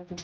Good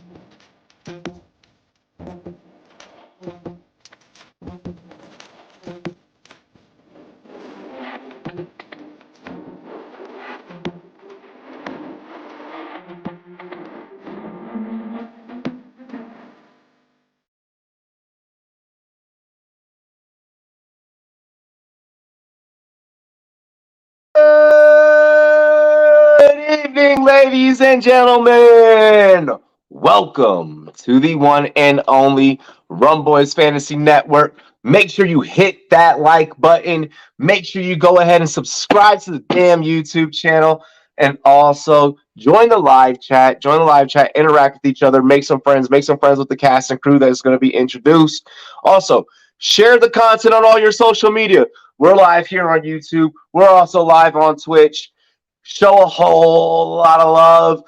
evening, ladies and gentlemen. Welcome to the one and only Rumboyz Fantasy Network. Make sure you hit that like button. Make sure you go ahead and subscribe to the damn YouTube channel. And also join the live chat. Join the live chat. Interact with each other. Make some friends. Make some friends with the cast and crew that is going to be introduced. Also, share the content on all your social media. We're live here on YouTube. We're also live on Twitch. Show a whole lot of love.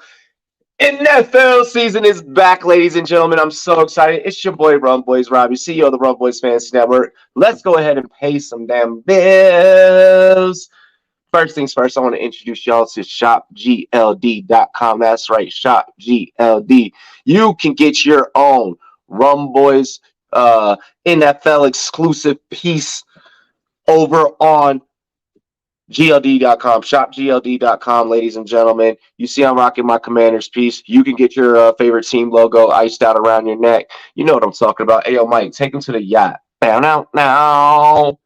NFL season is back, ladies and gentlemen. I'm so excited. It's your boy Rumboyz Robbie, CEO of the Rumboyz Fantasy Network. Let's go ahead and pay some damn bills. First things first, I want to introduce y'all to shopgld.com. That's right, shopgld. You can get your own Rumboyz NFL exclusive piece over on GLD.com, shopgld.com, ladies and gentlemen. You see I'm rocking my Commander's piece. You can get your favorite team logo iced out around your neck. You know what I'm talking about. Hey, yo, Mike, take him to the yacht. Down out now.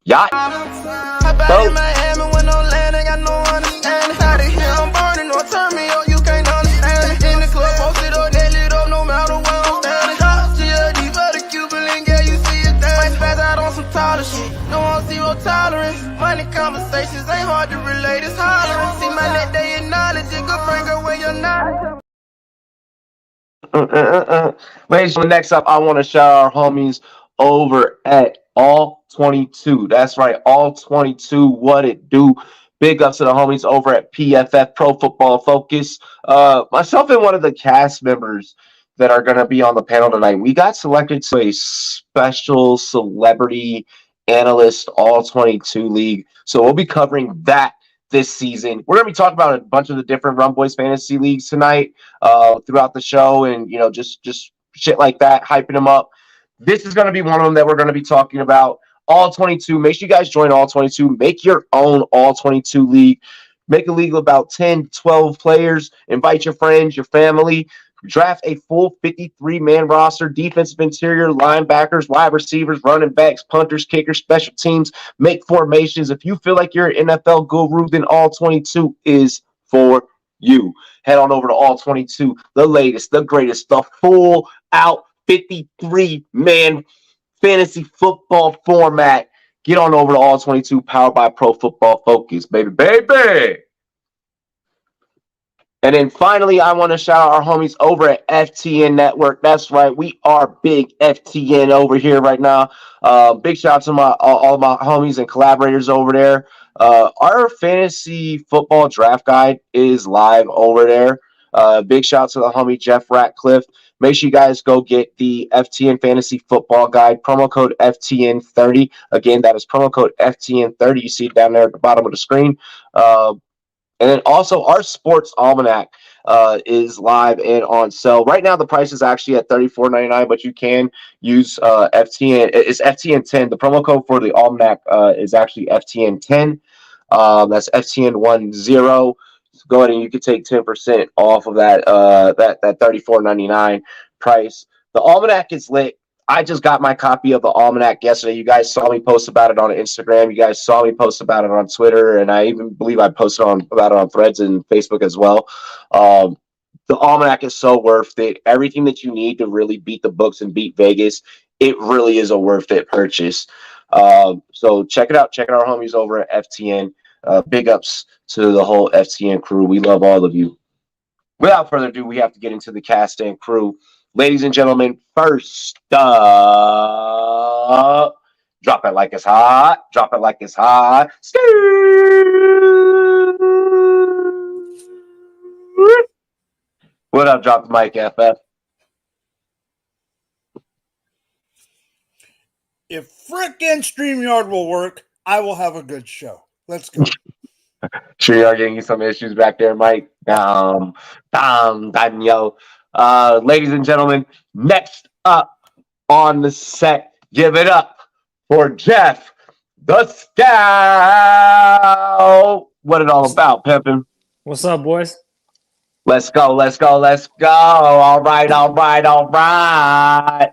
Yacht. Hop out in Miami with no land, ain't got no understanding. How to hear I'm burning, or turn me on, you can't understand it. In the club, posted up, they lit up, no matter where I'm standing. Drop GLD for the Cuban link, yeah, you see it there. Might spaz out on some taller shit, no on zero tolerance. Money conversations ain't hard to relate, it's hollering. See my neck, they acknowledge it, good friend, girl, where you're not. Ladies and gentlemen, next up, I want to shout out our homies over at All 22. That's right, All 22. What it do? Big ups to the homies over at PFF Pro Football Focus. Myself and one of the cast members that are going to be on the panel tonight, we got selected to a special celebrity analyst All 22 league. So we'll be covering that this season. We're going to be talking about a bunch of the different Rumboyz fantasy leagues tonight throughout the show, and just shit like that, hyping them up. This is going to be one of them that we're going to be talking about. All 22. Make sure you guys join All 22. Make your own All 22 league. Make a league of about 10, 12 players. Invite your friends, your family. Draft a full 53-man roster, defensive interior, linebackers, wide receivers, running backs, punters, kickers, special teams. Make formations. If you feel like you're an NFL guru, then All 22 is for you. Head on over to All 22, the latest, the greatest, the full out 53-man fantasy football format. Get on over to All 22, powered by Pro Football Focus, baby, baby. And then finally, I want to shout out our homies over at FTN Network. That's right, we are big FTN over here right now. Big shout out to all my homies and collaborators over there. Our fantasy football draft guide is live over there. Big shout out to the homie Jeff Ratcliffe. Make sure you guys go get the FTN Fantasy Football Guide, promo code FTN30. Again, that is promo code FTN30. You see it down there at the bottom of the screen. And then also our sports almanac is live and on sale. Right now, the price is actually at $34.99, but you can use FTN. It's FTN10. The promo code for the almanac is actually FTN10. That's FTN10. So go ahead and you can take 10% off of that that $34.99 price. The almanac is lit. I just got my copy of the almanac yesterday. You guys saw me post about it on Instagram. You guys saw me post about it on Twitter, and I even believe I posted about it on Threads and Facebook as well. The almanac is so worth it. Everything that you need to really beat the books and beat Vegas, it really is a worth it purchase. So check it out. Check out our homies over at FTN. Big ups to the whole FTN crew. We love all of you. Without further ado, we have to get into the cast and crew. Ladies and gentlemen, first up, drop it like it's hot. Drop it like it's hot. What up, Drop the Mic FF? If frickin' StreamYard will work, I will have a good show. Let's go. Sure, you are getting some issues back there, Mike. Yo. Ladies and gentlemen, next up on the set, give it up for Jeff, the Scout. What it all about, Pimpin'? What's up, boys? Let's go, let's go, let's go. All right, all right, all right.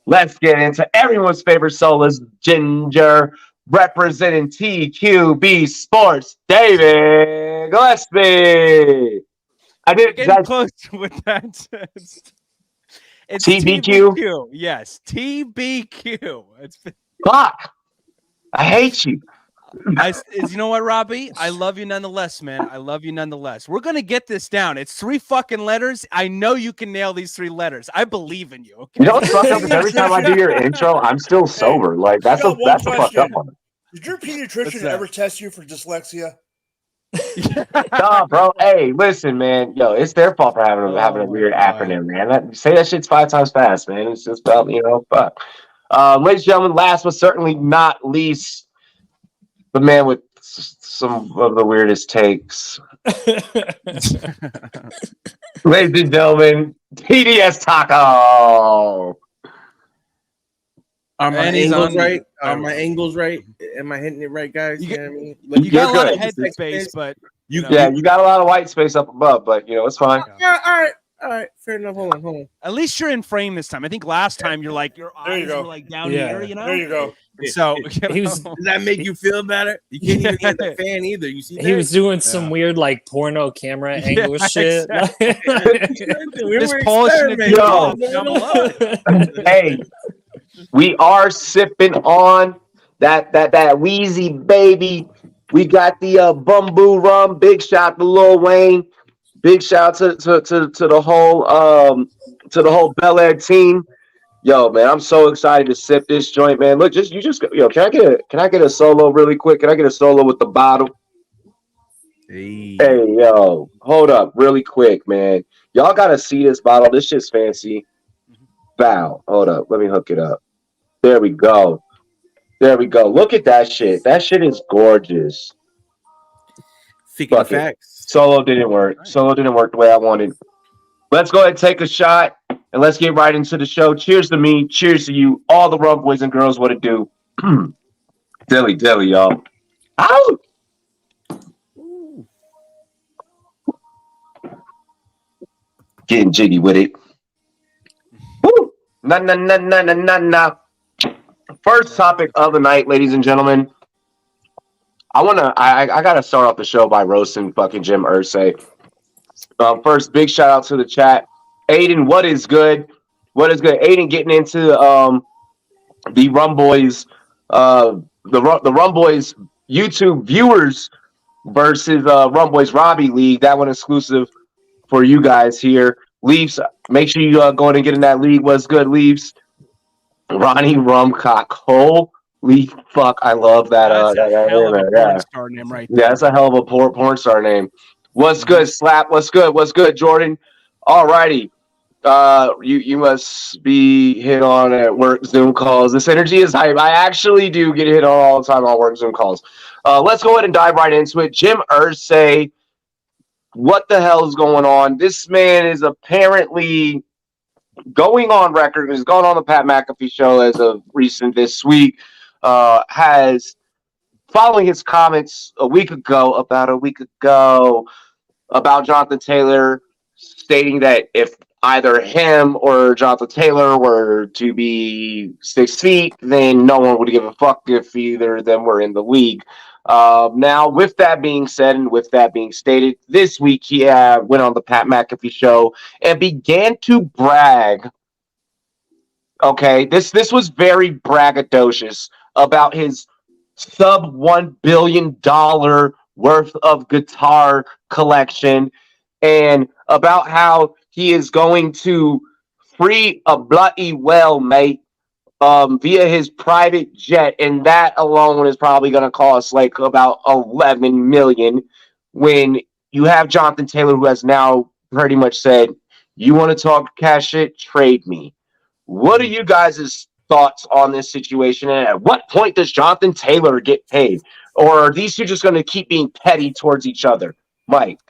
Let's get into everyone's favorite soulless ginger, representing TQB Sports, David Gillespie. I did Getting close with that. It's TBQ? Yes, TBQ. Fuck. I hate you. You know what, Robbie? I love you nonetheless, man. I love you nonetheless. We're gonna get this down. It's 3 fucking letters. I know you can nail these 3 letters. I believe in you. Okay? You know what's fucked up is every time I do your intro, I'm still sober. Like that's a fucked up one. Did your pediatrician ever test you for dyslexia? Nah, bro. Hey, listen, man. Yo, it's their fault for having a weird acronym, man. Say that shit's 5 times fast, man. It's just about, fuck. Ladies and gentlemen, last but certainly not least, the man with some of the weirdest takes. Ladies and gentlemen, TDS Taco. Are my angles right? Are my angles right? Am I hitting it right, guys? You got a lot of head space, but you got a lot of white space up above, but it's fine. All right, fair enough. Hold on. At least you're in frame this time. I think last time your eyes were like down here, There you go. So does that make you feel better? You can't even get the fan either. You see, he was doing some weird like porno camera angle shit. Just polishing it down below. Hey, we are sipping on that Wheezy baby. We got the Bamboo rum. Big shout to Lil Wayne. Big shout to the whole Bel Air team. Yo, man, I'm so excited to sip this joint, man. Look, can I get a solo really quick? Can I get a solo with the bottle? Hey, yo, hold up really quick, man. Y'all gotta see this bottle. This shit's fancy. Bow. Hold up. Let me hook it up. There we go. Look at that shit. That shit is gorgeous. Facts. Solo didn't work the way I wanted. Let's go ahead and take a shot, and let's get right into the show. Cheers to me. Cheers to you. All the rum boys and girls, what it do. Dilly, y'all. Ow! Getting jiggy with it. Woo! Nah. First topic of the night, ladies and gentlemen. I gotta start off the show by roasting fucking Jim Irsay. First, big shout out to the chat. Aiden, what is good? Aiden getting into the Rumboyz, the Rumboyz YouTube viewers versus Rumboyz Robbie League. That one exclusive for you guys here. Leafs, make sure you go in and get in that league. What's good, Leafs? Ronnie Rumcock. Holy fuck, I love that. Porn star name right there. Yeah, that's a hell of a porn star name. What's good, Slap? What's good, Jordan? Alrighty. You must be hit on at work Zoom calls. This energy is hype. I actually do get hit on all the time on work Zoom calls. Let's go ahead and dive right into it. Jim Irsay, what the hell is going on? This man is apparently going on record. Has gone on the Pat McAfee show as of recent this week. Has following his comments about a week ago about Jonathan Taylor, stating that if either him or Jonathan Taylor were to be 6 feet, then no one would give a fuck if either of them were in the league. Now, with that being said and with that being stated, this week he went on the Pat McAfee show and began to brag. Okay, this was very braggadocious about his sub $1 billion worth of guitar collection and about how he is going to free a bloody well, mate, via his private jet, and that alone is probably going to cost like about $11 million. When you have Jonathan Taylor, who has now pretty much said, "You want to talk cash shit? Trade me." What are you guys' thoughts on this situation, and at what point does Jonathan Taylor get paid? or are these two just going to keep being petty towards each other? Mike.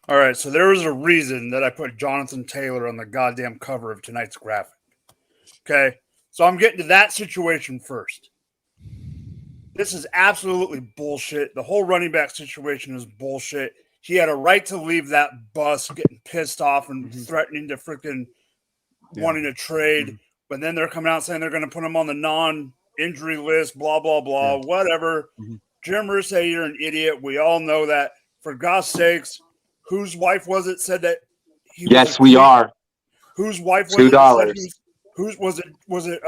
All right, so there was a reason that I put Jonathan Taylor on the goddamn cover of tonight's graphic. Okay, so I'm getting to that situation first. This is absolutely bullshit. The whole running back situation is bullshit. He had a right to leave that bus getting pissed off and threatening to freaking wanting to trade. But then they're coming out saying they're going to put him on the non-injury list, blah, blah, blah, whatever. Jim Irsay, you're an idiot. We all know that. For God's sakes, whose wife was it said that he was Yes, we are. Whose wife was $2. it? Whose was it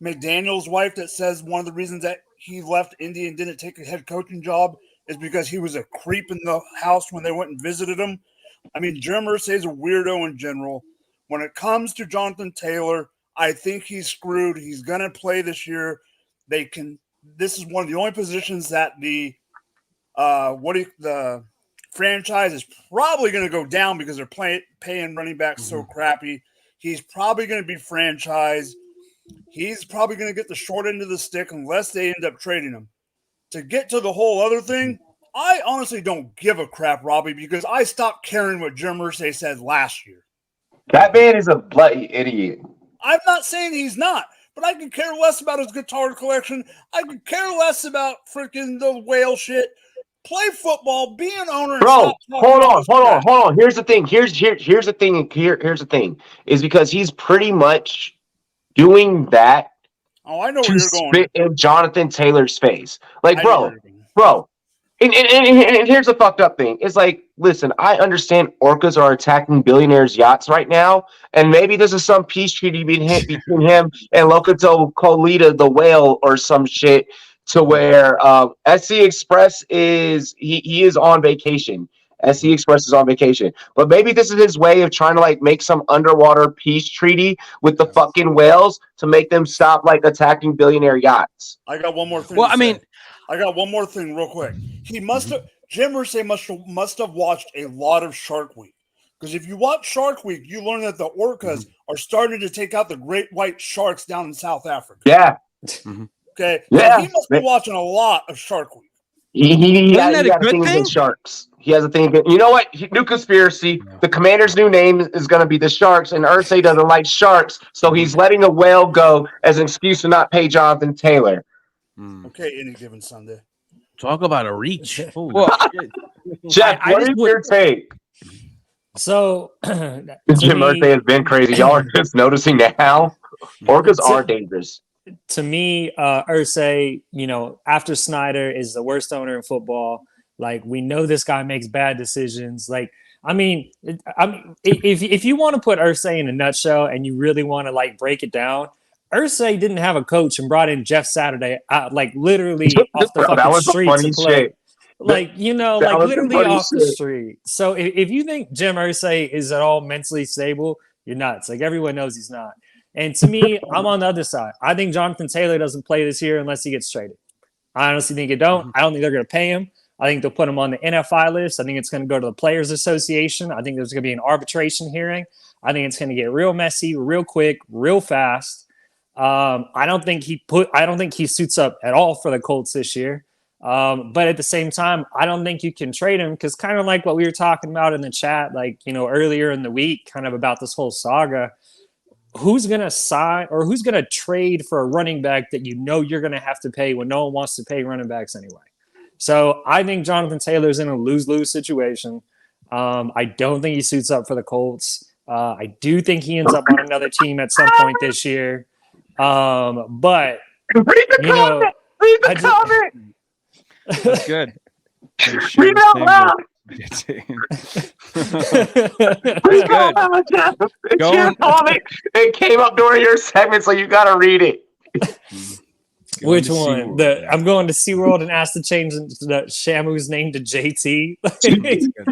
McDaniel's wife that says one of the reasons that he left Indy and didn't take a head coaching job is because he was a creep in the house when they went and visited him? I mean, Jim Irsay is a weirdo in general. When it comes to Jonathan Taylor, I think he's screwed. He's going to play this year. This is one of the only positions that the franchise is probably going to go down because they're paying running backs so crappy. He's probably going to be franchised. He's probably going to get the short end of the stick unless they end up trading him. To get to the whole other thing, I honestly don't give a crap, Robbie, because I stopped caring what Jim Irsay said last year. That man is a bloody idiot. I'm not saying he's not, but I could care less about his guitar collection. I could care less about freaking the whale shit. Play football, be an owner. Bro, hold on. Here's the thing. Here's the thing. Here's the thing. Is because he's pretty much doing that. Oh, I know to where you're going. Spit in Jonathan Taylor's face. Like, bro. And here's the fucked up thing. It's like, listen, I understand orcas are attacking billionaires' yachts right now, and maybe this is some peace treaty between him and Locato Colita the whale or some shit to where SC Express is he is on vacation. SC Express is on vacation. But maybe this is his way of trying to like make some underwater peace treaty with the fucking whales to make them stop like attacking billionaire yachts. I got one more thing. Well, I mean, I got one more thing real quick. He must have Jim Irsay must have watched a lot of Shark Week. Because if you watch Shark Week, you learn that the orcas are starting to take out the great white sharks down in South Africa. Yeah. Okay. Yeah. So he must be watching a lot of Shark Week. He has a a good thing thing? against sharks. He has a thing against, you know what? New conspiracy. The commander's new name is going to be the Sharks, and Irsay doesn't like sharks, so he's letting a whale go as an excuse to not pay Jonathan Taylor. Okay, any given Sunday. Talk about a reach. well, Jeff, what is your take? So, Jim Irsay has been crazy. Y'all are just noticing now. Orcas are dangerous. to me, Irsay, after Snyder is the worst owner in football. Like, we know this guy makes bad decisions. Like, if you want to put Irsay in a nutshell and you really want to like break it down, Irsay didn't have a coach and brought in Jeff Saturday, like literally off the fucking street to play. Shit. Like, literally off the street. So if you think Jim Irsay is at all mentally stable, you're nuts. Like, everyone knows he's not. And to me, I'm on the other side. I think Jonathan Taylor doesn't play this year unless he gets traded. I honestly think it don't. I don't think they're going to pay him. I think they'll put him on the NFI list. I think it's going to go to the Players Association. I think there's going to be an arbitration hearing. I think it's going to get real messy, real quick, real fast. I don't think he suits up at all for the Colts this year. But at the same time, I don't think you can trade him because kind of like what we were talking about in the chat, like, earlier in the week, kind of about this whole saga. Who's going to sign or who's going to trade for a running back that you're going to have to pay when no one wants to pay running backs anyway? So I think Jonathan Taylor's in a lose-lose situation. I don't think he suits up for the Colts. I do think he ends up on another team at some point this year. But read the comment. That's good. Read it out loud. It's your comment. It came up during your segment, so you got to read it. Which one? I'm going to SeaWorld and asked to change the Shamu's name to JT.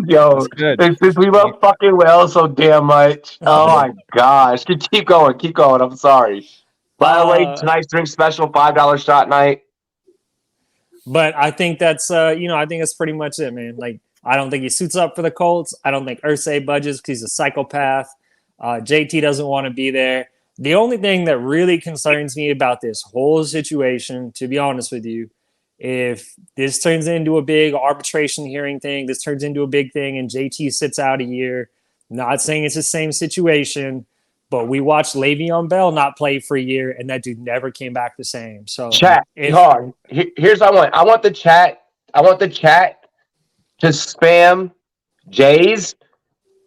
Yo, since we love fucking whales so damn much. Oh my gosh. Keep going. I'm sorry. By the way, tonight's drink special, $5 shot night. But I think that's I think that's pretty much it, man. Like, I don't think he suits up for the Colts. I don't think Irsay budges because he's a psychopath. JT doesn't want to be there. The only thing that really concerns me about this whole situation, to be honest with you, if this turns into a big arbitration hearing thing, this turns into a big thing, and JT sits out a year, not saying it's the same situation, but we watched Le'Veon Bell not play for a year, and that dude never came back the same. So Chat. Here's what I want the chat to spam Jays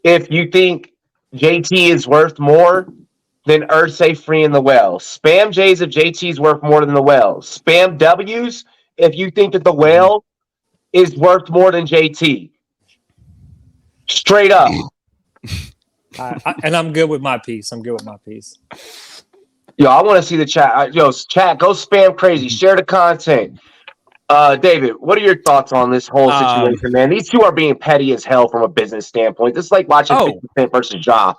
if you think JT is worth more than Ursay free in the well. Spam Jays if JT is worth more than the whale. Spam W's if you think that the whale is worth more than JT. Straight up. And I'm good with my piece. Yo, I want to see the chat. Chat, go spam crazy. Share the content. David, what are your thoughts on this whole situation, man? These two are being petty as hell from a business standpoint. This is like watching 50 Cent versus Ja.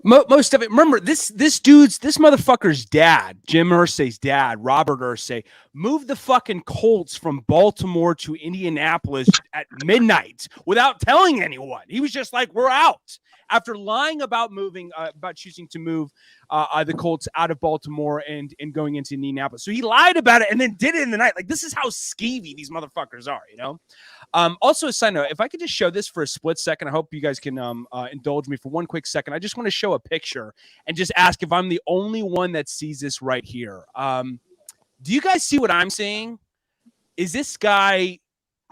Most of it. Remember, this motherfucker's dad, Jim Irsay's dad, Robert Irsay, moved the fucking Colts from Baltimore to Indianapolis at midnight without telling anyone. He was just like, we're out. After lying about choosing to move the Colts out of Baltimore and going into Indianapolis. So he lied about it and then did it in the night. Like, this is how skeevy these motherfuckers are, you know? Also, a side note, if I could just show this for a split second, I hope you guys can indulge me for one quick second. I just want to show a picture and just ask if I'm the only one that sees this right here. Do you guys see what I'm seeing? Is this guy...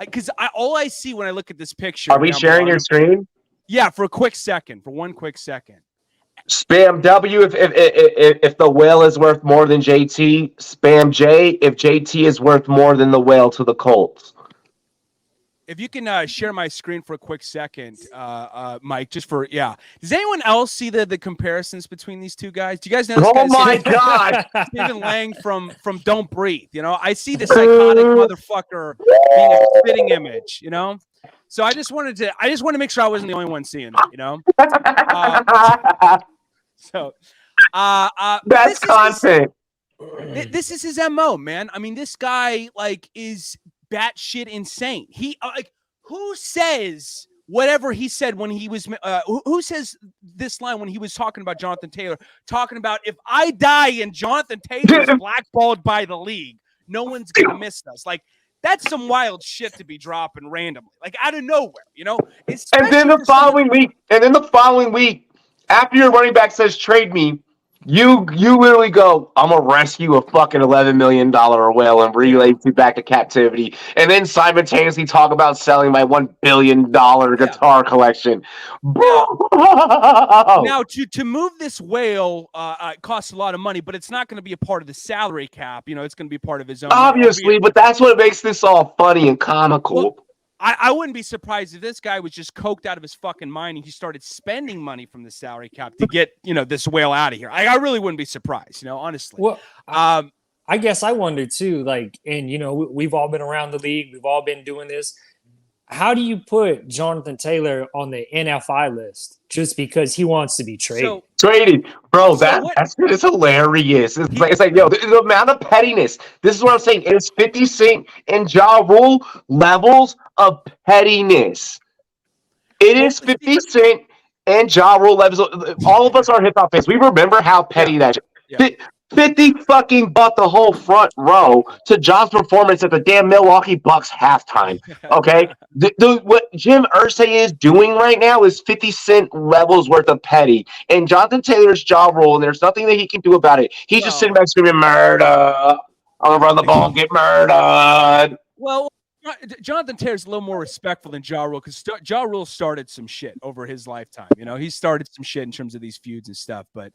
Because all I see when I look at this picture... Are we sharing your screen? Yeah, for one quick second. Spam W if the whale is worth more than JT. Spam J if JT is worth more than the whale to the Colts. If you can share my screen for a quick second, Mike, just for, yeah. Does anyone else see the comparisons between these two guys? Do you guys know this Oh my God. Stephen Lang from Don't Breathe, you know? I see the psychotic motherfucker being a spitting image, you know? So I just wanted to make sure I wasn't the only one seeing that, you know? That's content. This is his MO, man. I mean, this guy is batshit insane. He who says whatever he said when he was who says this line when he was talking about Jonathan Taylor, talking about if I die and Jonathan Taylor is blackballed by the league, no one's gonna miss us. Like, that's some wild shit to be dropping randomly, like out of nowhere, you know. And then the following week, after your running back says trade me, you literally go, I'm gonna rescue a fucking $11 million whale and relay you back to captivity, and then simultaneously talk about selling my $1 billion guitar collection. Now, to move this whale costs a lot of money, but it's not going to be a part of the salary cap. You know, it's going to be part of his own. Obviously, but that's what makes this all funny and comical. Well, I wouldn't be surprised if this guy was just coked out of his fucking mind and he started spending money from the salary cap to get, you know, this whale out of here. I really wouldn't be surprised, you know, honestly. Well, I guess I wonder too, like, and, you know, we've all been around the league. We've all been doing this. How do you put Jonathan Taylor on the NFI list just because he wants to be traded? Traded, bro. That's hilarious. It's like, yo, the amount of pettiness. This is what I'm saying. It is 50 Cent and Ja Rule levels of pettiness. It is 50 Cent and Ja Rule levels. All of us are hip hop fans. We remember how petty that. Yeah. 50 fucking bought the whole front row to John's performance at the damn Milwaukee Bucks halftime. Okay, what Jim Irsay is doing right now is 50 Cent levels worth of petty, and Jonathan Taylor's Ja Rule, and there's nothing that he can do about it. He's just sitting back screaming, "Murder! I'm gonna run the ball, get murdered." Well, Jonathan Taylor's a little more respectful than Ja Rule because Ja Rule started some shit over his lifetime. You know, he started some shit in terms of these feuds and stuff, but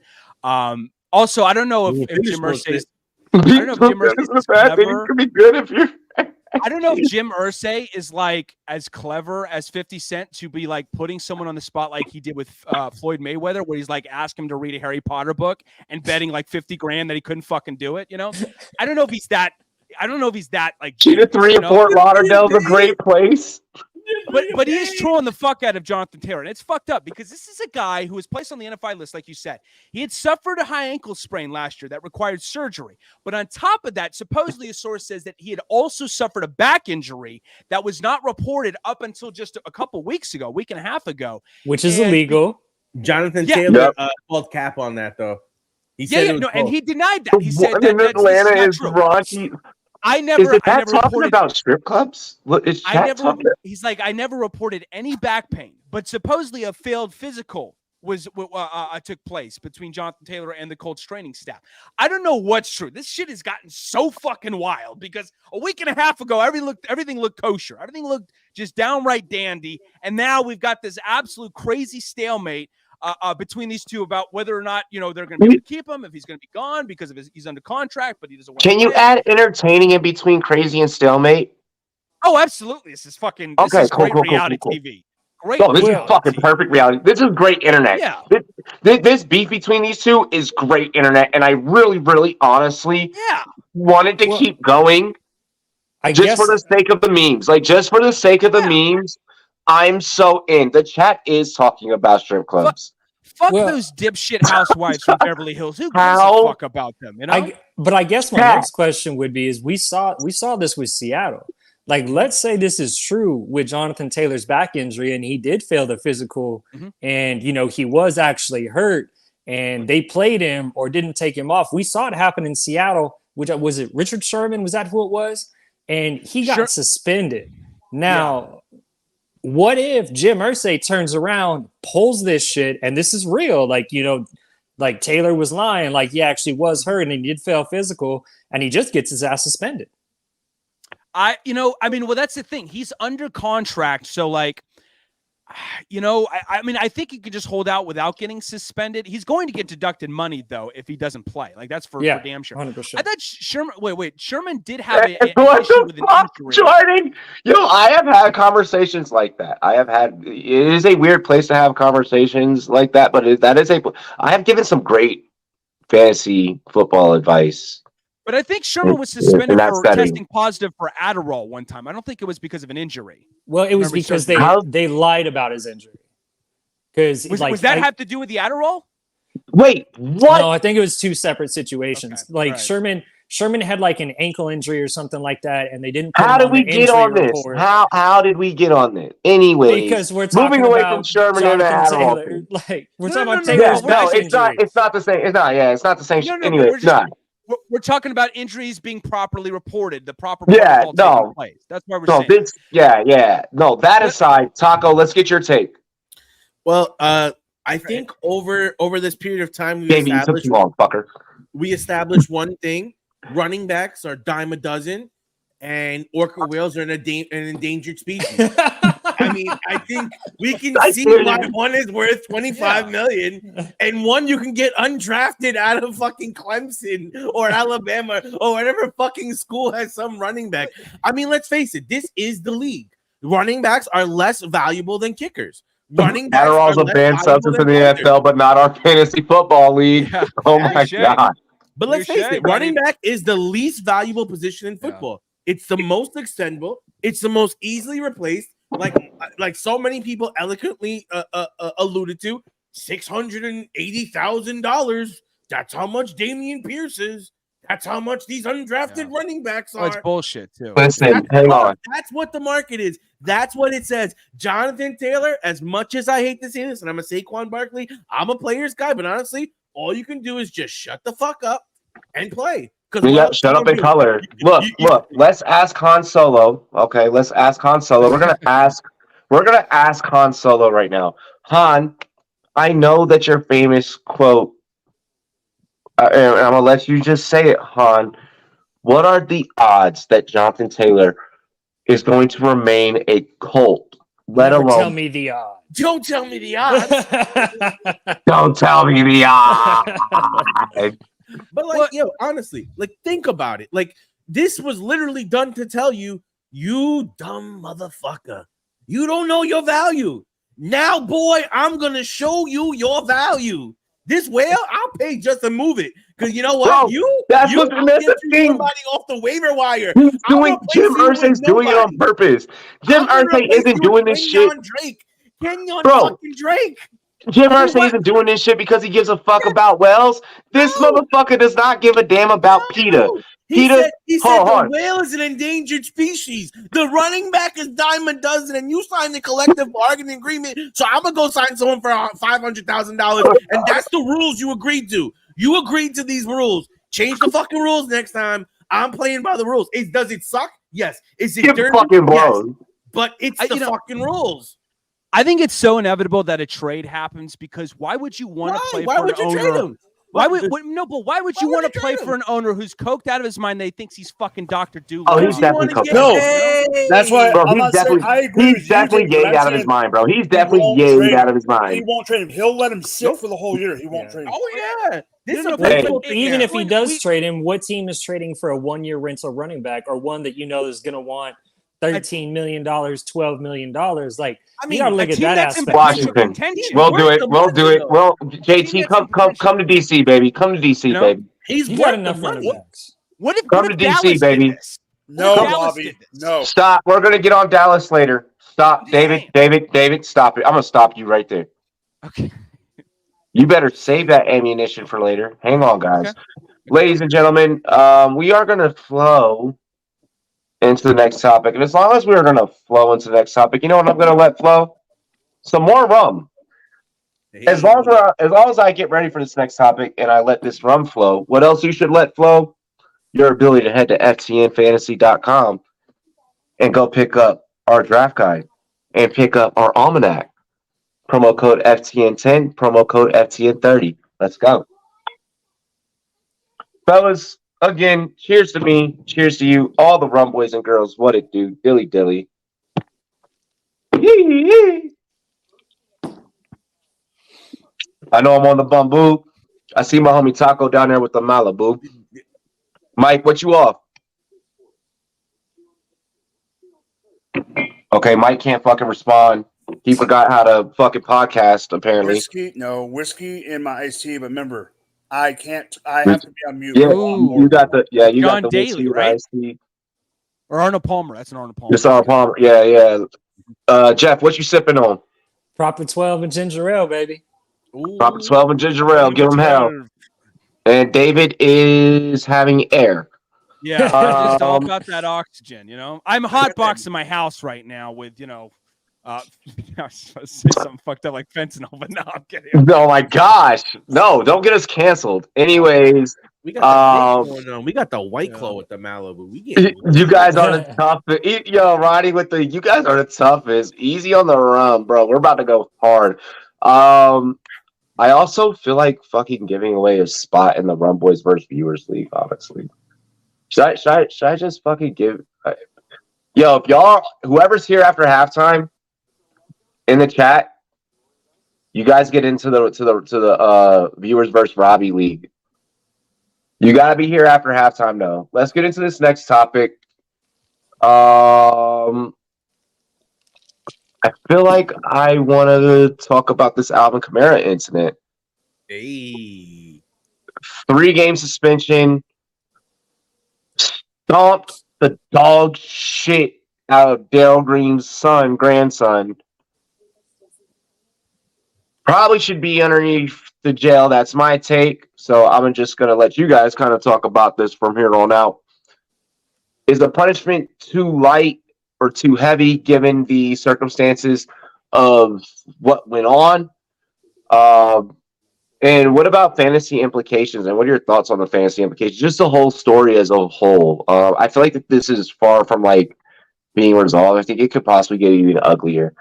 also, I don't know if Jim Irsay. I don't know if Jim Irsay is clever. Could be good if you're. I don't know if Jim Irsay is like as clever as 50 Cent to be like putting someone on the spot like he did with Floyd Mayweather, where he's like ask him to read a Harry Potter book and betting like $50,000 that he couldn't fucking do it. You know, I don't know if he's that. I don't know if he's that like. Cheetah 3 and Fort Lauderdale's a great place. But he is trolling the fuck out of Jonathan Taylor. And it's fucked up because this is a guy who was placed on the NFI list, like you said. He had suffered a high ankle sprain last year that required surgery. But on top of that, supposedly a source says that he had also suffered a back injury that was not reported up until just a couple weeks ago, a week and a half ago. Which is illegal. Jonathan Taylor called cap on that, though. He said and he denied that. He said that Atlanta is raunchy. I Is the chat talking reported about strip clubs? What is chat talking? He's like, I never reported any back pain, but supposedly a failed physical took place between Jonathan Taylor and the Colts training staff. I don't know what's true. This shit has gotten so fucking wild because a week and a half ago, everything looked kosher. Everything looked just downright dandy. And now we've got this absolute crazy stalemate between these two about whether or not, they're going to be able to keep him, if he's going to be gone because of he's under contract, but he doesn't want Can you add entertaining in between crazy and stalemate? Oh, absolutely. This is great reality TV. Great. Oh, this is fucking perfect reality. This is great internet. Yeah. This beef between these two is great internet, and I really, really, honestly wanted to keep going. For the sake of the memes. Like, just for the sake of the memes, I'm so in. The chat is talking about strip clubs. Fuck those dipshit housewives from Beverly Hills. Who gives a fuck about them? But I guess my next question would be: is we saw this with Seattle. Like, let's say this is true with Jonathan Taylor's back injury, and he did fail the physical, and he was actually hurt, and they played him or didn't take him off. We saw it happen in Seattle. Which was it? Richard Sherman, was that who it was? And he got suspended. Now, what if Jim Irsay turns around, pulls this shit, and this is real? Like Taylor was lying, like he actually was hurt and he did fail physical, and he just gets his ass suspended. That's the thing. He's under contract, so I think he could just hold out without getting suspended. He's going to get deducted money though if he doesn't play. Like that's for damn sure. 100%. I thought Sherman. Sherman did have an issue with an injury. Jordan, I have had conversations like that. It is a weird place to have conversations like that, but I have given some great fantasy football advice. But I think Sherman was suspended for testing positive for Adderall one time. I don't think it was because of an injury. Well, it was because they lied about his injury. Because was that have to do with the Adderall? Wait, what? No, I think it was two separate situations. Okay, Sherman had like an ankle injury or something like that, and they didn't. How did we get on this? How did we get on this? Anyway, because we're talking moving away about from Sherman and Adderall. We're talking about Taylor's back injury. It's not the same. It's not. Yeah, it's not the same. Anyway, it's not. We're talking about injuries being properly reported, the proper protocol taking place. That's why we're saying. No, that aside, Taco, let's get your take. Well, I think over this period of time, we established one thing: running backs are dime a dozen, and orca whales are an endangered species. I mean, I think we can see why one is worth $25 million, and one you can get undrafted out of fucking Clemson or Alabama or whatever fucking school has some running back. I mean, let's face it, this is the league. Running backs are less valuable than kickers. Running backs Adderall's a banned substance in the NFL, but not our fantasy football league. Yeah. Oh my God. But let's face it, running back is the least valuable position in football. Yeah. It's the most extendable. It's the most easily replaced. Like so many people eloquently alluded to, $680,000. That's how much Dameon Pierce is. That's how much these undrafted running backs are. Oh, it's bullshit too. Listen, hang on. That's what the market is. That's what it says. Jonathan Taylor, as much as I hate to say this, and I'm a Saquon Barkley, I'm a player's guy, but honestly, all you can do is just shut the fuck up and play. Shut up and color. Look. Let's ask Han Solo. Okay, let's ask Han Solo. We're gonna ask Han Solo right now. Han, I know that your famous quote, and I'm gonna let you just say it, Han. What are the odds that Jonathan Taylor is going to remain a Colt? Tell me the odds. Don't tell me the odds. Don't tell me the odds. But honestly, think about it. This was literally done to tell you, you dumb motherfucker. You don't know your value. Now, boy, I'm gonna show you your value. This whale, I'll pay just to move it. Because you know what? That's the thing. Somebody off the waiver wire. Jim Irsay's doing it on purpose. Jim Irsay isn't doing this shit. Kenyon fucking Drake. Jim Irsay isn't doing this shit because he gives a fuck about whales. This motherfucker does not give a damn about PETA. He said the whale is an endangered species. The running back is dime a dozen, and you signed the collective bargaining agreement. So I'm gonna go sign someone for $500,000, and that's the rules you agreed to. You agreed to these rules. Change the fucking rules next time. I'm playing by the rules. Does it suck? Yes. Is it Give dirty? fucking Yes. blows. But it's the fucking rules. I think it's so inevitable that a trade happens because why would you want to play for an owner? Why would you want to play for an owner who's coked out of his mind? They thinks he's fucking Dr. Doolittle. Oh, he's definitely coked No, out. that's why Bro, I'm not saying I agree with you. definitely Jake, but yayed I'm out of his saying mind, bro. He's he definitely won't yayed trade out of him. his mind. He won't trade him. He'll let him sit for the whole year. He won't trade him. Oh yeah. This is a Hey. beautiful thing Even now. if he does trade him, what team is trading for a 1-year rental running back or one that you know is going to want $13 million, $12 million? Like, I mean, you got to look a at team that that's in aspect. potential Washington. contention. We'll do it. the We'll do money, it. though. Well, JT, come to DC, baby. Come to DC, You know? baby. He's You worth got the enough running money. backs. What if Come to DC, Dallas baby. did this? No, Dallas Bobby. did this. No. Stop. We're gonna get on Dallas later. Stop, I'm David. saying. David. Stop it. I'm gonna stop you right there. Okay. You better save that ammunition for later. Hang on, guys. Okay. Ladies and gentlemen, we are gonna flow into the next topic, and as long as we are gonna flow into the next topic, you know what I'm gonna let flow? Some more rum. As long as I get ready for this next topic and I let this rum flow, what else you should let flow? Your ability to head to ftnfantasy.com and go pick up our draft guide and pick up our almanac. Promo code FTN10, promo code FTN30. Let's go. Fellas, again, cheers to me, cheers to you, all the rum boys and girls. What it do? Dilly dilly. Yee. I know I'm on the bamboo. I see my homie Taco down there with the Malibu. Mike, what you off? Okay, Mike can't fucking respond. He forgot how to fucking podcast, apparently. Whiskey in my iced tea, but remember, I have to be on mute. Yeah, Ooh. you got the John got the Daly, whiskey, right? iced tea. Or Arnold Palmer. That's an Arnold Palmer. Just Arnold Palmer. Yeah. Jeff, what you sipping on? Proper 12 and ginger ale, baby. Proper 12 and ginger ale. Give him hell. And David is having air. Yeah, just all about that oxygen, you know. I'm hotboxing my house right now with, I was supposed to say something fucked up like fentanyl, but no, I'm kidding. Oh my gosh. No, don't get us canceled. Anyways, We got the going on. We got the White Claw with the Malibu. You guys are the toughest. Yo, Ronnie, you guys are the toughest. Easy on the rum, bro. We're about to go hard. I also feel like fucking giving away a spot in the Rumboyz versus Viewers League, honestly. Should I just fucking give? Yo, if y'all, whoever's here after halftime, in the chat, you guys get into the Viewers versus Robbie League. You gotta be here after halftime, though. Let's get into this next topic. I feel like I wanted to talk about this Alvin Kamara incident. Hey. 3-game suspension. Stomped the dog shit out of Dale Green's grandson. Probably should be underneath the jail. That's my take. So I'm just going to let you guys kind of talk about this from here on out. Is the punishment too light or too heavy given the circumstances of what went on? And what about fantasy implications? And what are your thoughts on the fantasy implications? Just the whole story as a whole. I feel like that this is far from like being resolved. I think it could possibly get even uglier.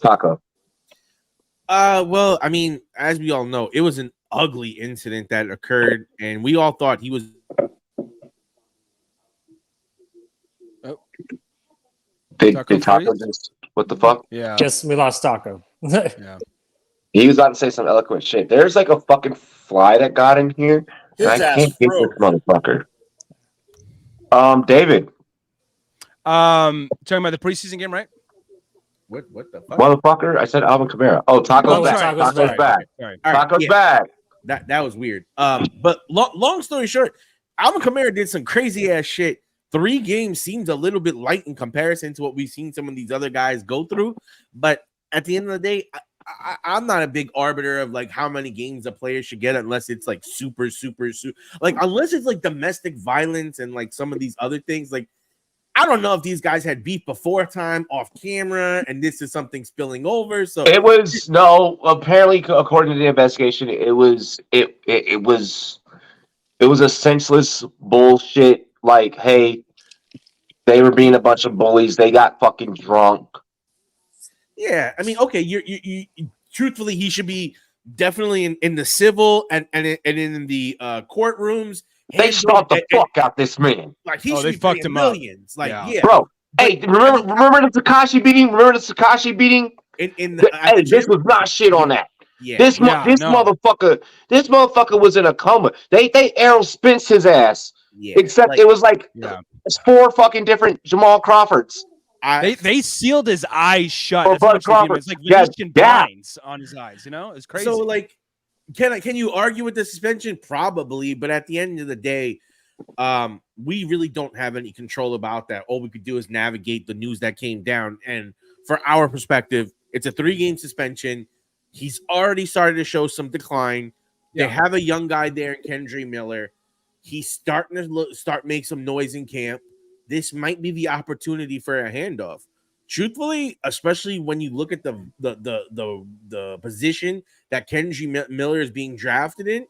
Taco. Well, I mean, as we all know, it was an ugly incident that occurred, and we all thought he was. Did Taco just what the fuck? Yeah. Just we lost Taco. Yeah. He was about to say some eloquent shit. There's like a fucking fly that got in here. And I can't get this motherfucker. David. Talking about the preseason game, right? What the fuck? Motherfucker. I said Alvin Kamara. Oh, Taco's back. Sorry, Taco's back. Sorry. All right, Taco's yeah, back. That was weird. But long story short, Alvin Kamara did some crazy ass shit. 3 games seems a little bit light in comparison to what we've seen some of these other guys go through. But at the end of the day, I'm not a big arbiter of like how many games a player should get unless it's like super like unless it's like domestic violence and like some of these other things. Like I don't know if these guys had beef before time off camera and this is something spilling over. So it was apparently according to the investigation, it was a senseless bullshit like, hey, they were being a bunch of bullies. They got fucking drunk. Yeah, I mean, okay, you truthfully, he should be definitely in the civil and in the courtrooms. They stomped the fuck out this man. Like he should they be fucked paying him up. millions. Like yeah, bro. Hey, remember the Tekashi beating? Remember the Tekashi beating? Hey, this was not shit on that. Yeah, this motherfucker was in a coma. They arrow spins his ass. Yeah, except like, it was like it's 4 fucking different Jamal Crawfords. They sealed his eyes shut. Or Bud Crawford. It's like Venetian blinds on his eyes. You know, it's crazy. So like, can you argue with the suspension? Probably, but at the end of the day, we really don't have any control about that. All we could do is navigate the news that came down. And for our perspective, it's a 3-game suspension. He's already started to show some decline. They have a young guy there in Kendry Miller. He's starting to make some noise in camp. This might be the opportunity for a handoff. Truthfully, especially when you look at the position that Kendry Miller is being drafted in,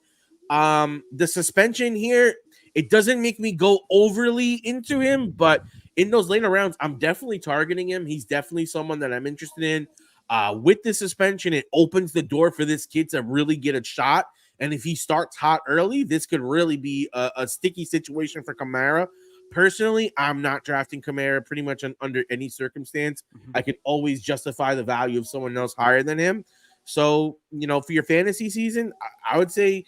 the suspension here, it doesn't make me go overly into him, but in those later rounds, I'm definitely targeting him. He's definitely someone that I'm interested in. With the suspension, it opens the door for this kid to really get a shot. And if he starts hot early, this could really be a sticky situation for Kamara. Personally, I'm not drafting Kamara pretty much under any circumstance. I could always justify the value of someone else higher than him. So, for your fantasy season, I would say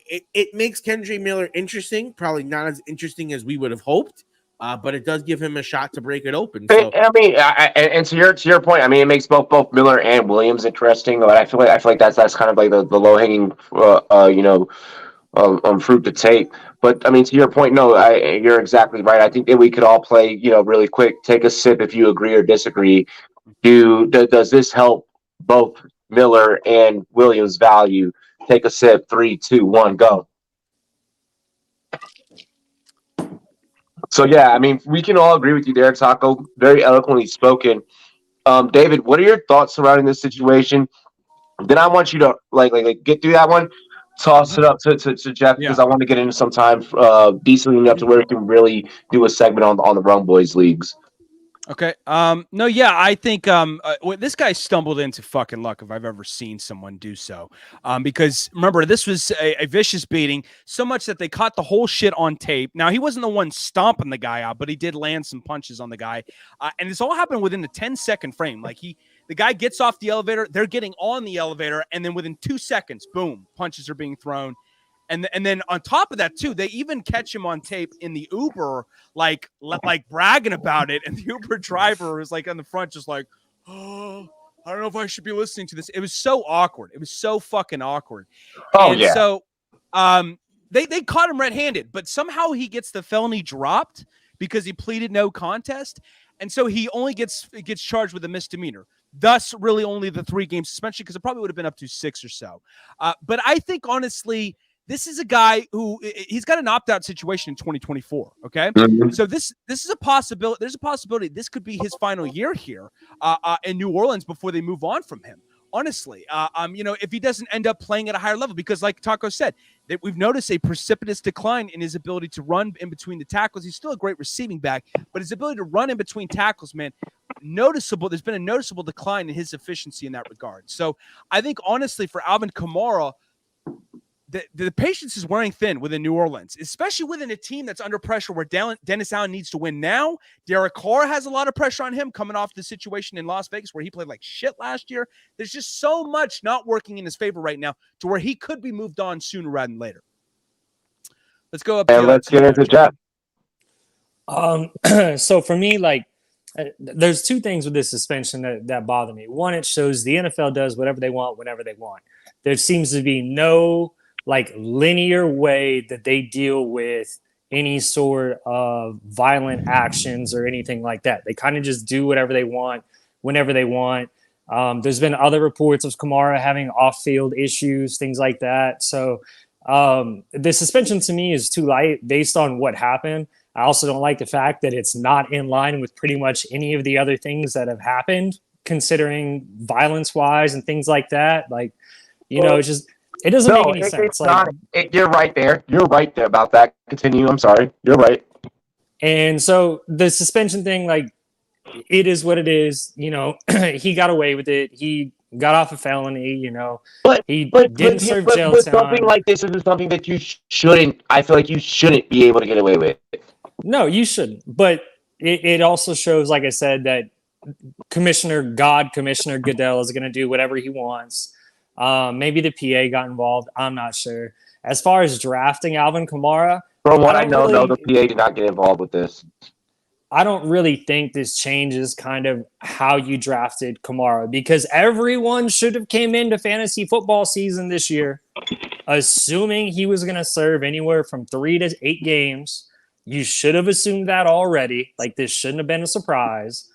it makes Kendry Miller interesting. Probably not as interesting as we would have hoped, but it does give him a shot to break it open. So, I mean, and to your point, I mean, it makes both Miller and Williams interesting. But I feel like that's kind of like the low hanging, fruit to take. But I mean, to your point, no, you're exactly right. I think that we could all play, really quick. Take a sip if you agree or disagree. Does this help both Miller and Williams' value? Take a sip. 3, 2, 1, go. So yeah, I mean, we can all agree with you there, Taco. Very eloquently spoken. David, what are your thoughts surrounding this situation? Then I want you to like get through that one, toss it up to Jeff because I want to get into some time decently enough to where we can really do a segment on the Rumboyz leagues. Okay. I think this guy stumbled into fucking luck if I've ever seen someone do so. Because remember, this was a vicious beating, so much that they caught the whole shit on tape. Now, he wasn't the one stomping the guy out, but he did land some punches on the guy. And this all happened within a 10-second frame. Like the guy gets off the elevator, they're getting on the elevator, and then within 2 seconds, boom, punches are being thrown. And then on top of that, too, they even catch him on tape in the Uber, like bragging about it. And the Uber driver was like on the front, just like, oh, I don't know if I should be listening to this. It was so awkward. It was so fucking awkward. Oh, and so they caught him red-handed, but somehow he gets the felony dropped because he pleaded no contest. And so he only gets charged with a misdemeanor. Thus, really only the 3-game suspension, because it probably would have been up to 6 or so. But I think, honestly, this is a guy who he's got an opt-out situation in 2024. Okay, so this is a possibility. There's a possibility this could be his final year here in New Orleans before they move on from him. Honestly, if he doesn't end up playing at a higher level, because like Taco said, that we've noticed a precipitous decline in his ability to run in between the tackles. He's still a great receiving back, but his ability to run in between tackles, man, noticeable. There's been a noticeable decline in his efficiency in that regard. So I think honestly for Alvin Kamara, the patience is wearing thin within New Orleans, especially within a team that's under pressure where Dennis Allen needs to win now. Derek Carr has a lot of pressure on him coming off the situation in Las Vegas where he played like shit last year. There's just so much not working in his favor right now to where he could be moved on sooner rather than later. Let's go up. And let's get into Jeff. So for me, there's 2 things with this suspension that bother me. One, it shows the NFL does whatever they want, whenever they want. There seems to be no linear way that they deal with any sort of violent actions or anything like that. They kind of just do whatever they want, whenever they want. There's been other reports of Kamara having off-field issues, things like that. So the suspension to me is too light based on what happened. I also don't like the fact that it's not in line with pretty much any of the other things that have happened, considering violence-wise and things like that. It's just... It doesn't make any sense. You're right there. You're right there about that. Continue. I'm sorry. You're right. And so the suspension thing, like, it is what it is. You know, he got away with it. He got off a felony. You know, he didn't serve jail time. Something like this is something that you shouldn't. I feel like you shouldn't be able to get away with. No, you shouldn't. But it also shows, like I said, that Commissioner Goodell is going to do whatever he wants. Maybe the PA got involved. I'm not sure. As far as drafting Alvin Kamara, from what I know, no, the PA did not get involved with this. I don't really think this changes kind of how you drafted Kamara, because everyone should have came into fantasy football season this year assuming he was going to serve anywhere from 3 to 8 games. You should have assumed that already. Like, this shouldn't have been a surprise.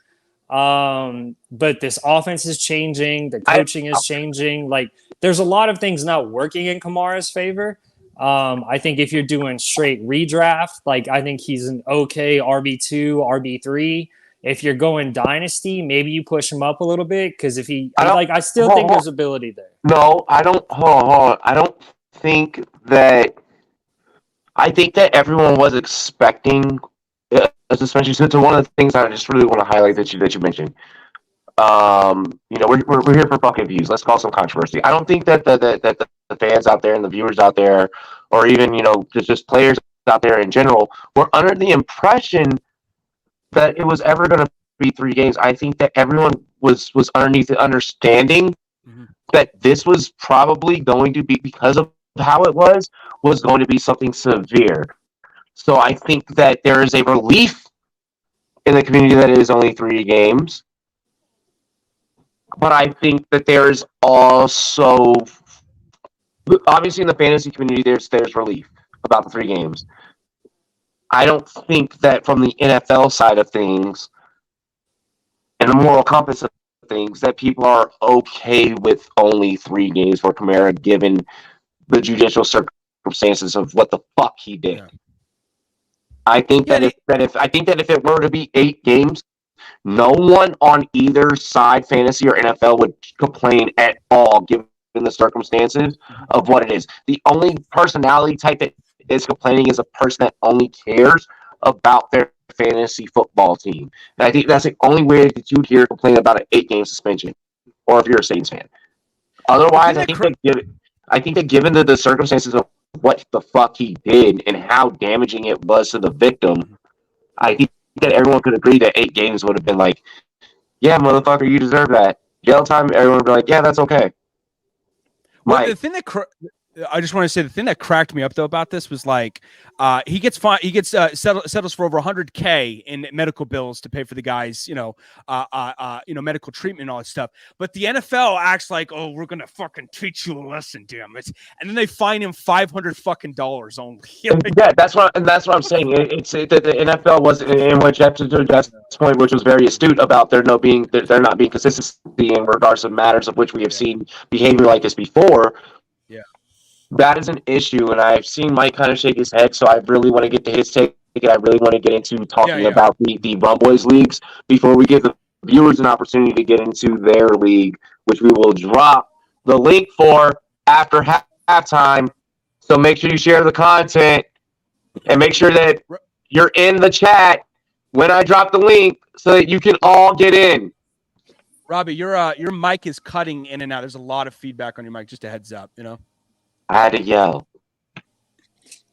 But this offense is changing. The coaching is changing. Like, there's a lot of things not working in Kamara's favor. I think if you're doing straight redraft, like, I think he's an okay RB2, RB3. If you're going dynasty, maybe you push him up a little bit, because if I still think there's ability there. No, I don't. Hold on. I don't think that. I think that everyone was expecting a suspension. So one of the things I just really want to highlight that you mentioned. We're here for fucking views. Let's call some controversy. I don't think that the fans out there and the viewers out there, or even just players out there in general, were under the impression that it was ever going to be 3 games. I think that everyone was underneath the understanding that this was probably going to be, because of how it was going to be something severe. So I think that there is a relief in the community that it is only 3 games. But I think that there's also, obviously in the fantasy community, there's relief about the 3 games. I don't think that from the NFL side of things and the moral compass of things that people are okay with only 3 games for Kamara, given the judicial circumstances of what the fuck he did. Yeah. I think that if it were to be 8 games, no one on either side, fantasy or NFL, would complain at all, given the circumstances of what it is. The only personality type that is complaining is a person that only cares about their fantasy football team. And I think that's the only way that you'd hear complain about an 8-game suspension, or if you're a Saints fan. Otherwise, I think that given the circumstances of what the fuck he did and how damaging it was to the victim, I think that everyone could agree that 8 games would have been like, yeah, motherfucker, you deserve that. Jail time, everyone would be like, yeah, that's okay. Well, the thing that I just want to say, the thing that cracked me up though about this was like, he gets settles for over $100K in medical bills to pay for the guys, medical treatment and all that stuff. But the NFL acts like, oh, we're gonna fucking teach you a lesson, damn it, and then they fine him $500 fucking only. Yeah, that's what I'm saying. It's that the NFL was, in which that's point, which was very astute about there not being consistency in regards to matters of which we have seen behavior like this before. That is an issue, and I've seen Mike kind of shake his head, so I really want to get to his take, and I really want to get into talking about the Rumboyz leagues before we give the viewers an opportunity to get into their league, which we will drop the link for after halftime. So make sure you share the content, and make sure that you're in the chat when I drop the link so that you can all get in. Robbie, your mic is cutting in and out. There's a lot of feedback on your mic, just a heads up, I had to yell.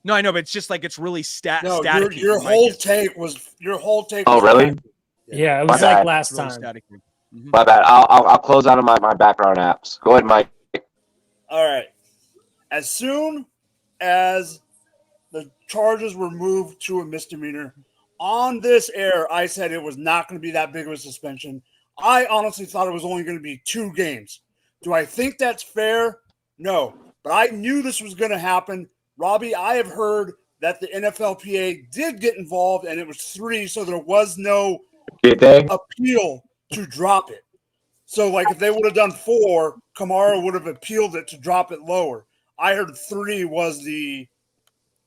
No, I know, but it's just like it's really static. Your whole take was. Oh, really? Yeah, it was like last time. My bad. I'll close out of my background apps. Go ahead, Mike. All right. As soon as the charges were moved to a misdemeanor, on this air, I said it was not going to be that big of a suspension. I honestly thought it was only going to be 2 games. Do I think that's fair? No. But I knew this was going to happen. Robbie, I have heard that the NFLPA did get involved, and it was 3, so there was no appeal to drop it. So, like, if they would have done 4, Kamara would have appealed it to drop it lower. I heard 3 was the,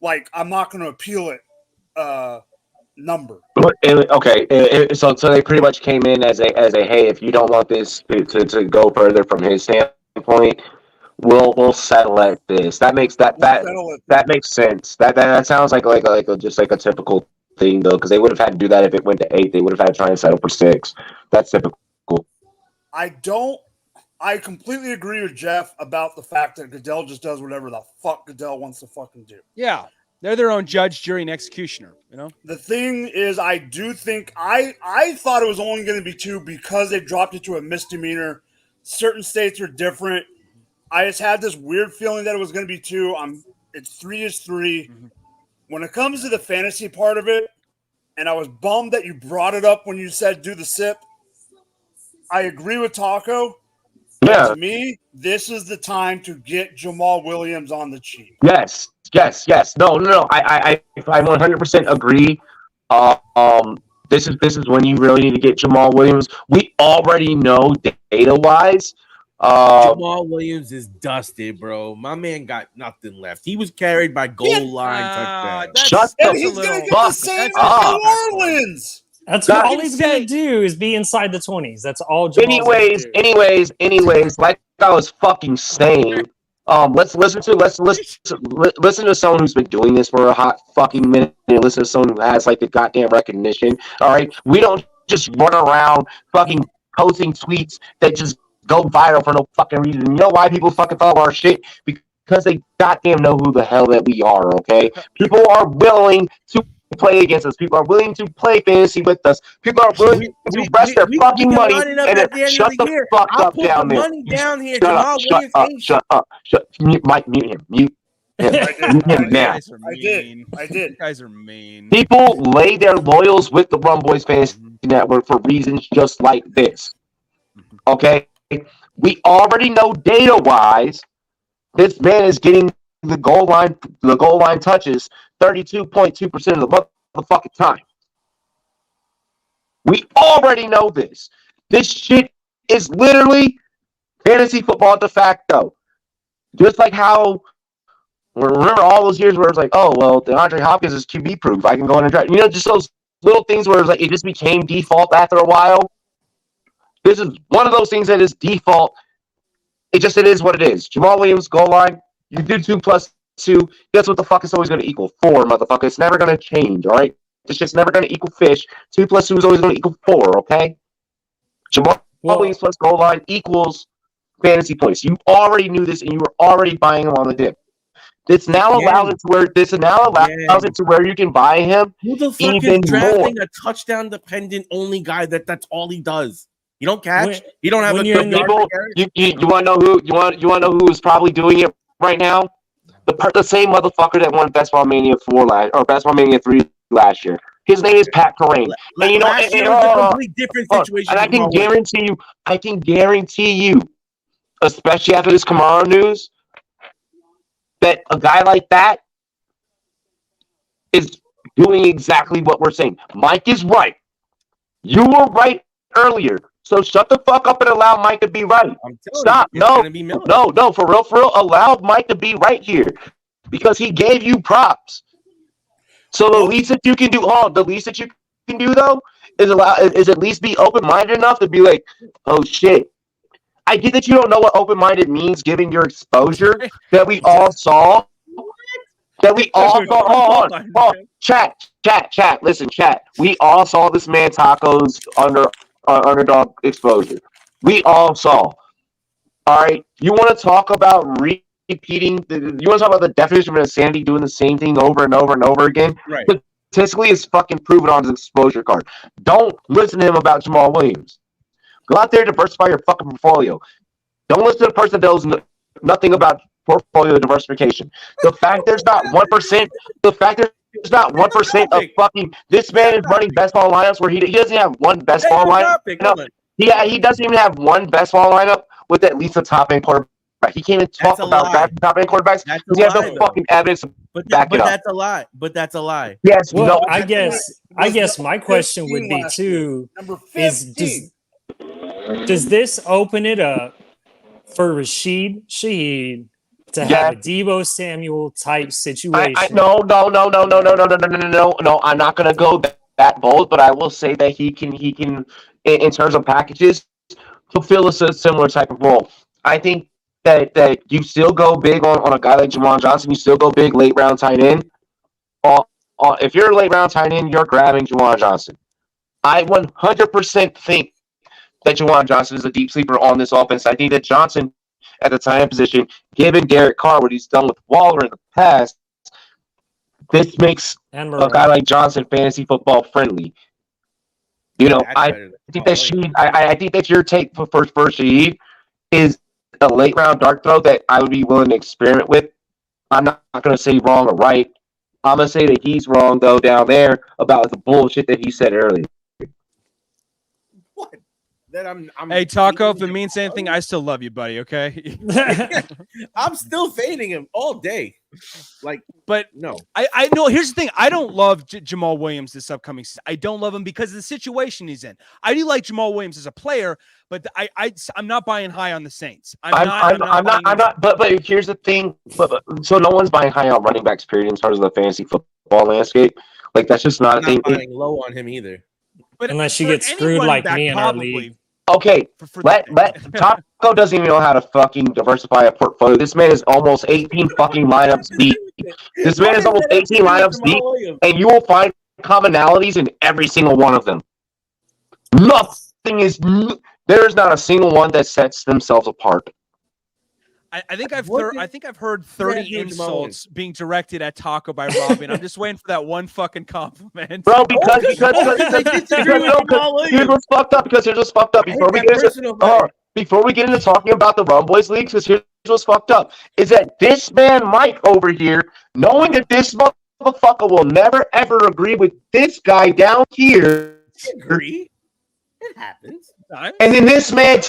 like, I'm not going to appeal it number. Okay, so they pretty much came in as a hey, if you don't want this to go further from his standpoint, we'll settle at this. That makes that makes sense. That sounds like just like a typical thing though, because they would have had to do that if it went to 8. They would have had to try and settle for 6. That's typical. I completely agree with Jeff about the fact that Goodell just does whatever the fuck Goodell wants to fucking do. Yeah. They're their own judge, jury, and executioner, The thing is, I do think I thought it was only going to be 2 because they dropped it to a misdemeanor. Certain states are different. I just had this weird feeling that it was going to be 2. It's 3 is 3. Mm-hmm. When it comes to the fantasy part of it, and I was bummed that you brought it up when you said do the SIP. I agree with Taco. Yeah. To me, this is the time to get Jamal Williams on the cheap. Yes. No. I 100% agree. This is when you really need to get Jamal Williams. We already know data wise. Jamal Williams is dusted, bro. My man got nothing left. He was carried by goal line touchdown. And he's going to get the same as New Orleans. That's all he's going to do is be inside the 20s. That's all Jamal's anyways, like I was fucking saying, let's listen to someone who's been doing this for a hot fucking minute and listen to someone who has like the goddamn recognition. All right. We don't just run around fucking posting tweets that just go viral for no fucking reason. You know why people fucking follow our shit? Because they goddamn know who the hell that we are, okay? People are willing to play against us. People are willing to play fantasy with us. People are willing to rest their fucking money and shut the fuck up down there. Money down here. Jamal Williams. Shut up. Mike, mute him. Mute him now. I did. You guys are mean. People lay their loyals with the Rumboyz Fantasy Network for reasons just like this. Okay? We already know data-wise, this man is getting the goal line touches 32.2% of the motherfucking time. We already know this. This shit is literally fantasy football de facto. Just like how, remember all those years where it's like, oh, well, DeAndre Hopkins is QB proof. I can go in and draft. Just those little things where it's like it just became default after a while. This is one of those things that is default. It is what it is. Jamal Williams, goal line. You do 2 plus 2. Guess what the fuck is always going to equal? 4, motherfucker. It's never going to change, all right? It's just never going to equal fish. 2 plus 2 is always going to equal 4, okay? Jamal Williams plus goal line equals fantasy points. You already knew this, and you were already buying him on the dip. This now allows it to where you can buy him. Who the fuck is drafting a touchdown dependent only guy that's all he does? You don't catch. You don't have a good people. You want to know who? You want to know who is probably doing it right now? The same motherfucker that won Best Ball Mania 4 or Best Ball Mania 3 last year. His name is Pat Corain. And last year was a complete different situation. And I can guarantee you, especially after this Kamara news, that a guy like that is doing exactly what we're saying. Mike is right. You were right earlier. So shut the fuck up and allow Mike to be right. Stop. No, for real. Allow Mike to be right here because he gave you props. So the least that you can do, though, is at least be open-minded enough to be like, oh shit. I get that you don't know what open-minded means given your exposure that we all saw. That we all saw. Hold on. Chat. Listen, chat. We all saw this man Taco's underdog exposure. We all saw. All right. You want to talk about repeating? You want to talk about the definition of insanity, doing the same thing over and over and over again? Right. Statistically, it's fucking proven on his exposure card. Don't listen to him about Jamal Williams. Go out there, diversify your fucking portfolio. Don't listen to the person that knows nothing about portfolio diversification. The fact there's not 1%. The fact there's not 1% of fucking. This man is running best ball lineups where he doesn't have one best ball lineup. He doesn't even have one best ball lineup with at least a top end quarterback. He can't even talk about top end quarterbacks. He has no fucking evidence to back it up. That's a lie. Yes. Well, no. I guess my question would be too: does this open it up for Rashid Shaheed to have a Deebo Samuel type situation? No. I'm not gonna go that bold, but I will say that he can, in terms of packages, fulfill a similar type of role. I think that you still go big on a guy like Jamon Johnson. You still go big late round tight end. if you're a late round tight end, you're grabbing Juwan Johnson. I 100% think that Juwan Johnson is a deep sleeper on this offense. I think that Johnson at the tight end position, given Derek Carr, what he's done with Waller in the past, this makes a guy like Johnson fantasy football friendly. You know, I think that your take for first Shaheed is a late round dart throw that I would be willing to experiment with. I'm not going to say wrong or right. I'm going to say that he's wrong, though, down there about the bullshit that he said earlier. What? That I'm hey, Taco, if it means anything, I still love you, buddy, okay? I'm still fading him all day. But no. I know. Here's the thing. I don't love Jamal Williams this upcoming season. I don't love him because of the situation he's in. I do like Jamal Williams as a player, but I'm not buying high on the Saints. I'm not. But here's the thing. So no one's buying high on running backs, period, in terms of the fantasy football landscape. Like that's just not a thing. I'm not buying low on him either. But unless you get screwed like me in our league. Okay, let Taco doesn't even know how to fucking diversify a portfolio. This man is almost 18 fucking lineups deep. This man is almost 18 lineups deep, and you will find commonalities in every single one of them. There's not a single one that sets themselves apart. I think I've heard 30 insults being directed at Taco by Robin. I'm just waiting for that one fucking compliment. Bro, because here's what's fucked up. Because here's what's fucked up. Before we get into talking about the Rumboyz leagues, because here's what's fucked up is that this man Mike over here, knowing that this motherfucker will never ever agree with this guy down here. Agree? It happens. And then this man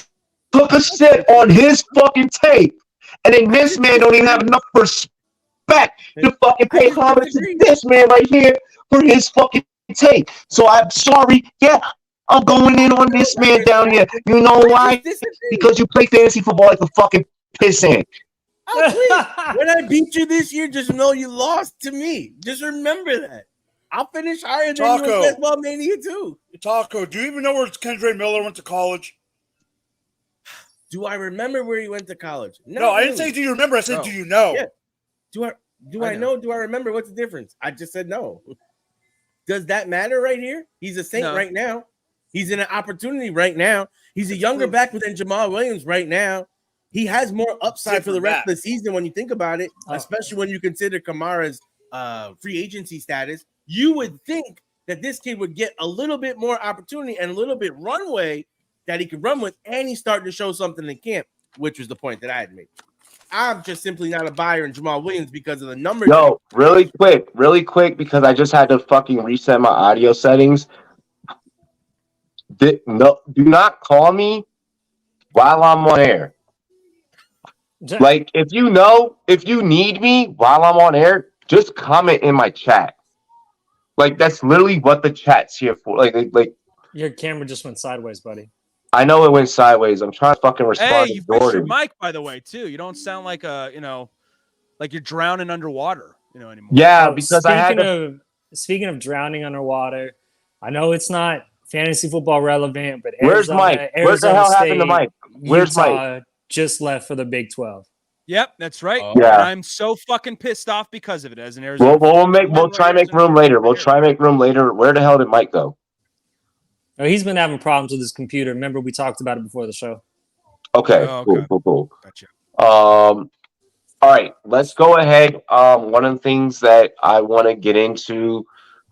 took a sip on his fucking tape. And then this man don't even have enough respect to fucking pay homage to this man right here for his fucking take. So I'm sorry. Yeah, I'm going in on this man down here. You know why? Because you play fantasy football like a fucking pissant. When I beat you this year, just know you lost to me. Just remember that. I'll finish higher than you in Baseball Mania too. Taco, do you even know where Kendra Miller went to college? Do I remember where he went to college? No, I didn't say do you remember. I said do you know? Yeah. Do I know? Do I remember? What's the difference? I just said no. Does that matter right here? He's a Saint right now. He's in an opportunity right now. He's a younger back than Jamal Williams right now. He has more upside for the rest of the season when you think about it, especially when you consider Kamara's free agency status. You would think that this kid would get a little bit more opportunity and a little bit runway that he could run with, and he's starting to show something in camp, which was the point that I had made. I'm just simply not a buyer in Jamal Williams because of the numbers. No, really quick, because I just had to fucking reset my audio settings. Do not call me while I'm on air. Like, if you need me while I'm on air, just comment in my chat. Like, that's literally what the chat's here for. Like your camera just went sideways, buddy. I know it went sideways. I'm trying to fucking respond. Hey, you fixed your mic, by the way, too. You don't sound like like you're drowning underwater, anymore. Yeah, because Speaking of drowning underwater, I know it's not fantasy football relevant, but where's Mike? Where the hell happened to Mike? Where's Mike? Just left for the Big 12. Yep, that's right. Yeah, I'm so fucking pissed off because of it as an Arizona. We'll try to make room later. Where the hell did Mike go? Oh, he's been having problems with his computer. Remember, we talked about it before the show. Okay, cool. Gotcha. All right, let's go ahead. One of the things that I want to get into,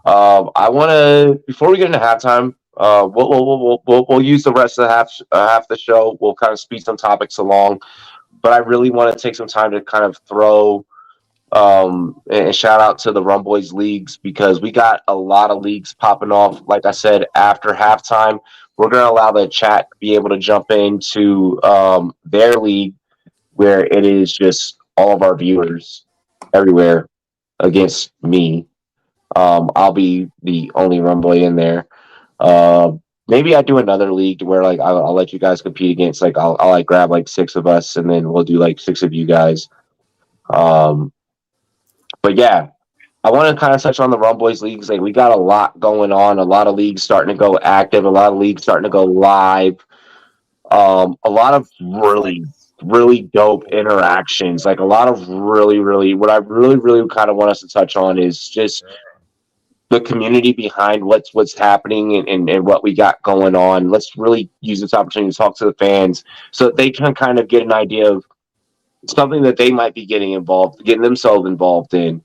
before we get into halftime, we'll use the rest of half the show. We'll kind of speed some topics along, but I really want to take some time to kind of throw and shout out to the Rumboyz leagues, because we got a lot of leagues popping off. Like I said, after halftime, we're going to allow the chat to be able to jump into their league, where it is just all of our viewers everywhere against me. I'll be the only Rumboy in there. Maybe I do another league where I'll let you guys compete against, I'll grab 6 of us, and then we'll do 6 of you guys. But yeah, I want to kind of touch on the Rumboyz leagues. We got a lot going on. A lot of leagues starting to go active. A lot of leagues starting to go live. A lot of really, really dope interactions. A lot of really, really, what I really, really kind of want us to touch on is just the community behind what's happening and what we got going on. Let's really use this opportunity to talk to the fans so that they can kind of get an idea of something that they might be getting themselves involved in.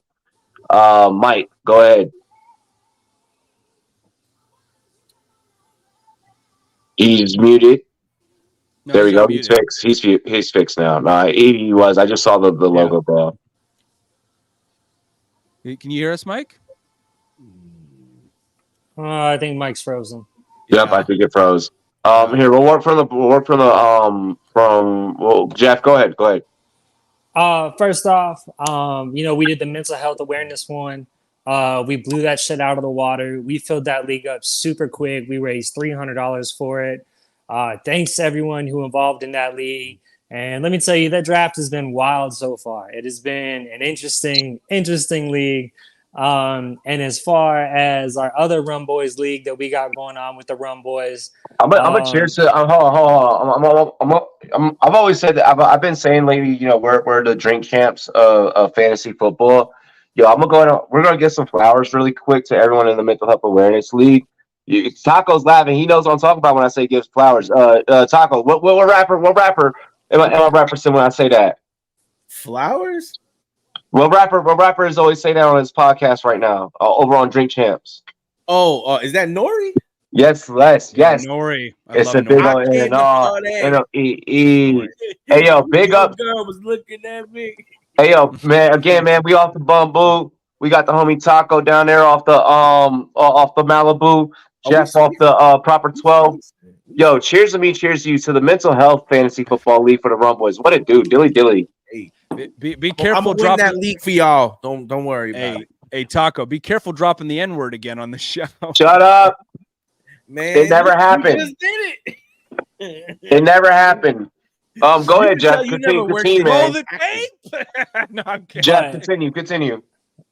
Mike, go ahead. He's muted. No, There we go. muted. He's fixed. He's fixed now. No, he was. I just saw the logo, bro. Can you hear us, Mike? I think Mike's frozen. Yep, I think it froze. Here we'll work from Jeff. Go ahead. First off, we did the mental health awareness one. We blew that shit out of the water. We filled that league up super quick. We raised $300 for it. Thanks to everyone who involved in that league. And let me tell you, that draft has been wild so far. It has been an interesting league. And as far as our other Rumboyz league that we got going on with the Rumboyz, I'm a cheers to. Hold on. I've always said that. I've been saying lately, we're the drink champs of fantasy football. Yo, we're gonna get some flowers really quick to everyone in the Mental Health Awareness League. Taco's laughing. He knows what I'm talking about when I say gives flowers. Taco, what rapper am I referencing when I say that? Flowers? What rappers always say that on his podcast right now? Over on Drink Champs. Oh, is that Nori? Yes, Les. Yes, Nori. It's a big on Hey yo, big up. Girl was looking at me. Hey yo, man. We off the Bamboo. We got the homie Taco down there off the Malibu. Jeff off the Proper 12. Yo, cheers to me, cheers to you to the Mental Health Fantasy Football League for the Rumboyz. What it do, dilly. Hey, be careful I'm dropping that league for y'all. Don't worry about it. Hey, Taco, be careful dropping the N-word again on the show. Shut up. Man, it never happened. Just did it. It never happened. Go ahead, Jeff. Continue, man. No, I'm kidding. Jeff, continue.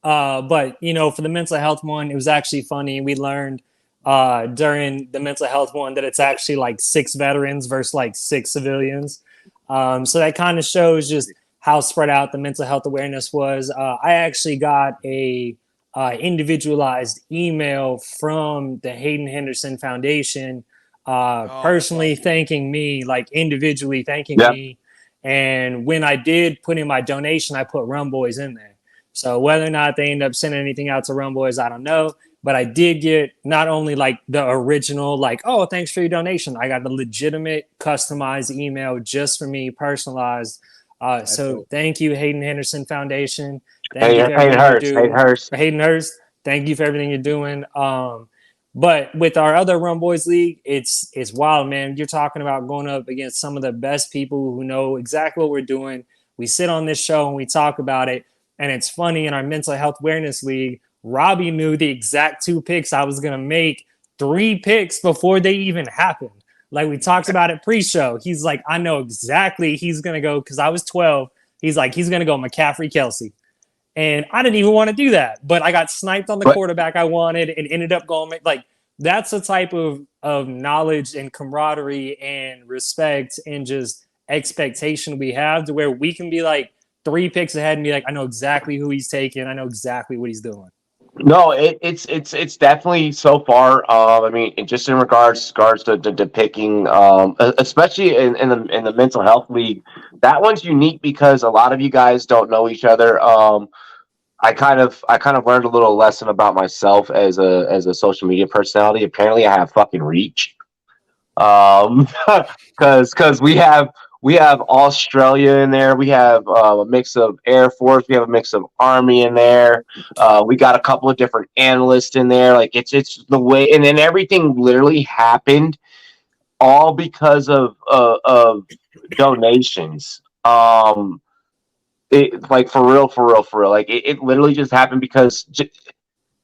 But for the mental health one, it was actually funny. We learned during the mental health one that it's actually like 6 veterans versus like 6 civilians. So that kind of shows just how spread out the mental health awareness was. I actually got a individualized email from the Hayden Henderson Foundation, personally thanking me, like individually thanking me. And when I did put in my donation, I put Rumboyz in there. So whether or not they end up sending anything out to Rumboyz, I don't know. But I did get not only like the original, like, oh, thanks for your donation. I got a legitimate customized email just for me, personalized. So thank you, Hayden Henderson Foundation. Thank you for everything you're doing. Hayden Hurst, thank you for everything you're doing. But with our other Rumboyz League, it's wild, man. You're talking about going up against some of the best people who know exactly what we're doing. We sit on this show and we talk about it. And it's funny, in our Mental Health Awareness League, Robbie knew the exact 2 picks I was going to make, 3 picks before they even happened. Like we talked about it pre-show. He's like, I know exactly he's going to go, because I was 12. He's like, he's going to go McCaffrey, Kelsey. And I didn't even want to do that. But I got sniped on the quarterback I wanted and ended up going. Like, that's the type of knowledge and camaraderie and respect and just expectation we have, to where we can be like 3 picks ahead and be like, I know exactly who he's taking. I know exactly what he's doing. No, it's definitely so far. I mean, just in regards to picking, especially in the mental health league, that one's unique because a lot of you guys don't know each other. I kind of learned a little lesson about myself as a social media personality. Apparently, I have fucking reach. Because we have Australia in there. We have a mix of Air Force. We have a mix of Army in there. We got a couple of different analysts in there. Like it's the way, and then everything literally happened all because of donations. It like for real. Like it literally just happened because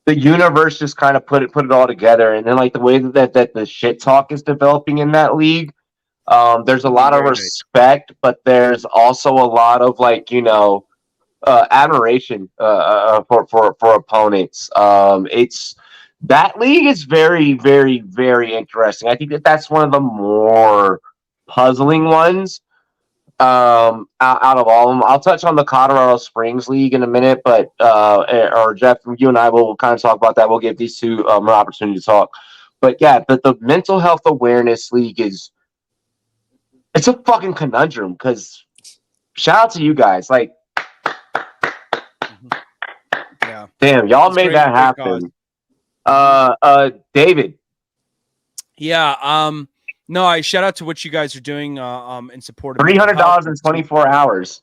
the universe just kind of put it all together, and then like the way that the shit talk is developing in that league. There's a lot of respect, but there's also a lot of like, admiration for opponents. It's that league is very, very, very interesting. I think that's one of the more puzzling ones. out of all of them. I'll touch on the Colorado Springs League in a minute, but or Jeff, you and I will kind of talk about that. We'll give these two an opportunity to talk. But yeah, the Mental Health Awareness League it's a fucking conundrum because shout out to you guys. Like, yeah, damn, y'all made that happen. David. Yeah. No, I shout out to what you guys are doing in support of $300 in 24 hours.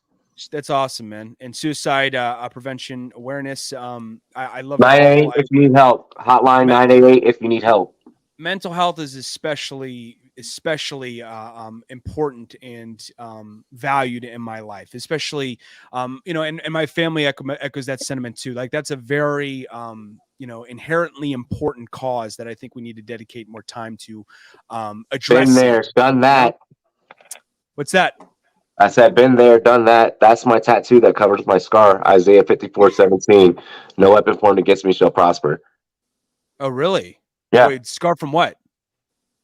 That's awesome, man. And suicide prevention awareness. I love 988 if you need help. Hotline 988 if you need help. Mental health is especially important and valued in my life, especially and my family echoes that sentiment too. Like that's a very inherently important cause that I think we need to dedicate more time to address. Been there, done that. What's that? I said, been there, done that. That's my tattoo that covers my scar. Isaiah 54:17. No weapon formed against me shall prosper. Oh, really? Yeah. Wait, scar from what?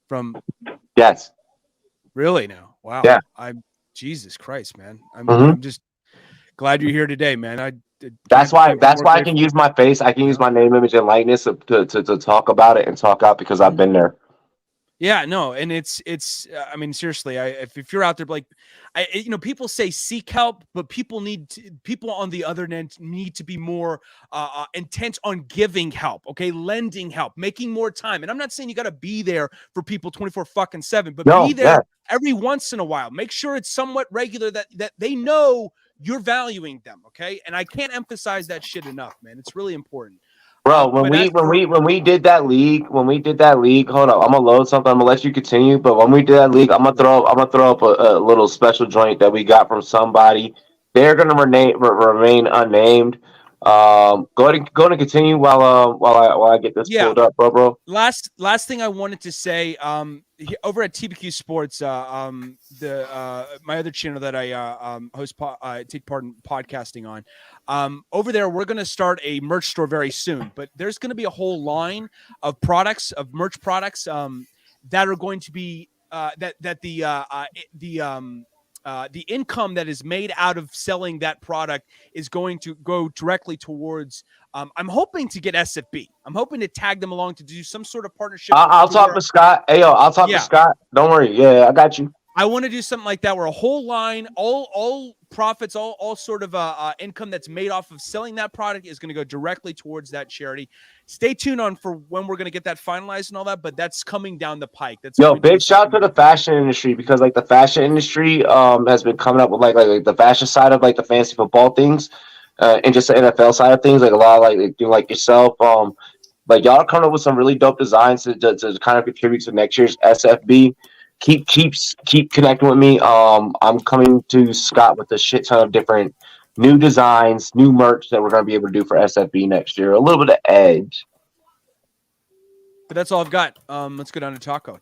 From? Yes. Really? Now? Wow. Yeah. Jesus Christ, man. I'm just glad you're here today, man. That's why I can use my face. I can use my name, image, and likeness to talk about it and talk out because I've been there. Yeah, no, and it's. I mean, seriously, if you're out there, like, people say seek help, but people on the other end need to be more intent on giving help. Okay, lending help, making more time. And I'm not saying you got to be there for people 24/7, but be there every once in a while. Make sure it's somewhat regular that they know you're valuing them. Okay, and I can't emphasize that shit enough, man. It's really important. Bro, when we did that league, hold up, I'm gonna load something. I'm gonna let you continue. But when we did that league, I'm gonna throw up a little special joint that we got from somebody. They're gonna remain unnamed. Go ahead and continue while I get this pulled up, bro. Last thing I wanted to say, over at TBQ Sports, my other channel that I take part in podcasting on, over there we're gonna start a merch store very soon. But there's gonna be a whole line of merch products that are going to be the income that is made out of selling that product is going to go directly towards. I'm hoping to get SFB. I'm hoping to tag them along to do some sort of partnership. I'll talk to Scott. Hey, I'll talk to Scott. Don't worry. Yeah, I got you. I want to do something like that where a whole line, all profits, all sort of income that's made off of selling that product is going to go directly towards that charity. Stay tuned on for when we're going to get that finalized and all that, but that's coming down the pike. Big shout to the fashion industry because like the fashion industry has been coming up with like the fashion side of like the fantasy football things and just the NFL side of things. Like a lot of like yourself. Like y'all are coming up with some really dope designs to kind of contribute to next year's SFB. Keep connecting with me. I'm coming to Scott with a shit ton of different new designs, new merch that we're going to be able to do for SFB next year. A little bit of edge. But that's all I've got. Let's go down to Taco.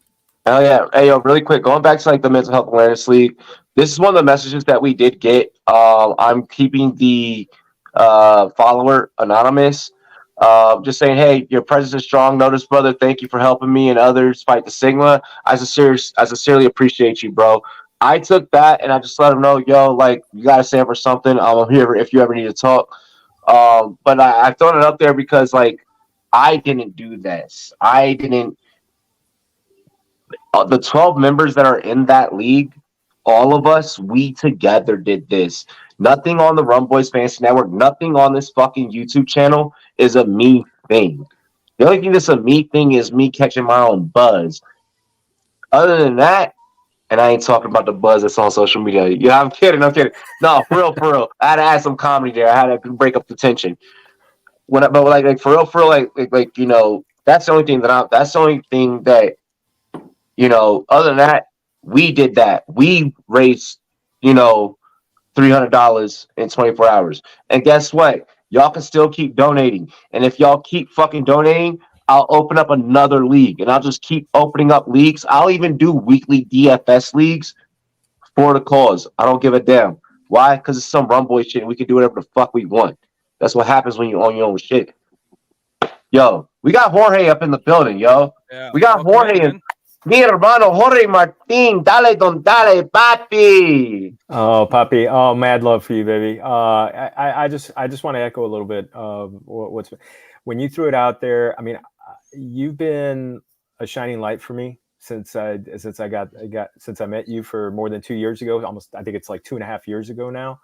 Oh yeah. Hey, yo, really quick, going back to like the Mental Health Awareness League. This is one of the messages that we did get. I'm keeping the follower anonymous. Just saying, hey, your presence is strong. Notice, brother. Thank you for helping me and others fight the stigma. I sincerely appreciate you, bro. I took that and I just let him know, yo, like you gotta stand for something. I'm here if you ever need to talk. But I've thrown it up there because like I didn't do this. I didn't. The 12 members that are in that league, all of us, we together did this. Nothing on the Rumboyz Fantasy Network, nothing on this fucking YouTube channel is a me thing. The only thing that's a me thing is me catching my own buzz. Other than that, and I ain't talking about the buzz that's on social media. Yeah, I'm kidding. No, for real. I had to add some comedy there. I had to break up the tension. But like for real, like you know, that's the only thing that you know. Other than that, we did that. We raised, you know, $300 in 24 hours. And guess what? Y'all can still keep donating. And if y'all keep fucking donating, I'll open up another league. And I'll just keep opening up leagues. I'll even do weekly DFS leagues for the cause. I don't give a damn. Why? Because it's some Rumboy shit. And we can do whatever the fuck we want. That's what happens when you own your own shit. Yo, we got Jorge up in the building, yo. Yeah. We got Jorge in. Mi hermano Jorge Martin, dale don dale, papi. Oh, Poppy. Oh, mad love for you, baby. I just want to echo a little bit of what's when you threw it out there. I mean, you've been a shining light for me since I met you for more than 2 years ago. Almost, I think it's like 2.5 years ago now.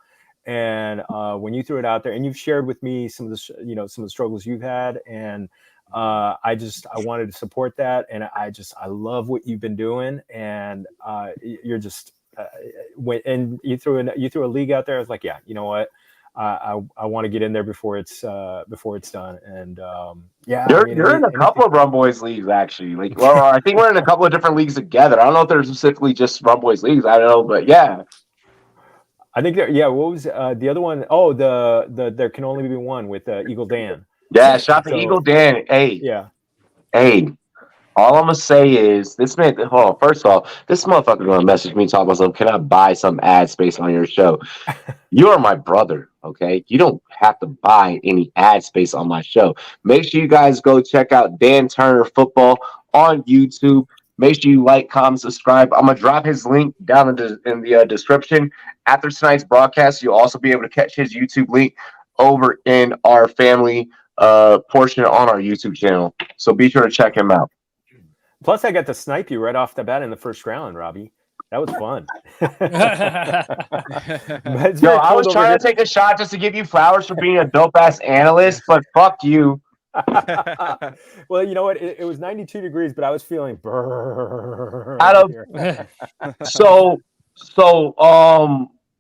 And when you threw it out there, and you've shared with me some of the struggles you've had, and I wanted to support that, and I love what you've been doing, and you're just and you threw a league out there. I was like, yeah, you know what, I want to get in there before it's done, and yeah, You're in a couple of Rumboyz leagues actually. Like, well, I think we're in a couple of different leagues together. I don't know if they're specifically just Rumboyz leagues. I don't know, but yeah. I think there. Yeah, what was the other one? Oh, the there can only be one with Eagle Dan. Yeah, shout to Eagle Dan. Hey, yeah. Hey, all I'm gonna say is this man. Hold on. First of all, this motherfucker gonna message me talking about something. Can I buy some ad space on your show? You are my brother, okay? You don't have to buy any ad space on my show. Make sure you guys go check out Dan Turner Football on YouTube. Make sure you like, comment, subscribe. I'm gonna drop his link down in the description. After tonight's broadcast, you'll also be able to catch his YouTube link over in our family portion on our YouTube channel. So be sure to check him out. Plus, I got to snipe you right off the bat in the first round, Robbie. That was fun. Yo, I was trying to take a shot just to give you flowers for being a dope ass analyst, but fuck you. Well, you know what? It was 92 degrees, but I was feeling burn. So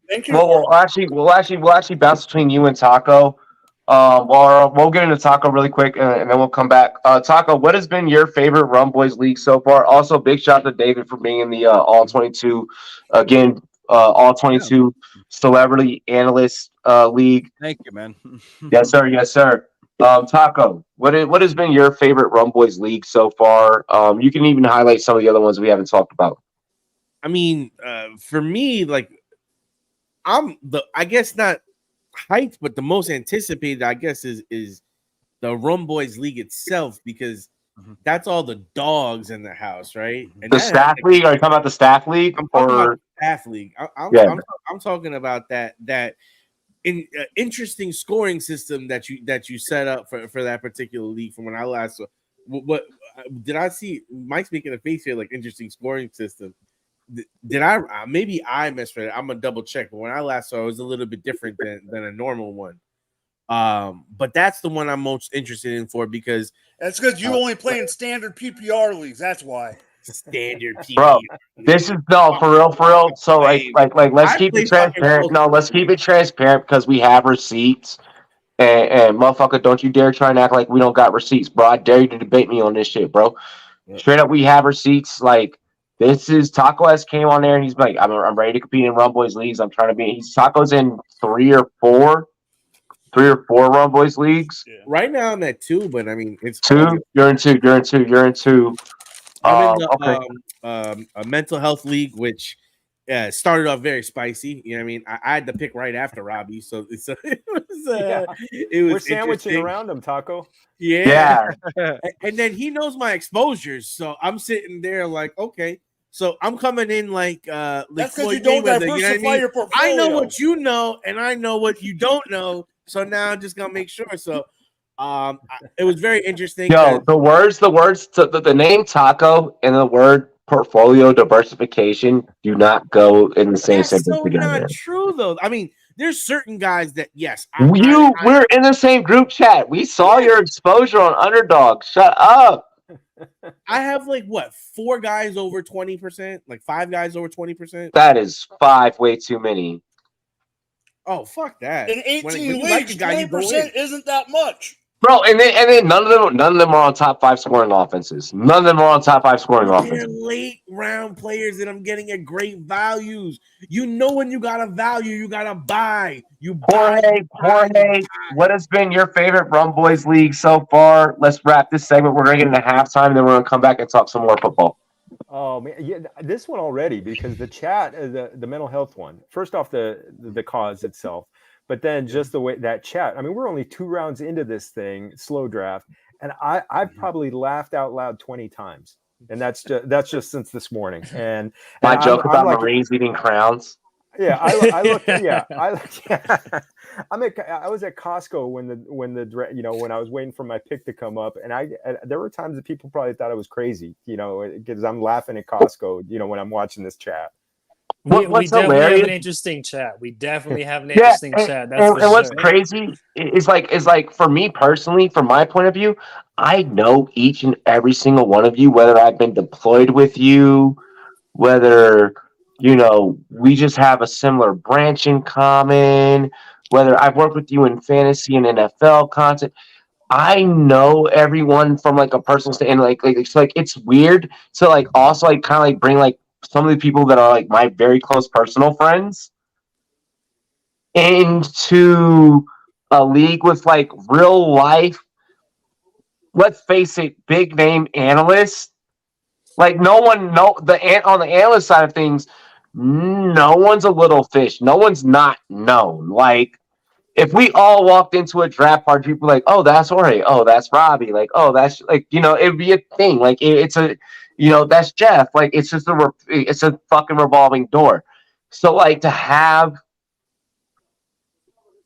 Thank you. we'll actually bounce between you and Taco. We'll get into Taco really quick, and then we'll come back. Taco, what has been your favorite Rumboyz league so far? Also, big shout out to David for being in the All 22 again. All 22 Celebrity Analyst League. Thank you, man. Yes, sir. Yes, sir. Taco, what has been your favorite Rumboyz league so far? You can even highlight some of the other ones we haven't talked about. I mean, for me, like I guess not hyped, but the most anticipated, I guess, is the Rumboyz League itself, because that's all the dogs in the house, right? And the staff league? Are you talking about the staff league? I'm talking about the staff league. I'm talking about that interesting scoring system that you set up for that particular league. From when I last saw, what did I see? Mike's making a face here like interesting scoring system. Did I maybe I misread it? I'm gonna double check. But when I last saw it, was a little bit different than a normal one. But that's the one I'm most interested in because that's because you only play in standard PPR leagues. That's why. Standard PPR. Bro, this is for real. So like let's keep it transparent. No, let's keep it transparent because we have receipts. And motherfucker, don't you dare try and act like we don't got receipts, bro. I dare you to debate me on this shit, bro. Straight up, we have receipts. Like, this is Taco S came on there and he's like, I'm ready to compete in Rumboyz leagues. I'm trying to be. Taco's in three or four Rumboyz leagues. Yeah. Right now I'm at 2, but I mean it's 2. You're in 2. You're in 2. You're in 2. I'm in the a mental health league, which started off very spicy. You know what I mean? I had to pick right after Robbie, so it was we're sandwiching around him, Taco. Yeah. And then he knows my exposures, so I'm sitting there like, okay, so I'm coming in like that's because you don't diversify your portfolio. I know what you know, and I know what you don't know, so now I'm just gonna make sure. So it was very interesting. Yo, the name Taco and the word portfolio diversification do not go in the same sentence together. Not true though. I mean, there's certain guys that we're in the same group chat. We saw your exposure on Underdog. Shut up. I have like 4 guys over 20%, like 5 guys over 20%. That is 5 way too many. Oh, fuck that. In 18 leagues, 20% isn't that much. Bro, and then none of them are on top 5 scoring offenses. None of them are on top 5 scoring offenses. They're late round players that I'm getting at great values. You know when you got a value, you gotta buy. Jorge, what has been your favorite Rumboyz league so far? Let's wrap this segment. We're gonna get into halftime, and then we're gonna come back and talk some more football. Oh man, yeah, this one already, because the chat, the mental health one. First off, the cause itself. But then just the way that chat, I mean, we're only 2 rounds into this thing, slow draft, and I've probably laughed out loud 20 times and that's just since this morning. And my joke about like, Marines eating crowns. Yeah, I looked. Yeah, I was at Costco when I was waiting for my pick to come up, and there were times that people probably thought I was crazy, because I'm laughing at Costco, when I'm watching this chat. We definitely have an interesting chat. We definitely have an interesting chat. That's and what's crazy is like for me personally, from my point of view, I know each and every single one of you, whether I've been deployed with you, whether we just have a similar branch in common, whether I've worked with you in fantasy and NFL content. I know everyone from like a personal stand. Like it's weird to like also like kind of like bring like some of the people that are like my very close personal friends into a league with like real life, let's face it, big name analysts. Like on the analyst side of things, no one's a little fish. No one's not known. Like if we all walked into a draft party, people like, oh, that's Jorge. Oh, that's Robbie. Like, oh, that's like, it'd be a thing. Like it's a, that's Jeff. Like it's just it's a fucking revolving door. So like to have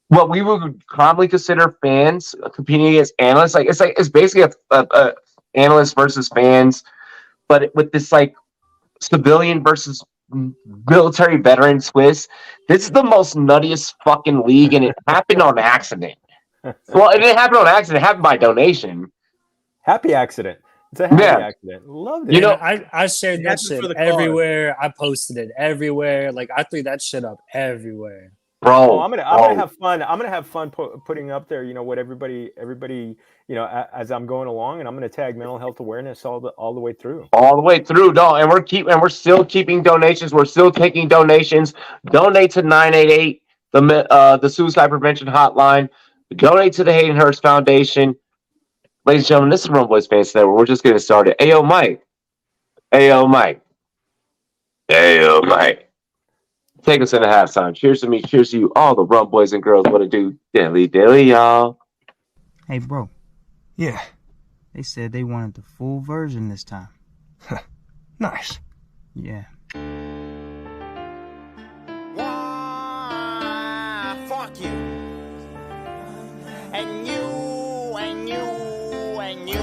what we would commonly consider fans competing against analysts, it's basically a analyst versus fans, but with this like civilian versus military veteran twist. This is the most nuttiest fucking league, and it happened on accident. Well, it didn't happen on accident. It happened by donation. Happy accident. It's a happy accident. Loved it. I shared that shit everywhere. I posted it everywhere. Like I threw that shit up everywhere. Bro, I'm gonna have fun. I'm gonna have fun putting up there. What everybody, as I'm going along, and I'm gonna tag mental health awareness all the way through. All the way through, no. And we're still keeping donations. We're still taking donations. Donate to 988, the suicide prevention hotline. Donate to the Hayden Hurst Foundation. Ladies and gentlemen, this is Rumboyz Fans Network. We're just getting started. Ayo, Mike. Ayo, Mike. Ayo, Mike. Take us into halftime. Cheers to me. Cheers to you, all the Rum boys and girls. What it do? Dilly, dilly, y'all. Hey, bro. Yeah. They said they wanted the full version this time. Nice. Yeah. Why, fuck you. And you, and you, and you.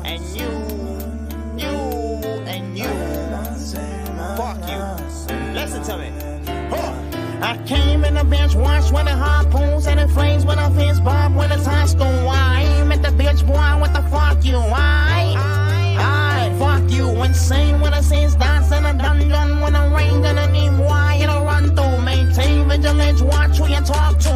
And you, and you. Fuck you. Listen to me. I came in the bench wash with the harpoons and the flames with a fence bob when it's high school. I aim at the bitch boy, what the fuck you? I fuck you. Insane when I sense dance and a dun when I rain gonna need why you don't run through. Maintain vigilance, watch who you talk to.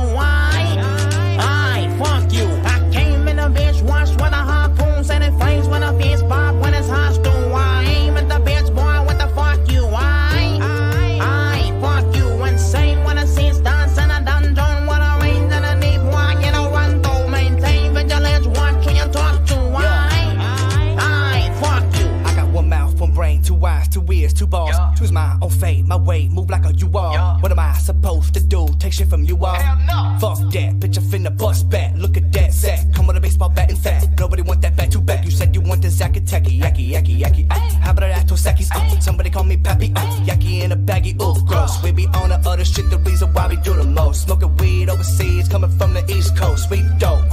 I fuck you. I came in the bench wash with the harpoons and the flames with a fence bob when it's high school. I aim at the bitch boy, what the fuck you? I fuck you. Insane when I sense dance and a dun when I rain and a deep why you don't run through. Maintain vigilance, watch who you talk to. I fuck you. I got one mouth, one brain, two eyes, two ears, two balls. Choose my own fate, my way, move like a U-Haul. What am I supposed to do? Take shit from you all? Fuck that, bitch, I finna bust back. Look at that sack, come with a baseball bat and fat. Nobody want that back to back. You said you want the Zakateki, yaki. How about that Tosekis? Somebody call me Pappy, yaki in a baggy, ooh, gross. We be on the other shit, the reason why we do the most. Smoking weed overseas, coming from the East Coast. We dope,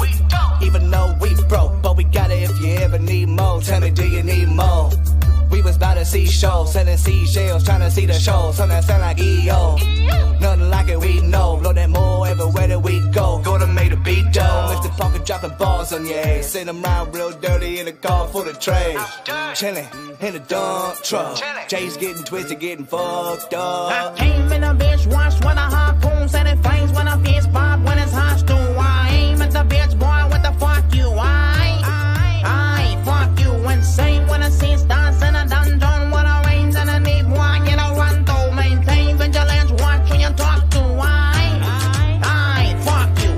even though we broke, but we got it if you ever need more. Tell me, do you need more? We was by the seashore, selling seashells, trying to see the show. Something that sound like EO. Nothing like it, we know. Blow that more everywhere that we go. Go to make the beat dough. Mr. Parker dropping balls on your ass. Send them around real dirty in a car full of trash. Chillin' in a dump truck. Jay's getting twisted, getting fucked up. I came in a bitch wash with a harpoon, and it flames when I fist bob when it's hostile. I aim at the bitch boy, what the fuck you? I fuck you. Insane when I sense dance and a dun when I rains and I need one, you know, run through. Maintain vigilance, watch when you talk to. I fuck you.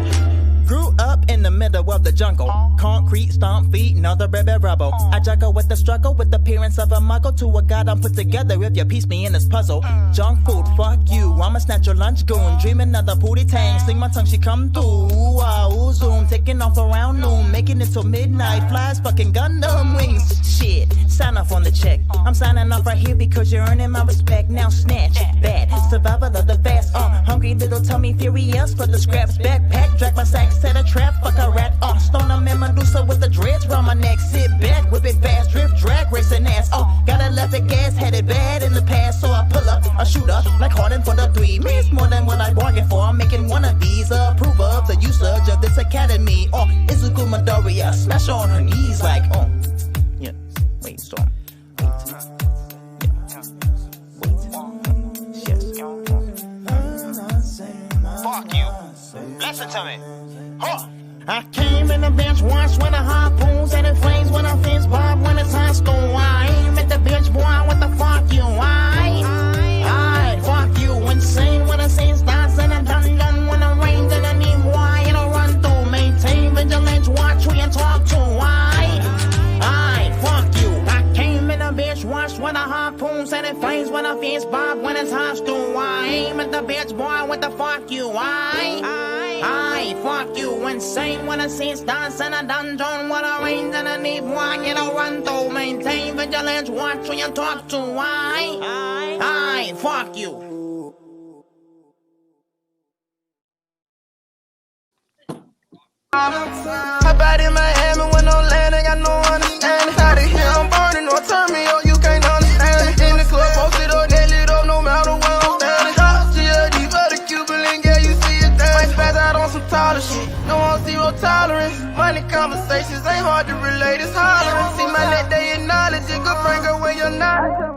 Grew up in the middle of the jungle. Concrete, stomp feet, another baby rebel. I juggle with the struggle, with the appearance of a muggle to a god I'm put together. If you piece me in this puzzle, junk food, fuck you. I'ma snatch your lunch goon, dreaming of the booty tang. Sling my tongue, she come through. Wow, zoom, taking off around noon, making it till midnight. Flies, fucking Gundam wings. Shit, sign off on the check. I'm signing off right here because you're earning my respect. Now snatch that survival of the fast. Hungry little tummy, furious for the scraps. Backpack, drag my sack, set a trap, fuck a rat. Stone them in Medusa with the dreads round my neck. Sit back, whip it fast, drift, drag, racing ass. Gotta left the gas, had it bad in the past. So I pull up, a shooter, like Harden for the 3. Means more than what I bargained for. I'm making one of these. Approve of the usage of this academy. Izuku Midoriya, smash on her knees like, yeah, wait, storm. Fuck you. Listen to me. Huh. I came in the bench once when the harpoons and the flames when I fins bob when it's high school. I aim at the bench, boy, what the fuck you? I fuck you, insane when the scenes starts and I'm done when the rain and I need why you don't run through. Maintain vigilance, watch who you talk to. I fuck you. I came in the bench once when the harpoons and the flames when I fins bob when it's high school. I aim at the bench, boy, what the fuck you? I fuck you, insane when I see stars in a dungeon. What a range and a need why you don't run through. Maintain vigilance, watch who you talk to. I fuck you. Hop out in Miami with no land, ain't got no understanding. Out of here, I'm burning, or turn me up, you can't understand. In the club, posted up, they lit up, no matter where I'm standing. Drop GLD for the Cuban link, yeah, you see it there. Might spaz out on some taller shit, no on zero tolerance. Money conversations ain't hard to relate, it's hollering. See my net, they acknowledge it, good bring her when you're not.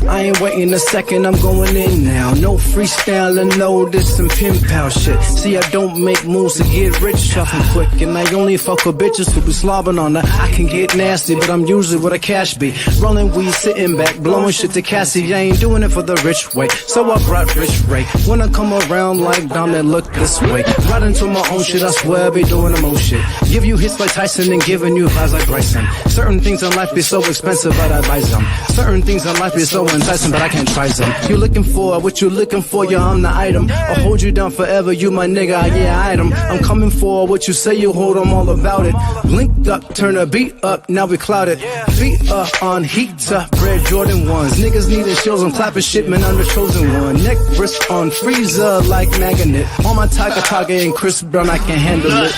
I ain't waiting a second, I'm going in now. No freestyling, no this and pimp pal shit. See, I don't make moves to get rich, shuffle quick. And I only fuck with bitches who be slobbing on her. I can get nasty, but I'm usually where the cash be. Rolling weed, sitting back, blowing shit to Cassie. I ain't doing it for the rich way, so I brought Rich Ray. When I come around like Dom, that look this way. Right into my own shit, I swear I be doing the most shit. Give you hits like Tyson and giving you vibes like Bryson. Certain things in life be so expensive, but I buy some. Certain things in life be so enticing, but I can't try some. You looking for what you looking for, yeah, I'm the item. I'll hold you down forever, you my nigga, yeah, item. I'm coming for what you say you hold, I'm all about it. Blinked up, turn a beat up, now we clouded. Feet up on heat up, red Jordan 1s. Niggas needing shows, I'm clapping shit, man, I'm the chosen one. Neck wrist on freezer like magnet. On my Tiger and Chris Brown, I can handle it.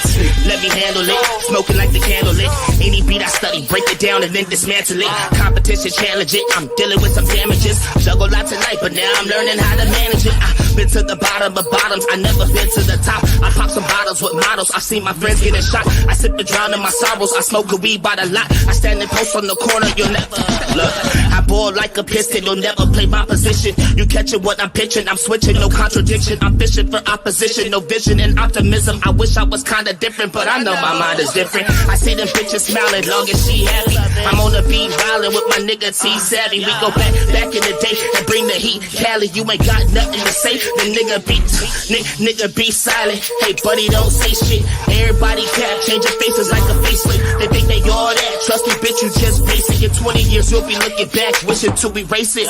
Let me handle it, smoking like the candle lit. Any beat I study, break it down and then dismantle it. Competition challenge it, I'm dealing with some damages. Juggle lots tonight, but now I'm learning how to manage it. I've been to the bottom of bottoms, I never been to the top. I pop some bottles with models, I seen my friends getting shot. I sip to drown in my sorrows, I smoke a weed by the lot. I stand and post on the corner, you'll never look. I ball like a piston, you'll never play my position. You catching what I'm pitching, I'm switching, no contradiction. I'm fishing for opposition, no vision and optimism. I wish I was kinda different, but I know my mind is different. I see them bitches smiling, long as she happy. I'm on the beat violin with my nigga T-Savvy. We go back in the day and bring the heat. Cali, you ain't got nothing to say. The nigga be silent. Hey, buddy, don't say shit. Everybody cap, changing faces like a facelift. They think they all that. Trust me, bitch, you just basic. In 20 years, you'll be looking back, wishing to erase it.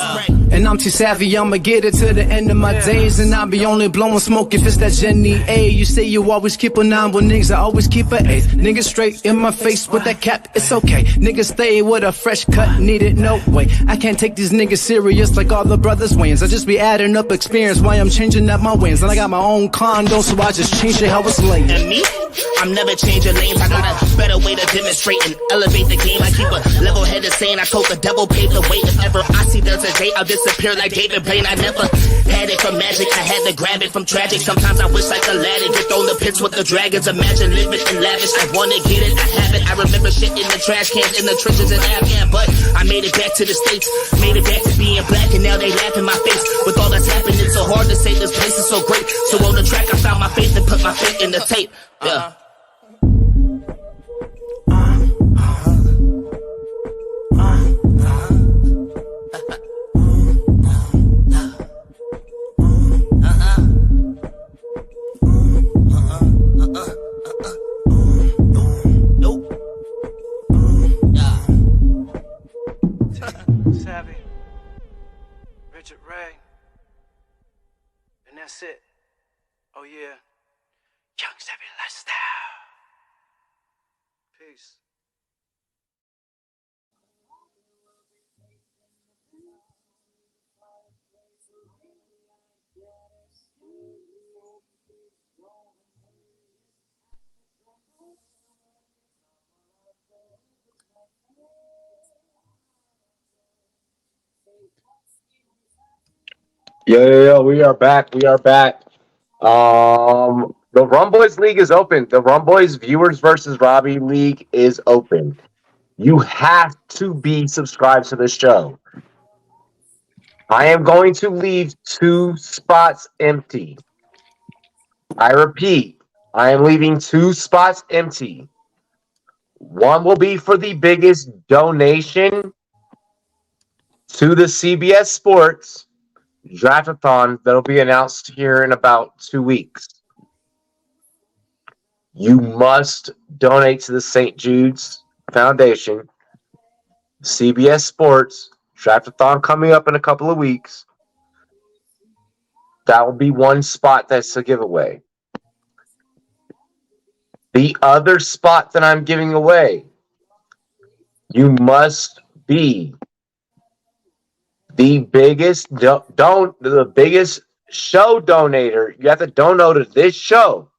And I'm too savvy, I'ma get it to the end of my days. And I'll be only blowing smoke if it's that Jenny A. You say you always keep a 9, but niggas, I always keep an 8. Niggas straight in my face with that cap, it's okay. Niggas stay with a fresh cut, need it, no way. I can't take these niggas serious like all the brothers wins. I just be adding up experience while I'm changing up my wins. And I got my own condo, so I just change it how it's laid. And me? I'm never changing lanes. I got a better way to demonstrate and elevate the game. I keep a level-headed saying I told the devil pave the way. If ever I see there's a day, I'll disappear like David Blaine. I never had it from magic, I had to grab it from tragic. Sometimes I wish like Aladdin, get thrown the pits with the dragons. Imagine living in lavish, I wanna get it, I have it. I remember shit in the trash cans, in the trenches in Afghan. But I made it back to the States, made it back to being black. And now they laugh in my face. With all that's happened, it's so hard to say this place is so great. So on the track, I found my faith and put my faith in the tape. Yeah. that's it. Oh, yeah. Young Seven Lifestyle. Peace. Yo, we are back. We are back. The Rumboyz League is open. The Rumboyz Viewers versus Robbie League is open. You have to be subscribed to the show. I am going to leave 2 spots empty. I repeat, I am leaving 2 spots empty. One will be for the biggest donation to the CBS Sports Draftathon that'll be announced here in about 2 weeks. You must donate to the St. Jude's Foundation. CBS Sports Draftathon coming up in a couple of weeks. That will be one spot that's a giveaway. The other spot that I'm giving away, you must be the biggest the biggest show donator. You have to donate to this show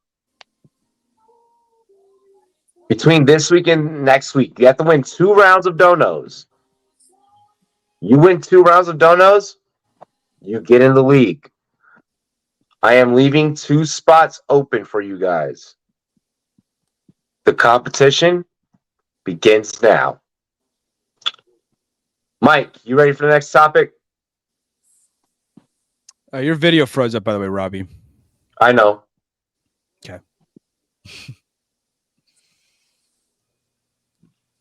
between this week and next week. You have to win 2 rounds of donos. You win 2 rounds of donos, you get in the league. I am leaving 2 spots open for you guys. The competition begins now. Mike, you ready for the next topic? Your video froze up, by the way, Robbie. I know. Okay.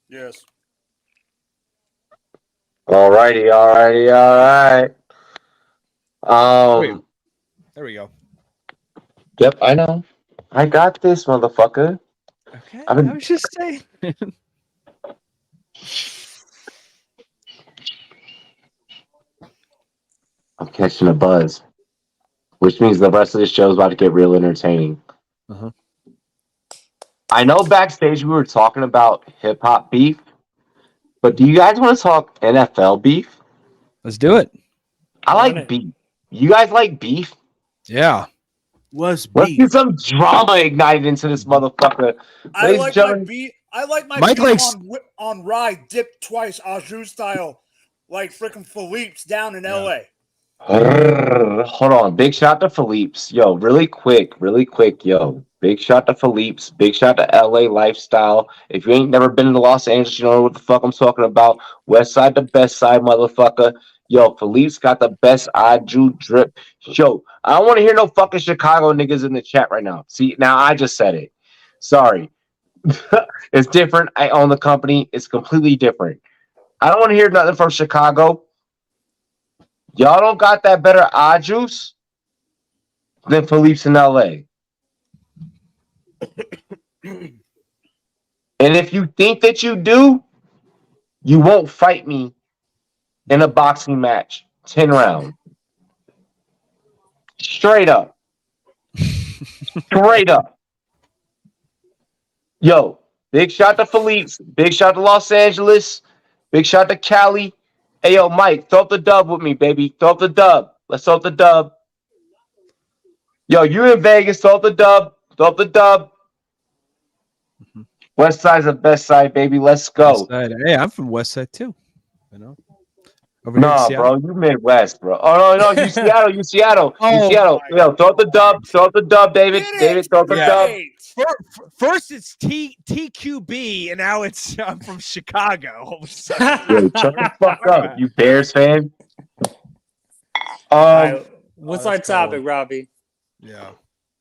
Yes. All right. Wait, there we go. Yep, I know. I got this, motherfucker. Okay, I I was just saying. I'm catching a buzz, which means the rest of the show is about to get real entertaining. Uh-huh. I know backstage we were talking about hip hop beef, but do you guys want to talk NFL beef? Let's do it. I like beef. You guys like beef? Yeah. Let's get some drama ignited into this motherfucker. I Ladies and like my gentlemen, beef. I like my Mike beef likes- on rye dipped twice, au jus style, like freaking Philippe's down in LA. Hold on. Big shout to Philippe's. Yo, really quick, yo. Big shout to Philippe's. Big shout to LA lifestyle. If you ain't never been to Los Angeles, you don't know what the fuck I'm talking about. West side to best side, motherfucker. Yo, Philippe's got the best Iju drip. Yo, I don't want to hear no fucking Chicago niggas in the chat right now. See, now I just said it. Sorry. It's different. I own the company. It's completely different. I don't want to hear nothing from Chicago. Y'all don't got that better juice than Philippe's in LA. And if you think that you do, you won't fight me in a boxing match. 10 rounds. Straight up. Straight up. Yo, big shout to Philippe's. Big shout to Los Angeles. Big shout to Cali. Hey, yo, Mike, throw up the dub with me, baby. Throw up the dub. Let's throw up the dub. Yo, you in Vegas, throw up the dub. Throw up the dub. West side's the best side, baby. Let's go. West Side. Hey, I'm from West Side too. You know. Over here in No, Seattle. bro, you Midwest, bro. Oh no, you Seattle, you Seattle, you Oh, Seattle. Yo, throw up the dub, David. David, throw up the dub. First it's TQB, and now it's I'm from Chicago. Yo, shut the fuck up, you Bears fan. What's our topic, Robbie? Yeah.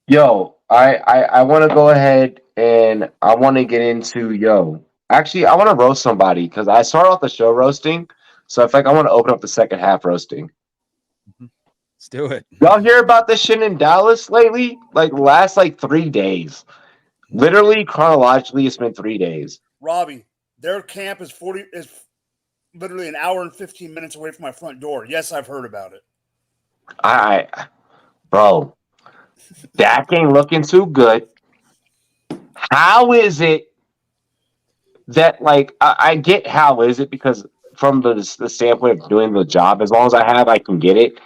Yo, I want to go ahead and I want to get into Actually, I want to roast somebody because I started off the show roasting, so I feel like I want to open up the second half roasting. Let's do it. Y'all hear about this shit in Dallas lately? Last 3 days. Literally, chronologically, it's been 3 days. Robbie, their camp is literally an hour and 15 minutes away from my front door. Yes, I've heard about it. Bro, Dak ain't looking too good. How is it that, like, I get how is it, because from the standpoint of doing the job, as long as I can get it.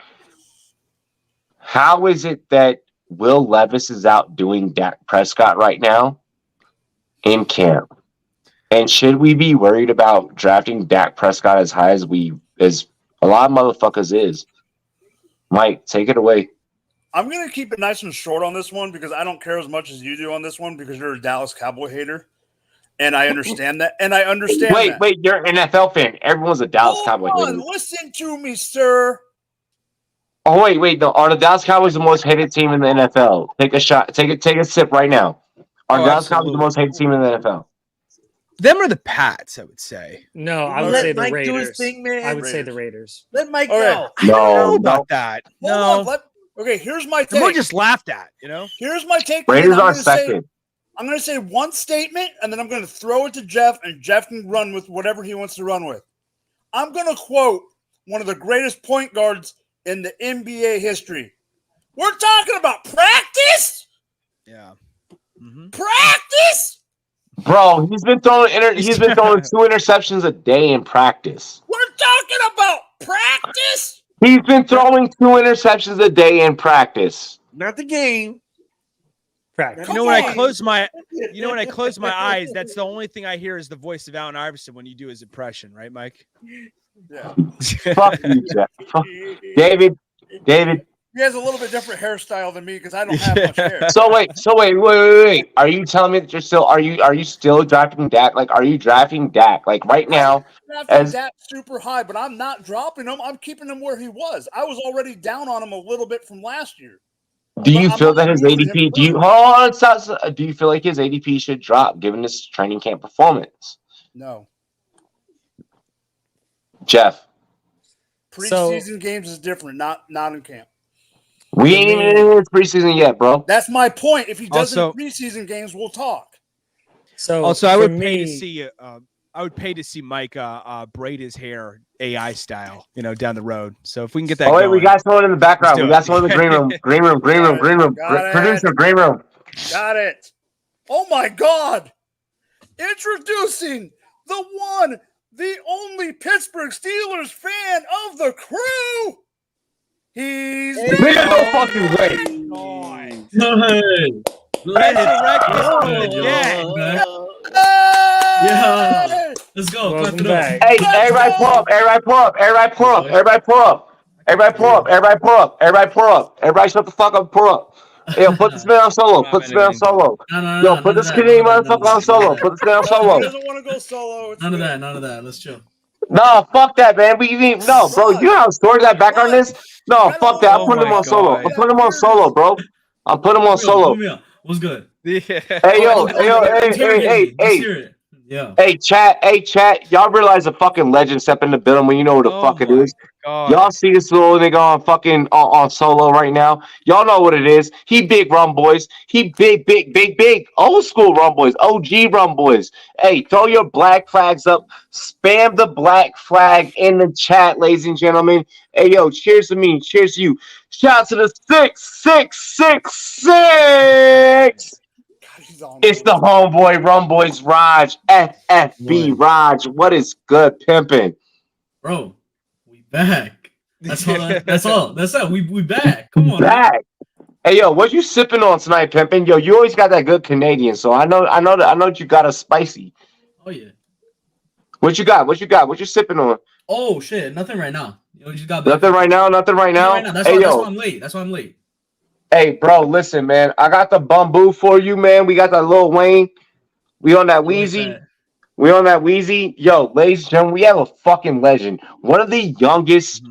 How is it that Will Levis is out doing Dak Prescott right now in camp? And should we be worried about drafting Dak Prescott as high as a lot of motherfuckers is? Mike, take it away. I'm going to keep it nice and short on this one because I don't care as much as you do on this one because you're a Dallas Cowboy hater. And I understand that. Wait, you're an NFL fan. Everyone's a Dallas Cowboy hater. Listen to me, sir. Oh, wait. No, are the Dallas Cowboys the most hated team in the NFL? Take a shot. Take a sip right now. Are Dallas Cowboys the most hated team in the NFL? Them are the Pats, I would say. No, I would say the Raiders. I would say the Raiders. Let Mike go. I don't know about that. Okay, here's my take. We're just laughed at, you know? Here's my take. Raiders are second. I'm going to say one statement, and then I'm going to throw it to Jeff, and Jeff can run with whatever he wants to run with. I'm going to quote one of the greatest point guards in the NBA history. We're talking about practice? Yeah. Mm-hmm. Practice? Bro, he's been throwing 2 interceptions a day in practice. We're talking about practice? He's been throwing 2 interceptions a day in practice. Not the game. You know, when I close my eyes, that's the only thing I hear is the voice of Allen Iverson when you do his impression, right, Mike? Yeah. Fuck you, Jeff. David. He has a little bit different hairstyle than me because I don't have much hair. So wait. Are you telling me that you're still are you still drafting Dak? Like, are you drafting Dak? Like right now, drafting Dak super high, but I'm not dropping him. I'm keeping him where he was. I was already down on him a little bit from last year. Do you feel that his ADP? Do you feel like his ADP should drop given this training camp performance? No. Jeff. Preseason games is different, not in camp. We ain't even in his preseason yet, bro. That's my point. If he doesn't preseason games, we'll talk. So I would pay to see I would pay to see Mike braid his hair AI style, you know, down the road. So if we can get that. Oh wait, we got someone in the background. We got someone in the green room. Green room. Producer, green room. Got it. Oh my God! Introducing the one, the only Pittsburgh Steelers fan of the crew. He's no fucking way. Yeah. Let's go. Welcome back. Hey, everybody pull up. Everybody shut the fuck up. Pull up. Yo, put this man on solo. Yo, put this Canadian motherfucker on solo. Put this man on solo. He doesn't want to go solo. None of that. Let's chill. No, fuck that, man. Bro. You know how story that background is? No, fuck that. I'm putting him on solo. I'm putting him on solo, bro. I'm putting him on solo. What's good? Hey, yo. Yeah. Hey, chat. Y'all realize a fucking legend step in the building when you know what the fuck it is. God. Y'all see this little nigga on fucking on solo right now. Y'all know what it is. He big Rumboyz. He big old school Rumboyz. OG Rumboyz. Hey, throw your black flags up. Spam the black flag in the chat, ladies and gentlemen. Hey, yo, cheers to me. Cheers to you. Shout out to the 666. It's the homeboy Rumboyz Raj. FFB Raj. What is good, pimpin'? Bro, we back. That's all. That's it. We back. Come on. Back. Hey, yo, what you sipping on tonight, pimpin'? Yo, you always got that good Canadian, so I know that you got a spicy. Oh yeah. What you got? What you sipping on? Oh shit, nothing right now. You just got nothing right now. That's why I'm late. That's why I'm late. Hey, bro, listen, man. I got the bamboo for you, man. We got that Lil Wayne. We on that Wheezy. Yo, ladies and gentlemen, we have a fucking legend. One of the youngest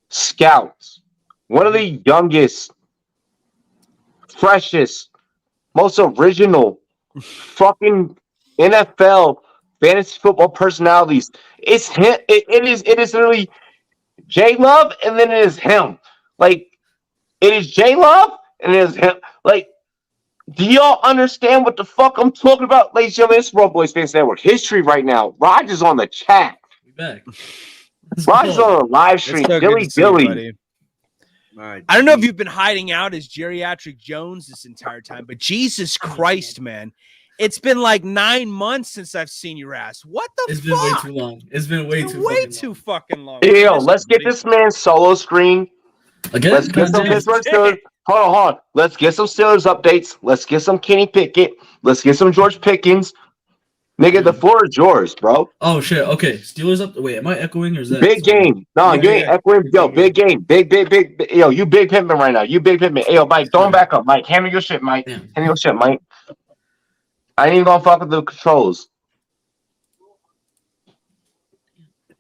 scouts. One of the youngest, freshest, most original fucking NFL fantasy football personalities. It's him. It is literally J Love, and then it is him. Like, it is J Love, and it is him. Like, do y'all understand what the fuck I'm talking about? Ladies and gentlemen, it's Rumboyz Fans Network history right now. Raj is on the chat. We back. Raj is on the live stream. Dilly. I don't know if you've been hiding out as Geriatric Jones this entire time, but Jesus Christ, man. It's been like 9 months since I've seen your ass. What the It's fuck? been way too long. It's been way too fucking long. Yo, let's get this man solo screen. Again? Let's get some Pittsburgh Steelers. Hold on. Let's get some Steelers updates. Let's get some Kenny Pickett. Let's get some George Pickens. Nigga, the floor is yours, bro. Oh shit. Okay, Steelers up. Wait, am I echoing or is that Big game? No, you ain't echoing. Yo, big game. Big. Yo, you big pimping right now. You big pimping. Hey, yo, Mike, throw him back up. Mike, handle your shit, Mike. Handle your shit, Mike. I ain't even gonna fuck with the controls.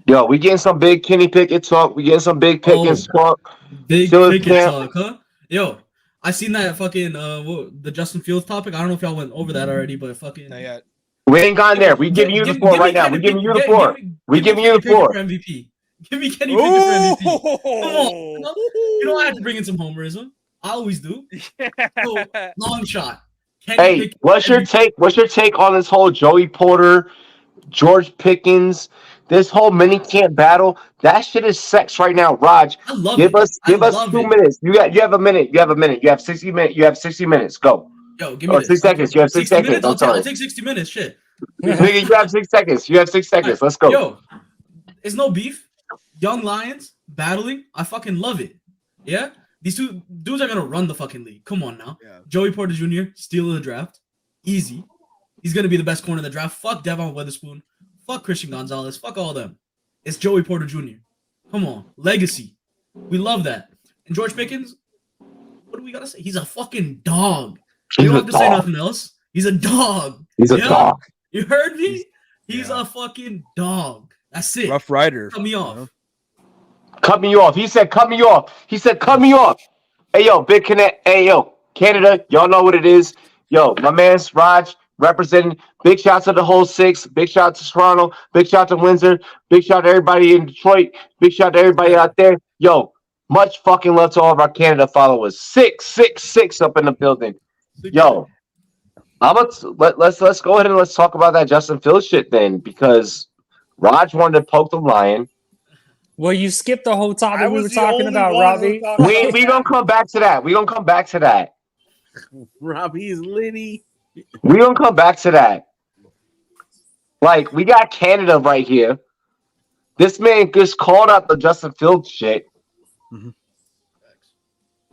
Yo, we getting some big Kenny Pickett talk. We getting some big Pickens talk. Big Steelers Pickett camp. talk, huh? Yo, I seen that fucking the Justin Fields topic. I don't know if y'all went over that already, but fucking not yet. We ain't gone there. We giving you the floor right now. We giving you the floor. We giving you the floor. MVP. Give me Kenny Pickett for MVP. Come on. You know I have to bring in some homerism. I always do. So, long shot. Kenny Pickett what's your take? What's your take on this whole Joey Porter, George Pickens, this whole mini camp battle? That shit is sex right now. Raj, give us 2 minutes. You have a minute. You have 60 minutes. You have 60 minutes. Go. Yo, give me 6 seconds. You have 6 seconds. I'll take 60 minutes. Shit. Nigga, you have 6 seconds. You have 6 seconds. Let's go. Yo, it's no beef. Young Lions battling. I fucking love it. Yeah? These two dudes are going to run the fucking league. Come on now. Yeah. Joey Porter Jr., steal of the draft. Easy. He's going to be the best corner in the draft. Fuck Devon Witherspoon. Fuck Christian Gonzalez. Fuck all them. It's Joey Porter Jr. Come on. Legacy. We love that. And George Pickens, what do we got to say? He's a fucking dog. You don't have to say nothing else. He's a dog. He's a dog. You heard me? He's a fucking dog. That's it. Rough Rider. Cut me off. Cut me off. He said, cut me off. He said, cut me off. Hey, yo, Big Connect. Hey, yo, Canada. Y'all know what it is. Yo, my man's Raj representing. Big shout to the whole 6. Big shout to Toronto. Big shout to Windsor. Big shout to everybody in Detroit. Big shout to everybody out there. Yo, much fucking love to all of our Canada followers. 666 up in the building. Yo, let's go ahead and let's talk about that Justin Fields shit then, because Raj wanted to poke the lion. Well, you skipped the whole topic we were talking about, Robbie. We gonna come back to that. We gonna come back to that. Robbie's litty. We gonna come back to that. Like, we got Canada right here. This man just called out the Justin Fields shit. Mm-hmm.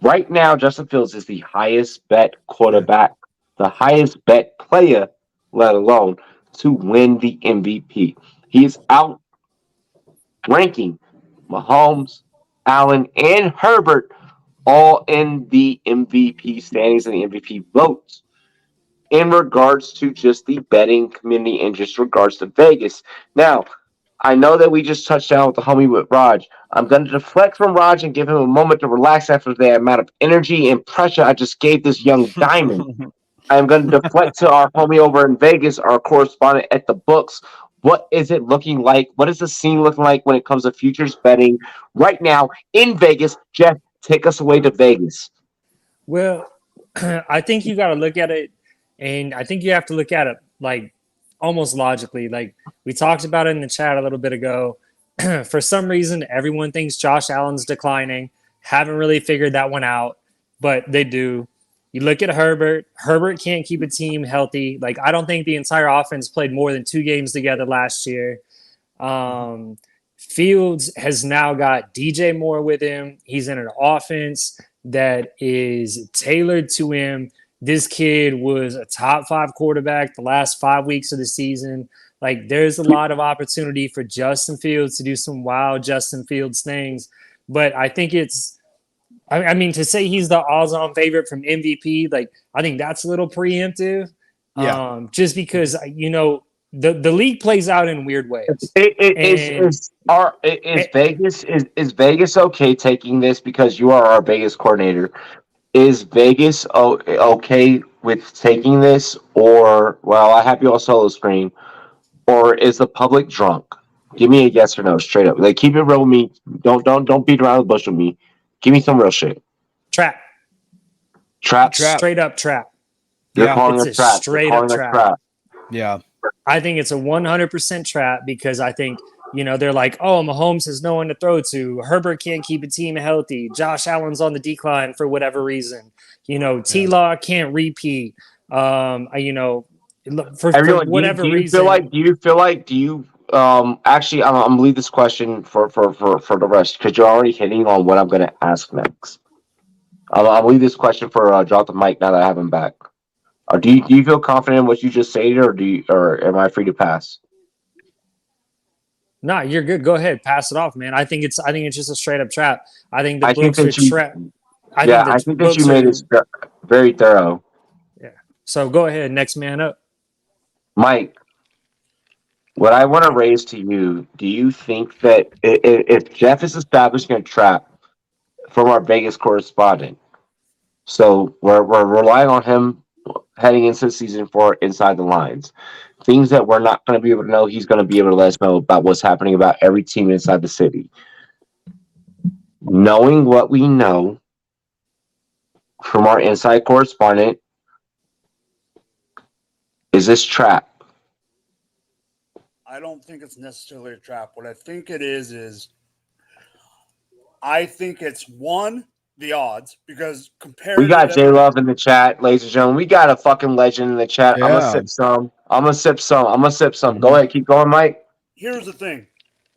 Right now, Justin Fields is the highest bet quarterback, the highest bet player, let alone to win the MVP. He is outranking Mahomes, Allen, and Herbert, all in the MVP standings and the MVP votes. In regards to just the betting community and just regards to Vegas. Now, I know that we just touched down with the homie with Raj. I'm going to deflect from Raj and give him a moment to relax after the amount of energy and pressure I just gave this young diamond. I'm going to deflect to our homie over in Vegas, our correspondent at the books. What is it looking like? What is the scene looking like when it comes to futures betting right now in Vegas? Jeff, take us away to Vegas. Well, I think you got to look at it, and I think you have to look at it like almost logically. Like we talked about it in the chat a little bit ago. For some reason, everyone thinks Josh Allen's declining. Haven't really figured that one out, but they do. You look at Herbert. Herbert can't keep a team healthy. Like, I don't think the entire offense played more than 2 games together last year. Fields has now got DJ Moore with him. He's in an offense that is tailored to him. This kid was a top 5 quarterback the last 5 weeks of the season. Like, there's a lot of opportunity for Justin Fields to do some wild Justin Fields things. But I think I mean, to say he's the odds-on favorite from MVP, like, I think that's a little preemptive. Yeah. Just because, you know, the league plays out in weird ways. Is Vegas okay taking this because you are our Vegas coordinator? Is Vegas okay with taking this, or I have you on solo screen, or is the public drunk? Give me a yes or no, straight up. Like, keep it real with me. Don't beat around the bush with me. Give me some real shit. Trap. Straight up trap. You're calling it's a trap. Straight up trap. Yeah. I think it's a 100% trap because I think They're like, oh, Mahomes has no one to throw to. Herbert can't keep a team healthy. Josh Allen's on the decline for whatever reason. T-Law can't repeat. For Everyone, whatever reason. Actually, I'm gonna leave this question for the rest because you're already hitting on what I'm gonna ask next. I'll leave this question for drop the mic now that I have him back. Do you feel confident in what you just stated, or am I free to pass? No, you're good. Go ahead, pass it off, man. I think it's just a straight up trap. I think the books are trap. I think that you made it very thorough. Yeah. So go ahead, next man up. Mike, what I want to raise to you, do you think that if Jeff is establishing a trap from our Vegas correspondent, so we're relying on him heading into season 4 inside the lines, things that we're not going to be able to know, he's going to be able to let us know about what's happening about every team inside the city. Knowing what we know from our inside correspondent, is this trap? I don't think it's necessarily a trap. What I think it is I think it's the odds, because compared we got J Love in the chat, ladies and gentlemen. We got a fucking legend in the chat. Yeah. I'm gonna sip some. Mm-hmm. Go ahead, keep going, Mike. Here's the thing.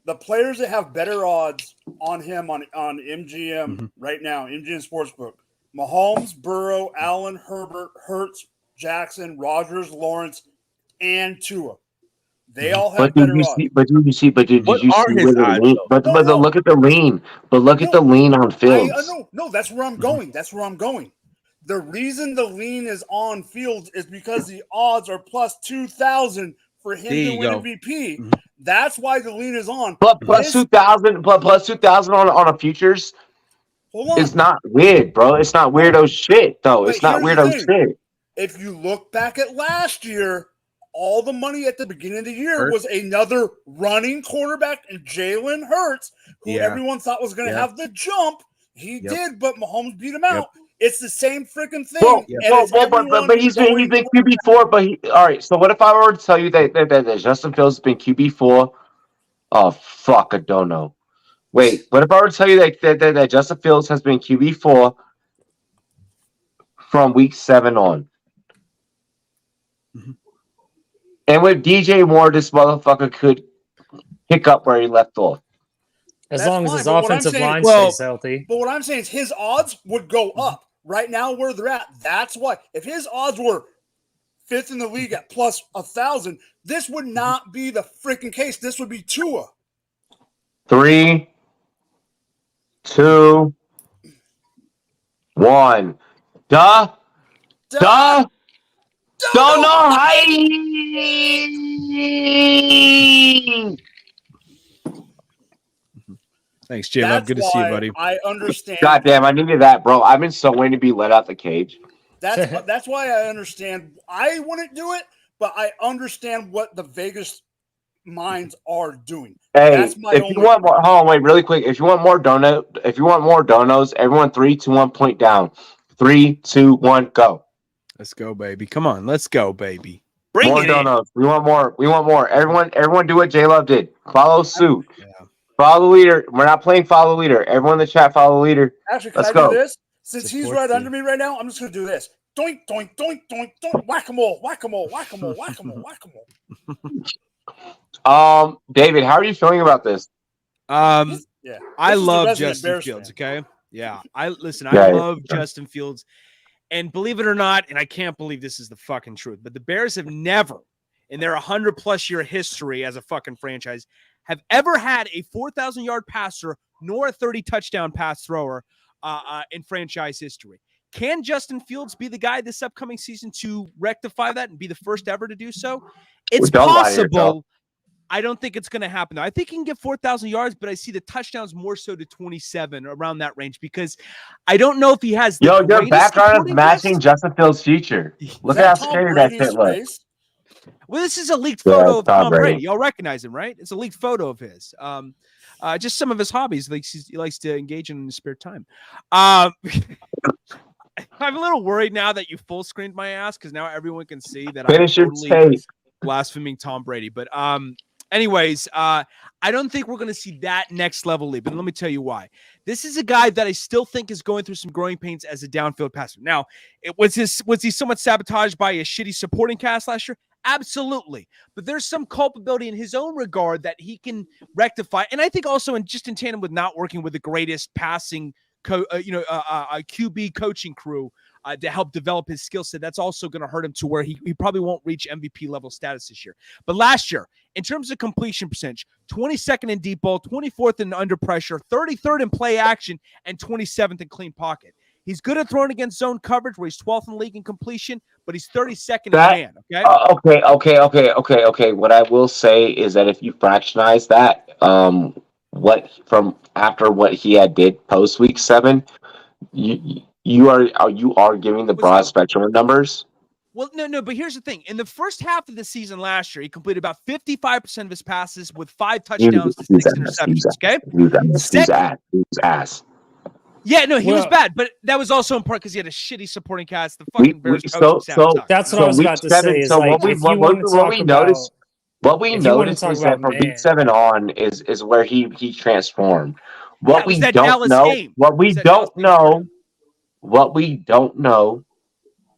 The players that have better odds on him on MGM right now, MGM Sportsbook, Mahomes, Burrow, Allen, Herbert, Hurts, Jackson, Rodgers, Lawrence, and Tua. They all have better odds. Did you see where the lean? But look at the lean. But look at the lean on Fields. No, that's where I'm going. That's where I'm going. The reason the lean is on Fields is because the odds are plus 2,000 for him to win MVP. That's why the lean is on. But plus 2,000 on a futures. Hold on. It's not weird, bro. It's not weirdo shit, though. It's not weirdo shit. If you look back at last year, all the money at the beginning of the year was another running quarterback and Jalen Hurts, who everyone thought was going to have the jump. He did, but Mahomes beat him out. It's the same freaking thing. But he's been QB4. All right. So what if I were to tell you that Justin Fields has been QB4? Oh fuck, I don't know. Wait, what if I were to tell you that Justin Fields has been QB4 from week 7 on? And with DJ Moore, this motherfucker could pick up where he left off. As long as his offensive line stays healthy. But what I'm saying is his odds would go up. Right now where they're at, that's why. If his odds were 5th in the league at plus 1,000, this would not be the freaking case. This would be Tua. 3, 2, 1. Don't know Thanks, J Love. Good to see you, buddy. I understand. Goddamn, I needed that, bro. I've been so waiting to be let out the cage. That's why I understand. I wouldn't do it, but I understand what the Vegas minds are doing. Hey, if you want more, hold on, wait, really quick. If you want more donos, everyone 3, 2, 1, point down. 3, 2, 1, go. Let's go, baby. Come on, let's go, baby. Bring more donos. We want more. We want more. Everyone do what J Love did. Follow suit. Yeah. Follow the leader. We're not playing follow the leader. Everyone in the chat, follow the leader. Actually, can I do this? Since he's right under me right now, I'm just going to do this. Doink, doink, doink, doink, doink. Whack-a-mole, whack-a-mole, whack-a-mole, whack-a-mole, whack-a-mole. David, how are you feeling about this? I love Justin Fields, okay? Yeah. I love Justin Fields. And believe it or not, and I can't believe this is the fucking truth, but the Bears have never, in their 100-plus year history as a fucking franchise, have ever had a 4,000-yard passer nor a 30-touchdown pass thrower in franchise history. Can Justin Fields be the guy this upcoming season to rectify that and be the first ever to do so? It's possible. I don't think it's going to happen. I think he can get 4,000 yards, but I see the touchdowns more so to 27, around that range, because I don't know if he has. Your background is matching Justin Fields' future. Look at how scary that shit looks. Well, this is a leaked photo of Tom Brady. Y'all recognize him, right? It's a leaked photo of his. Just some of his hobbies. He likes to engage in his spare time. I'm a little worried now that you full screened my ass, because now everyone can see that I'm totally blaspheming Tom Brady. But Anyways, I don't think we're going to see that next level leap. And let me tell you why. This is a guy that I still think is going through some growing pains as a downfield passer. Now, was he somewhat sabotaged by a shitty supporting cast last year? Absolutely. But there's some culpability in his own regard that he can rectify. And I think also in tandem with not working with the greatest passing QB coaching crew to help develop his skill set, that's also going to hurt him to where he probably won't reach MVP level status this year. But last year, in terms of completion percentage, 22nd in deep ball, 24th in under pressure, 33rd in play action, and 27th in clean pocket. He's good at throwing against zone coverage, where he's 12th in the league in completion, but he's 32nd in man. Okay. What I will say is that if you fractionize that, what he had did post week 7, you are giving the broad spectrum of numbers. Well, no, but here's the thing. In the first half of the season last year, he completed about 55% of his passes with 5 touchdowns to 6 interceptions. Okay? He was ass. Yeah, no, he was bad, but that was also in part because he had a shitty supporting cast. The fucking Bears coach that's what I was about to say. Is like, what we noticed is that from week 7 on is where he transformed. What we don't know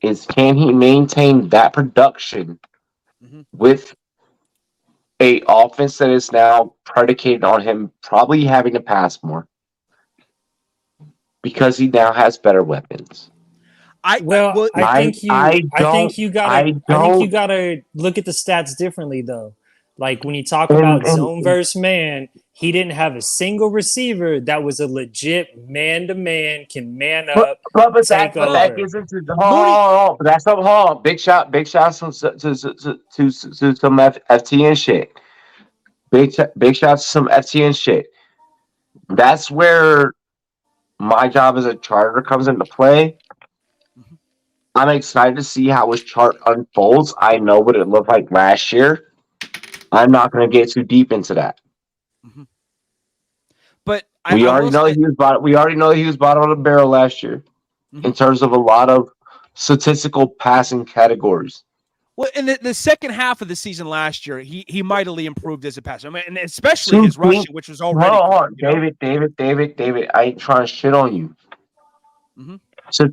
is, can he maintain that production with a offense that is now predicated on him probably having to pass more because he now has better weapons. I think you gotta look at the stats differently though. Like when you talk about zone versus man, he didn't have a single receiver that was a legit man-to-man, can man up, take over. That's not big shot to some FTN shit. Big shot to some FTN shit. That's where my job as a charter comes into play. I'm excited to see how his chart unfolds. I know what it looked like last year. I'm not going to get too deep into that. But we already know he was bottom of the barrel last year in terms of a lot of statistical passing categories. Well, in the second half of the season last year, he mightily improved as a passer. I mean, and especially his rushing, which was already. Hold on, David. I ain't trying to shit on you. To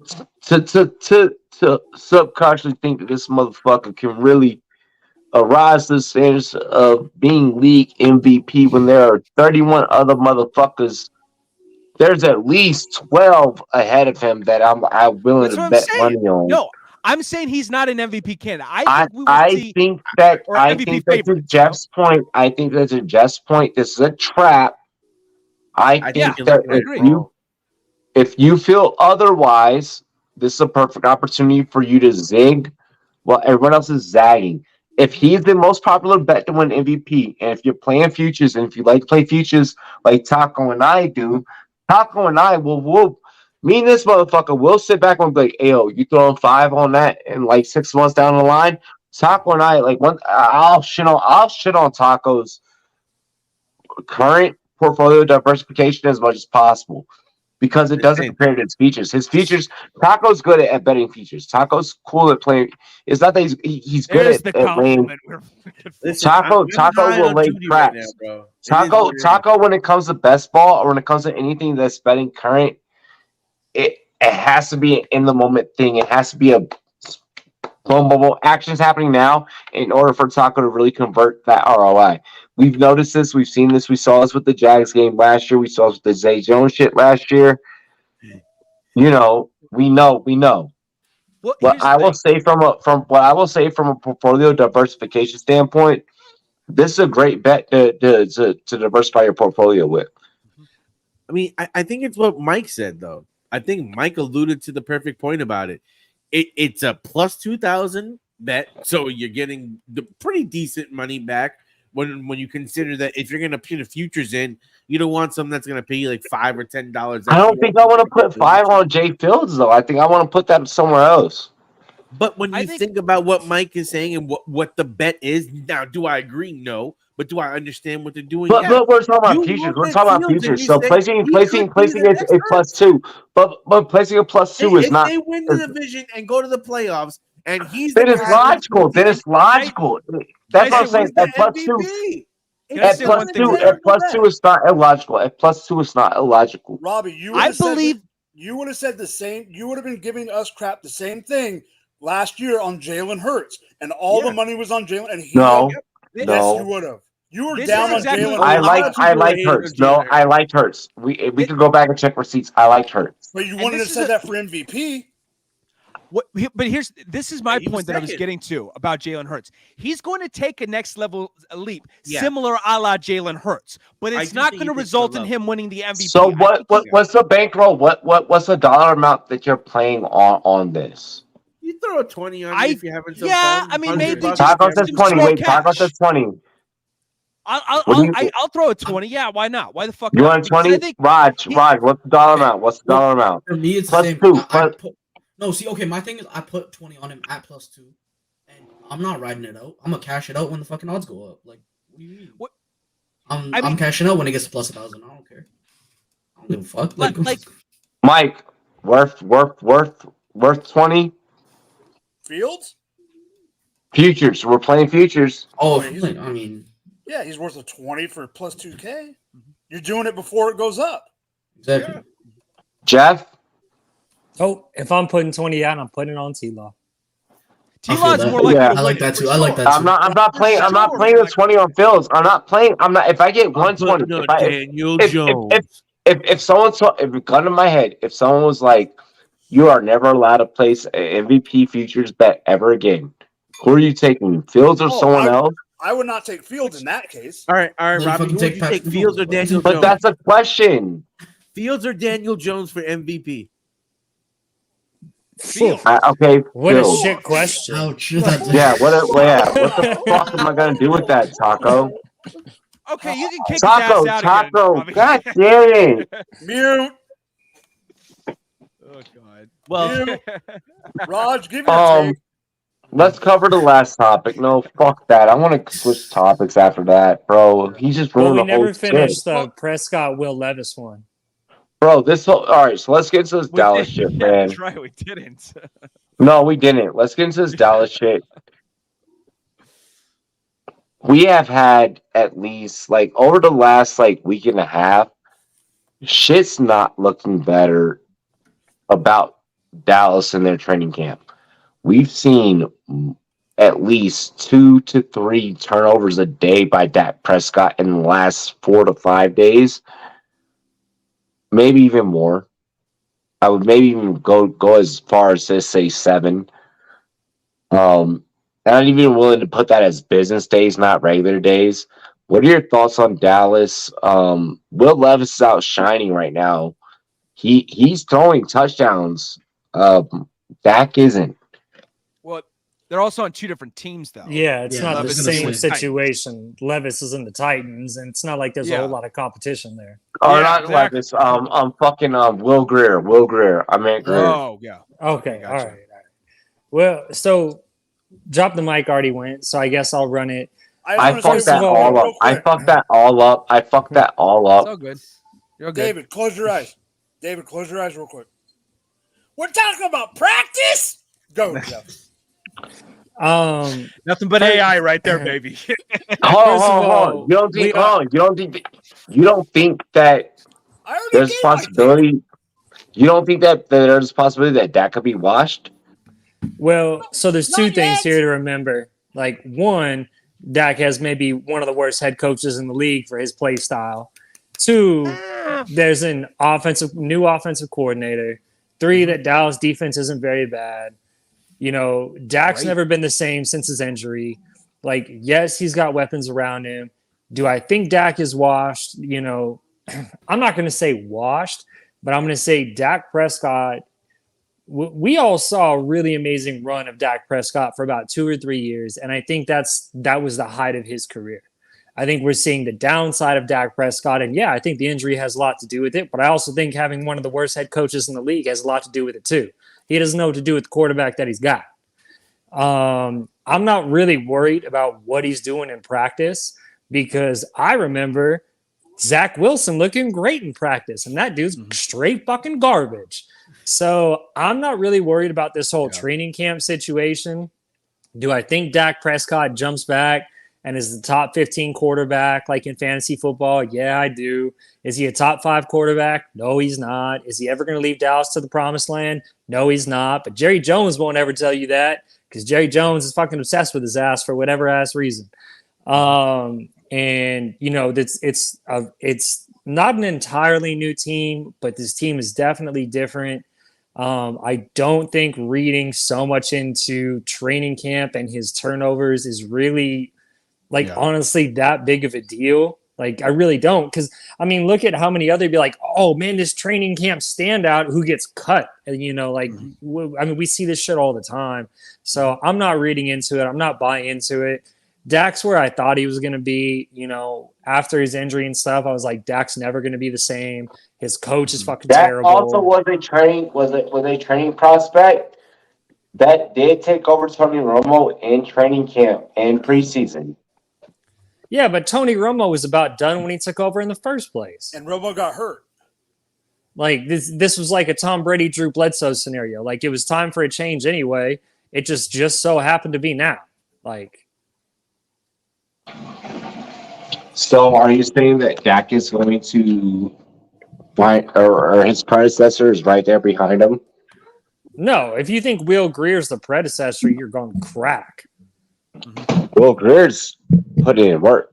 subconsciously think that this motherfucker can really arise to the standards of being league MVP when there are 31 other motherfuckers. There's at least 12 ahead of him that I'm willing to bet money on. No, I'm saying he's not an MVP candidate. I think that to Jeff's point. I think that to Jeff's point, this is a trap. I think that if you feel otherwise, this is a perfect opportunity for you to zig while everyone else is zagging. If he's the most popular bet to win MVP, and if you're playing futures, and if you like to play futures like Taco and I do, Taco and I will me and this motherfucker will sit back and be like, "Hey, yo, you throwing 5 on that in like 6 months down the line?" Taco and I I'll shit on Taco's current portfolio diversification as much as possible. Because it doesn't compare to his features. His features, Taco's good at betting features. Taco's cool at playing. It's not that he's good at laying. Taco will lay traps. Taco, when it comes to best ball or when it comes to anything that's betting current, it has to be an in the moment thing. It has to be a boom, actions happening now in order for Taco to really convert that ROI. We've noticed this. We've seen this. We saw this with the Jags game last year. We saw this with the Zay Jones shit last year. You know, we know. What I will say from a portfolio diversification standpoint, this is a great bet to diversify your portfolio with. I mean, I think it's what Mike said though. I think Mike alluded to the perfect point about it. It's a plus 2,000 bet, so you're getting the pretty decent money back. When you consider that if you're going to put the futures in, you don't want something that's going to pay you like $5 or $10. I don't think I want to put 5 on Jay Fields though. I think I want to put that somewhere else. But when you think about what Mike is saying and what the bet is, now do I agree? No, but do I understand what they're doing? But we're talking about futures. We're talking about futures. So placing a plus 2, but placing a plus 2 is not. If they win the division and go to the playoffs, and he's then it's logical. That's what I'm saying. At plus 2, At +2 is not illogical. At +2 is not illogical. Robbie, you would have said the same. You would have been giving us crap the same thing last year on Jalen Hurts, and all the money was on Jalen. And No. Yes, you would have. You were down on Jalen Hurts. I like Hurts. No, I liked Hurts. We could go back and check receipts. I liked Hurts. But you wouldn't have said that for MVP. But this is my point that I was getting to about Jalen Hurts. He's going to take a next level leap, similar a la Jalen Hurts, but it's not going to result in him winning the MVP. So what's the bankroll? What's the dollar amount that you're playing on this? You throw a 20 on it if you're having some fun. I mean, maybe talk about this 20. Wait, talk about this 20. I'll throw a 20. Yeah, why not? Why the fuck? You want 20? Raj, what's the dollar amount? What's the dollar amount? For me, it's plus the same. No, see, okay, my thing is I put 20 on him at +2, and I'm not riding it out. I'm gonna cash it out when the fucking odds go up. Like, what do you mean? What? I'm cashing out when it gets to +1,000. I don't care. I don't give a fuck. Like Mike, worth 20. Fields? Futures. We're playing futures. Oh, I mean, yeah, he's worth a 20 for +2K. You're doing it before it goes up. Exactly. Yeah. Jeff? Oh, if I'm putting 20 out, I'm putting it on T-Law. T-Law's more likely to win. I like that too. I like that too. I'm not playing the 20 on Fields. I'm not. If I get 120, if someone's gun in my head, if someone was like, you are never allowed to place an MVP futures bet ever again, who are you taking? Fields or someone else? I would not take Fields in that case. All right, Robbie. Would you take Fields or Daniel Jones? But that's a question. Fields or Daniel Jones for MVP? Fields. Okay. What a shit question. Ouch. Yeah. What the fuck am I gonna do with that, Taco? Okay, you can kick his ass out Taco. Again, God damn it. Mute. Oh God. Well, Raj, give me a take. Let's cover the last topic. No, fuck that. I want to switch topics after that, bro. He just ruined the whole we never finished the Prescott Will Levis one. Bro, all right, so let's get into this Dallas shit, man. That's right, we didn't. No, we didn't. Let's get into this Dallas shit. We have had at least, over the last, week and a half, shit's not looking better about Dallas in their training camp. We've seen at least 2 to 3 turnovers a day by Dak Prescott in the last 4 to 5 days. Maybe even more. I would maybe even go as far as to say 7. I'm not even willing to put that as business days, not regular days. What are your thoughts on Dallas? Will Levis is outshining right now. He's throwing touchdowns. Dak isn't. Well, they're also on 2 different teams, though. Yeah, it's not the same situation. Levis is in the Titans, and it's not like there's a whole lot of competition there. Oh, not exactly. Levis. I'm fucking Will Greer. Will Greer. I meant Greer. Oh, yeah. Okay, all right. Well, so Drop the Mic already went, so I guess I'll run it. I fucked that all up. I fucked that all up. It's all good. You're good. David, close your eyes. David, close your eyes real quick. We're talking about practice. Go, Jeff. Nothing but AI right there, baby. Hold on. You don't think that there's a possibility? You don't think that there's a possibility that Dak could be washed? Well, so there's 2 things here to remember. One, Dak has maybe one of the worst head coaches in the league for his play style. 2, there's an new offensive coordinator. 3, that Dallas defense isn't very bad. Dak's never been the same since his injury. Yes, he's got weapons around him. Do I think Dak is washed? I'm not going to say washed, but I'm going to say Dak Prescott. We all saw a really amazing run of Dak Prescott for about 2 or 3 years, and I think that was the height of his career. I think we're seeing the downside of Dak Prescott, and I think the injury has a lot to do with it, but I also think having one of the worst head coaches in the league has a lot to do with it too. He doesn't know what to do with the quarterback that he's got. I'm not really worried about what he's doing in practice because I remember Zach Wilson looking great in practice, and that dude's straight fucking garbage. So I'm not really worried about this whole training camp situation. Do I think Dak Prescott jumps back and is the top 15 quarterback like in fantasy football? Yeah, I do. Is he a top 5 quarterback? No, he's not. Is he ever going to leave Dallas to the promised land? No, he's not. But Jerry Jones won't ever tell you that because Jerry Jones is fucking obsessed with his ass for whatever ass reason. And you know, it's not an entirely new team, but this team is definitely different. I don't think reading so much into training camp and his turnovers is really honestly that big of a deal. Like, I really don't. Because, I mean, look at how many other be like, oh, man, this training camp standout who gets cut. And, you know, like, I mean, we see this shit all the time. So I'm not reading into it. I'm not buying into it. Dak's where I thought he was going to be, you know, after his injury and stuff. I was like, Dak's never going to be the same. His coach is fucking terrible. Also was a training prospect that did take over Tony Romo in training camp and preseason. Yeah, but Tony Romo was about done when he took over in the first place. And Romo got hurt. Like, this was like a Tom Brady, Drew Bledsoe scenario. Like, it was time for a change anyway. It just so happened to be now. Like, so are you saying that Dak is going to find, or his predecessor is right there behind him? no, if you think Will Greer's the predecessor, you're going crack. Will Greer's putting in work.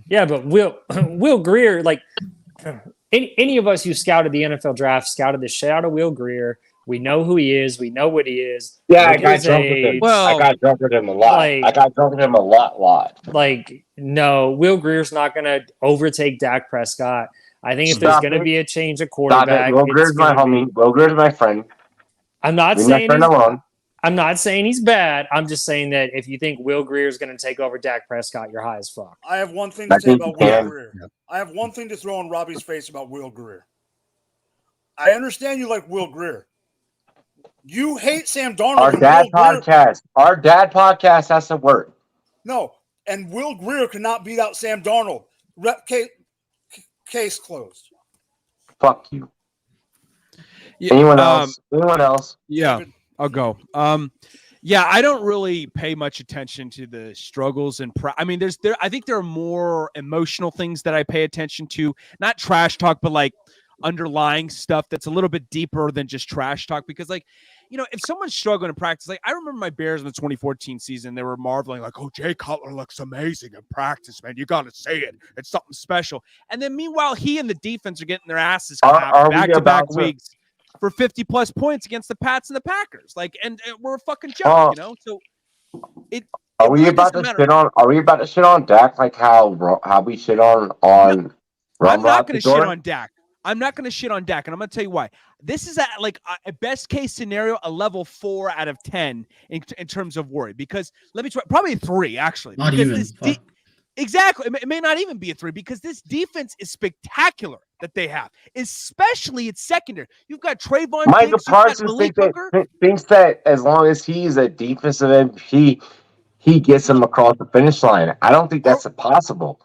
Yeah, but Will Greer, like any of us who scouted the NFL draft, scouted the shit out of Will Greer. We know who he is. We know what he is. Yeah, I got drunk with him. I got drunk with him a lot. I got drunk with him a lot. Like, no, Will Greer's not going to overtake Dak Prescott. I think if there's going to be a change of quarterback, Will Greer's my homie. Will Greer's my friend. I'm not saying he's bad. I'm just saying that if you think Will Greer is going to take over Dak Prescott, you're high as fuck. I have one thing to say about Will Greer. I have one thing to throw in Robbie's face about Will Greer. I understand you like Will Greer. You hate Sam Darnold. Our dad podcast has to work. No, and Will Greer cannot beat out Sam Darnold. Case closed. Fuck you. Yeah, Anyone else? Yeah, I'll go. Yeah, I don't really pay much attention to the struggles and I mean, I think there are more emotional things that I pay attention to, not trash talk, but like underlying stuff that's a little bit deeper than just trash talk. Because, like, you know, if someone's struggling in practice, like I remember my Bears in the 2014 season, they were marveling like, oh, Jay Cutler looks amazing in practice, man. You got to say it. It's something special. And then meanwhile, he and the defense are getting their asses clapped back-to-back weeks for 50-plus points against the Pats and the Packers. Like, and we're a fucking joke, you know? So Are we about to shit on Dak like how we shit on I'm not going to shit on Dak. I'm not going to shit on Dak, and I'm going to tell you why. This is like a best case scenario, a level 4 out of 10 in terms of worry. Because let me try, probably 3 actually. Not even. Exactly, it may not even be a 3 because this defense is spectacular that they have, especially its secondary. You've got Trayvon. Micah Parsons thinks that as long as he's a defensive MVP, he gets him across the finish line. I don't think that's possible.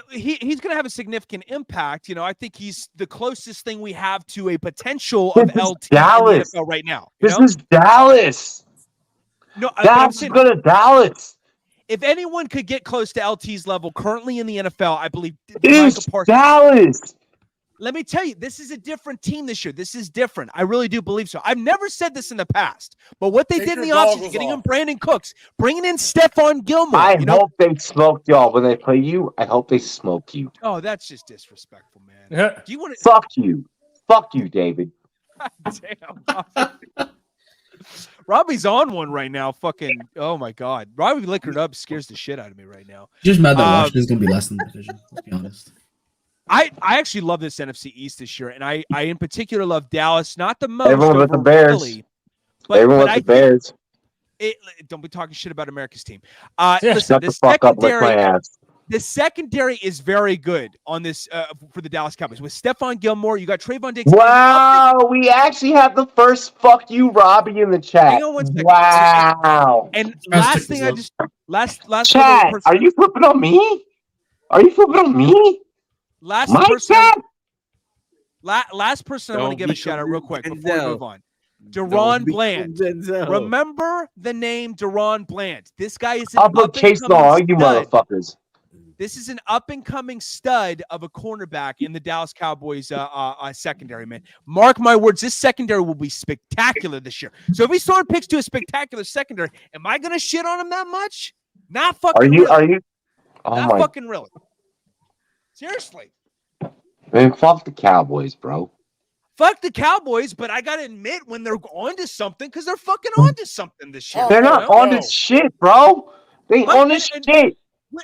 He's going to have a significant impact. You know, I think he's the closest thing we have to a potential of LT Dallas. in the NFL right now. This is Dallas. No, Dallas is going to Dallas. If anyone could get close to LT's level currently in the NFL, I believe it's Dallas. Let me tell you, this is a different team this year. This is different. I really do believe so. I've never said this in the past, but what they did in the offseason, getting him Brandon Cooks, bringing in Stephon Gilmore. I hope they smoke y'all when they play you. I hope they smoke you. Oh, that's just disrespectful, man. Do you want to? Fuck you, David. Damn. Robbie's on one right now. Fucking, oh my God. Robbie liquored up scares the shit out of me right now. Just mad that Washington's going to be less than the division. Let's be honest. I actually love this NFC East this year, and I in particular love Dallas. Not the most. Everyone with the Bears. Really, everyone with the Bears. Don't be talking shit about America's team. Listen, the secondary is very good on this for the Dallas Cowboys. With Stephon Gilmore, you got Trayvon Diggs. Wow, we actually have the first "fuck you, Robbie" in the chat. Hang on 1 second. Wow. And last thing, last chat. Are you flipping on me? Last person I want to give a shout out real quick before we move on. Deron Bland. Remember the name Deron Bland. This guy is an I'll put case law on you motherfuckers. This is an up-and-coming stud of a cornerback in the Dallas Cowboys secondary, man. Mark my words, this secondary will be spectacular this year. So if he's throwing picks to a spectacular secondary, am I going to shit on him that much? Not fucking really. Are you? Oh Not my. fucking really. Seriously. Man, fuck the Cowboys, bro. Fuck the Cowboys, but I got to admit when they're onto something, because they're fucking onto something this year. They're not on this shit, bro. They on this shit.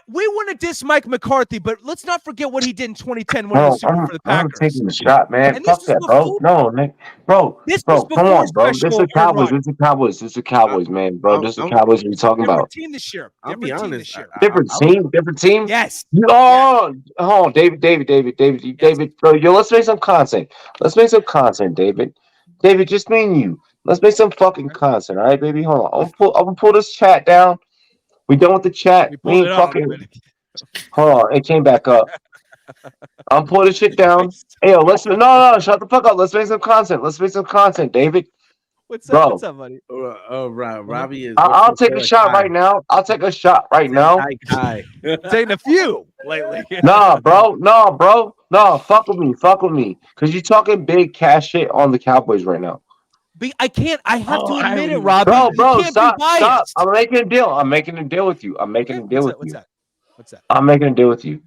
We want to diss Mike McCarthy, but let's not forget what he did in 2010 when he was Super for the Packers. I'm taking the shot, man. Fuck that, bro. No, Nick. Bro, come on, bro. This is Cowboys. This is Cowboys. This is Cowboys, man, bro. This is Cowboys we're talking about. Different team this year. I'll be honest. Different team? Different team? Yes. Hold on, David. Bro, yo, let's make some content. Let's make some content, David. David, just me and you. Let's make some fucking content, all right, baby? Hold on. I'm gonna pull this chat down. We done with the chat. We ain't fucking. Hold on, it came back up. I'm pulling this shit down. Hey, yo, no, shut the fuck up. Let's make some content. Let's make some content, David. What's up? What's up, buddy? Robbie is. I'll take a shot right now. I'll take a shot right now. Taking a few lately. No, fuck with me. Because you're talking big cash shit on the Cowboys right now. I can't. I have to admit it, Robbie. Bro, stop. I'm making a deal. I'm making a deal with you. What's that? I'm making a deal with you.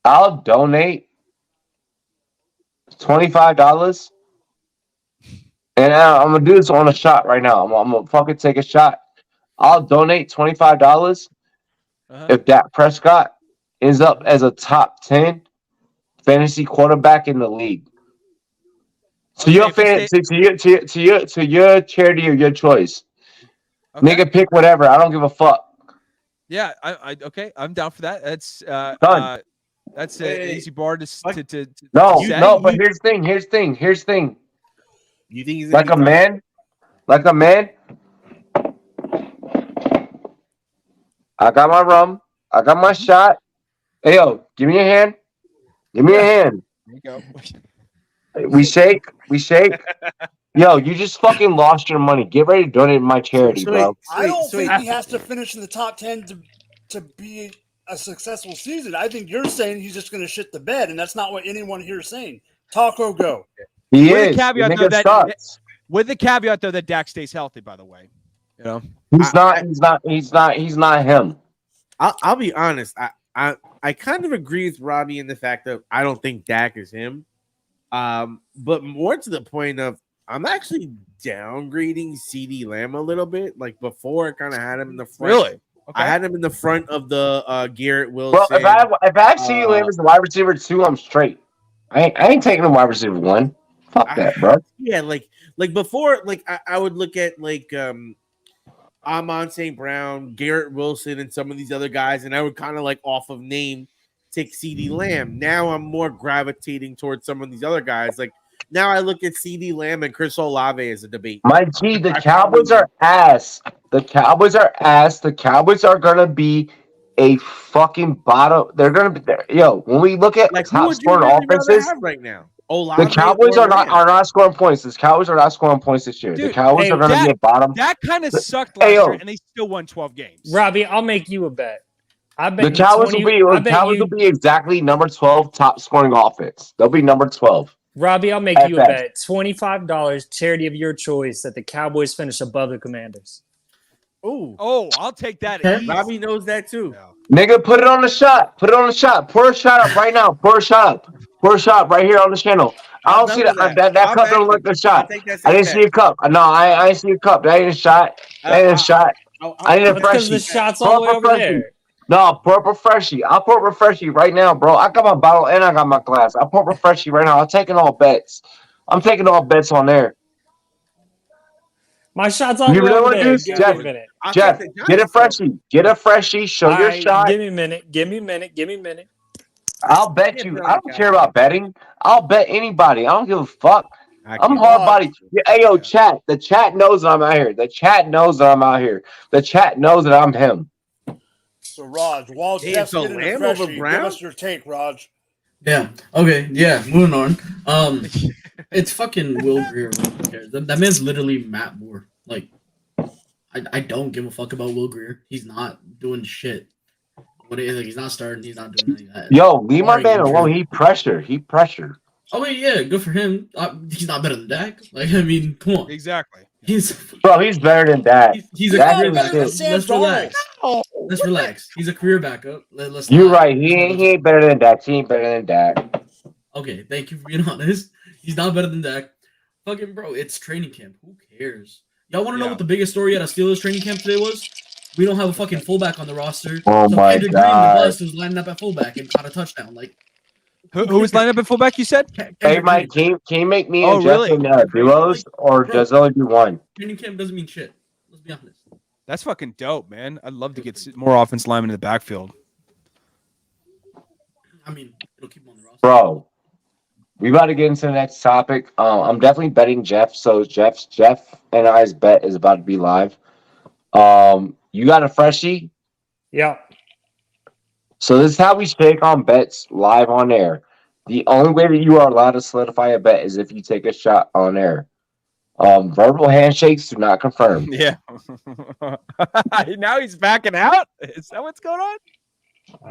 I'll donate $25, and I'm gonna do this on a shot right now. I'm gonna fucking take a shot. I'll donate $25 if Dak Prescott ends up as a top 10 fantasy quarterback in the league. To your charity of your choice. Okay. Nigga, pick whatever. I don't give a fuck. Yeah, okay. I'm down for that. That's done. That's an easy bar to No, but here's the thing. You think he's like a man? I got my rum. I got my shot. Hey yo, give me a hand. Give me a hand. There you go. We shake. Yo, you just fucking lost your money. Get ready to donate to my charity, bro. I don't think he has to finish in the top 10 to be a successful season. I think you're saying he's just going to shit the bed, and that's not what anyone here is saying. Taco, go. He with is. The caveat, though, with the caveat, though, that Dak stays healthy. By the way, you know he's not him. I'll be honest. I kind of agree with Robbie in the fact that I don't think Dak is him. But more to the point of I'm actually downgrading CD Lamb a little bit. Like before, I kind of had him in the front. Really? Okay. I had him in the front of the Garrett Wilson. Bro, if I have CD Lamb as the wide receiver 2, I'm straight. I ain't taking a wide receiver 1. Fuck that, bro. Yeah, like before, like I would look at like Amon St. Brown, Garrett Wilson, and some of these other guys, and I would kind of like off of name take CD Lamb. Now I'm more gravitating towards some of these other guys. Like now I look at CD Lamb and Chris Olave as a debate. My G, the Cowboys are ass. The Cowboys are ass. The Cowboys are gonna be a fucking bottom. They're gonna be there. Yo, when we look at like top scoring offenses right now, Olave, the Cowboys are not scoring points. The Cowboys are not scoring points this year. Dude, the Cowboys are gonna be a bottom. That kind of sucked last year, and they still won 12 games. Robbie, I'll make you a bet. I bet the Cowboys will be exactly number 12 top scoring offense. They'll be number 12. Robbie, I'll make you a bet. $25, charity of your choice, that the Cowboys finish above the Commanders. Oh, I'll take that. Robbie knows that too. Nigga, put it on the shot. Put it on the shot. Pour a shot up right now. Pour a shot up. Pour a shot right here on the channel. I don't see that. That cup don't look like a shot. I didn't see a cup. No, I didn't see a cup. That ain't a shot. That ain't a shot. I need a freshie. Because the shot's all the way over there. No, pour up a freshie. I'll pour up a freshie right now, bro. I got my bottle and I got my glass. I'll pour up a freshie right now. I'm taking all bets. I'm taking all bets on there. My shot's on the way over there. Give me a minute. Jeff, get a freshie. Get a freshie. Show your shot. Give me a minute. I'll bet you. I don't care about betting. I'll bet anybody. I don't give a fuck. I'm hard body. Hey, yo, chat. The chat knows that I'm out here. The chat knows that I'm out here. The chat knows that I'm him. So, Raj, while Jeff's getting a freshie, give us your take, Raj. Yeah. Okay. Yeah. Moving on. It's fucking Will Greer. Who cares? That man's literally Matt Moore. Like, I don't give a fuck about Will Greer. He's not doing shit. What is like? He's not starting. He's not doing any of that. Yo, leave my man alone. He pressured. Oh wait, yeah, good for him. He's not better than Dak. Like, I mean, come on. Exactly. He's better than Dak. He's a Dak career is backup. good. Let's relax. Let's relax. He's a career backup. Let's You're not- right. He ain't better than Dak. He ain't better than Dak. Okay, thank you for being honest. He's not better than Dak. Fucking bro, it's training camp. Who cares? Y'all want to know what the biggest story at a Steelers training camp today was? We don't have a fucking fullback on the roster. Oh so my Kendrick Green, the God. bust, was lining up at fullback and caught a touchdown. Like, Who was lining up at fullback? You said. Hey, Mike, can you make me and Jeff really? in duos, or does it only do one? Training camp doesn't mean shit. Let's be honest. That's fucking dope, man. I'd love to get more offense linemen in the backfield. I mean, it'll keep him on the roster. Bro, we about to get into the next topic. I'm definitely betting Jeff. So Jeff and I's bet is about to be live. You got a freshie? Yeah. So this is how we shake on bets live on air. The only way that you are allowed to solidify a bet is if you take a shot on air. Verbal handshakes do not confirm. Yeah. Now he's backing out? Is that what's going on?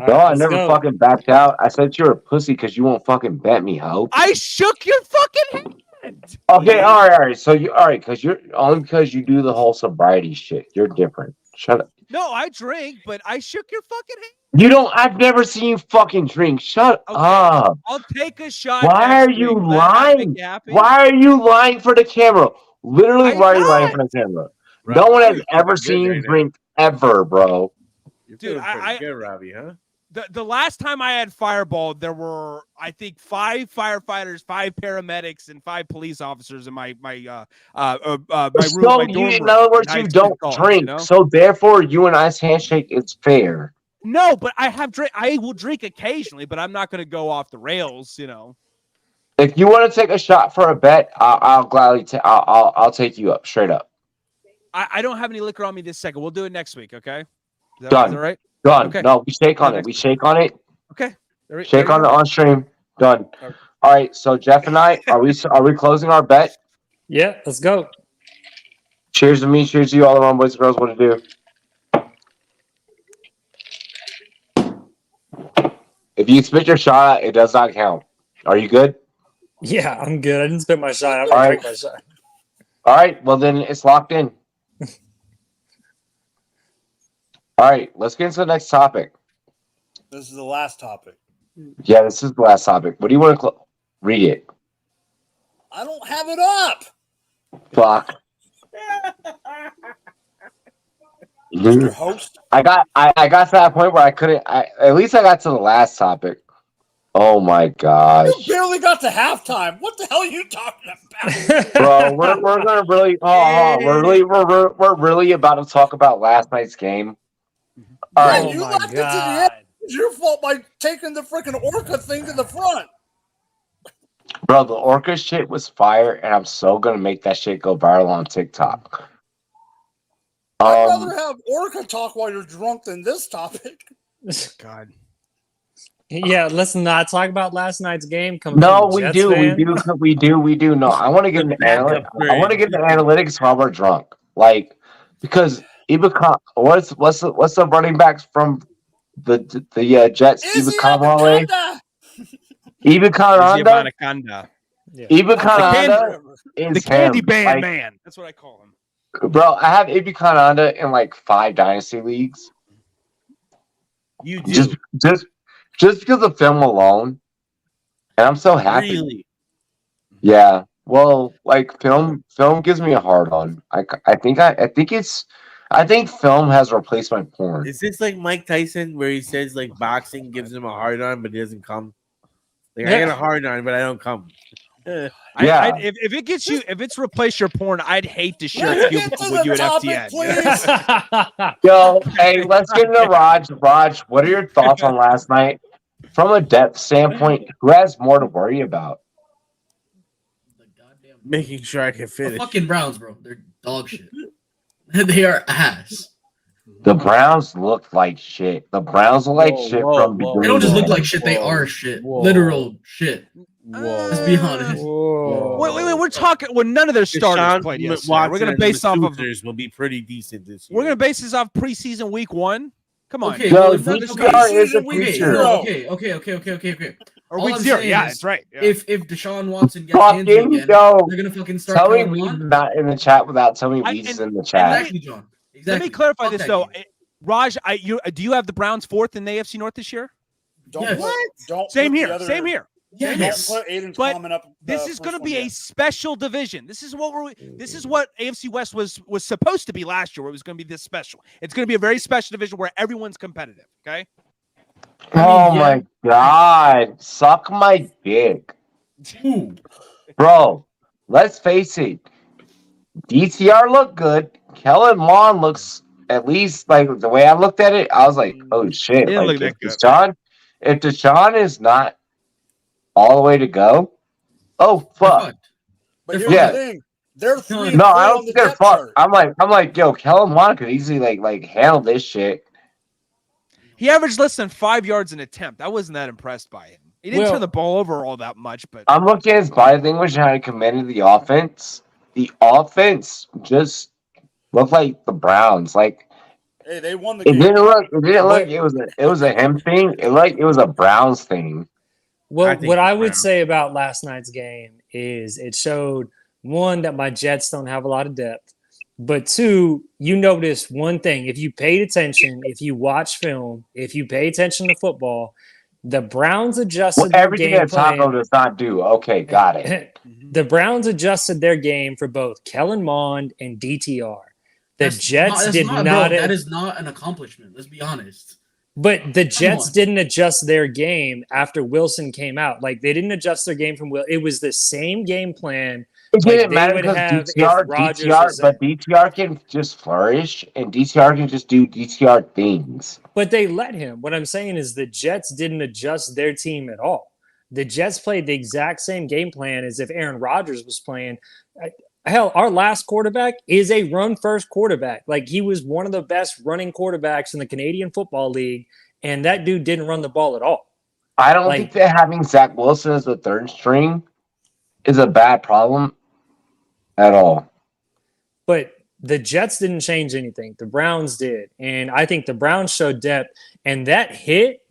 No, I never fucking backed out. I said you're a pussy because you won't fucking bet me, ho. I shook your fucking hand. Okay, all right. So because you're only because you do the whole sobriety shit. You're different. Shut up. No, I drink, but I shook your fucking hand. You don't. I've never seen you fucking drink. Shut up. I'll take a shot. Why are you lying? Why are you lying for the camera? Literally, why are you lying for the camera? Right. No one has ever seen you drink ever, bro. You're Dude, feeling pretty good, Robbie, huh? The last time I had Fireball, there were, I think, 5 firefighters, 5 paramedics, and 5 police officers in my room. So my dorm in room. other words, And I you just don't called, drink. you know? So therefore, you and I's handshake is fair. No, but I have drink. I will drink occasionally, but I'm not going to go off the rails. You know. If you want to take a shot for a bet, I'll gladly I'll take you up straight up. I don't have any liquor on me this second. We'll do it next week. Okay. Is that Done. all right? Done. Okay. No, we shake on it. We shake on it. Okay. Shake on it on stream. Done. All right. So Jeff and I, are we closing our bet? Yeah, let's go. Cheers to me. Cheers to you, all the Rumboyz and girls. What to do? If you spit your shot, it does not count. Are you good? Yeah, I'm good. I didn't spit my shot. I'm All gonna right. drink my shot. All right. Well, then it's locked in. All right. Let's get into the next topic. This is the last topic. Yeah, this is the last topic. What do you want to read it? I don't have it up. Fuck. Mr. Host. I got to that point where I couldn't. At least I got to the last topic. Oh my gosh, You barely got to halftime. What the hell are you talking about? bro! We're gonna really. We're really about to talk about last night's game. All right. You left it to the end. It's your fault by taking the freaking Orca thing to the front. Bro, the Orca shit was fire, and I'm so gonna make that shit go viral on TikTok. I'd rather have Orca talk while you're drunk than this topic. God. Yeah, let's not talk about last night's game. No, we do. No, I want to get into analytics. I want to get into analytics while we're drunk, like because Ibaka. What's the running backs from the Jets? Ibaka. Ibaka is the candy him. band Like, man. That's what I call him. Bro, I have Ibaka in like 5 dynasty leagues. You do. Just because of film alone, and I'm so happy. Really? Yeah. Well, like film gives me a hard on. I think film has replaced my porn. Is this like Mike Tyson where he says like boxing gives him a hard on but he doesn't come? Like I got a hard on but I don't come. Yeah. If it's replaced your porn, I'd hate to share a cubicle with you at FTN. Yo, hey, let's get into Raj. Raj, what are your thoughts on last night? From a depth standpoint, who has more to worry about? Making sure I can fit The it. fucking Browns, bro. They're dog shit. They are ass. The Browns look like shit. The Browns look like shit from beginning. They don't just to look end. like shit. They are shit. Literal shit. Let's be honest. Wait. We're talking. Well, none of their starters played yesterday. We're gonna base off of. Will be pretty decent this year. We're gonna base this off preseason week 1. Come on. Okay, No, well, DTR is the future. Okay. Or All week I'm 0. saying Yeah, is, that's right. Yeah. If Deshaun Watson gets handsy again, they're gonna fucking start. Tell me Kellen Weeds Mond. is not in the chat without telling me Weeds is in the chat. Exactly, John. Exactly. Let me clarify Fuck this that though. game. Raj, do you have the Browns 4th in the AFC North this year? Same here. Same here. Yes. Don't put Aiden's But comment up. This is going to be a special division. This is what AFC West was supposed to be last year. Where it was going to be this special. It's going to be a very special division where everyone's competitive. Okay. My God, suck my dick, bro. Let's face it. DTR looked good. Kellen Mond looks, at least like the way I looked at it, I was like, oh shit. Like, if Deshaun is not all the way to go, oh fuck. But here's the thing. They're 3 No, I don't think they're fucked. I'm like, yo, Kellen Mond could easily like handle this shit. He averaged less than 5 yards an attempt. I wasn't that impressed by him. He didn't turn the ball over all that much, but I'm looking at his body language and how he commended the offense. The offense just looked like the Browns. Like, hey, they won the it game. didn't look. It was a him thing. It was a Browns thing. Well, what I would say about last night's game is it showed, one, that my Jets don't have a lot of depth, but two, you notice one thing. If you paid attention, if you watch film, if you pay attention to football, the Browns adjusted their everything game that Taco plan. does not do. Okay, got it. The Browns adjusted their game for both Kellen Mond and DTR. The Jets did not. That is not an accomplishment. Let's be honest. But the Jets didn't adjust their game after Wilson came out. Like, they didn't adjust their game from Will. It was the same game plan. It didn't they matter would have because if Rodgers was there. but DTR can just flourish and DTR can just do DTR things. But they let him. What I'm saying is the Jets didn't adjust their team at all. The Jets played the exact same game plan as if Aaron Rodgers was playing. Hell, our last quarterback is a run-first quarterback. Like, he was one of the best running quarterbacks in the Canadian Football League, and that dude didn't run the ball at all. I don't think that having Zach Wilson as the third string is a bad problem at all. But the Jets didn't change anything. The Browns did. And I think the Browns showed depth. And that hit,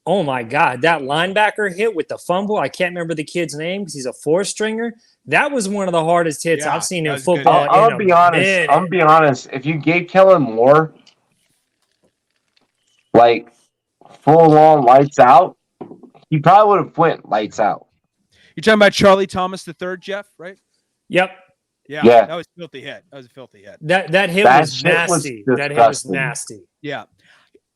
oh my God, that linebacker hit with the fumble. I can't remember the kid's name because he's a four-stringer. That was one of the hardest hits I've seen in football. I'll be honest. If you gave Kellen Moore like full-on lights out, he probably would have went lights out. You're talking about Charlie Thomas III, Jeff, right? Yep. Yeah. That was a filthy hit. That hit was nasty. That hit was nasty. Yeah.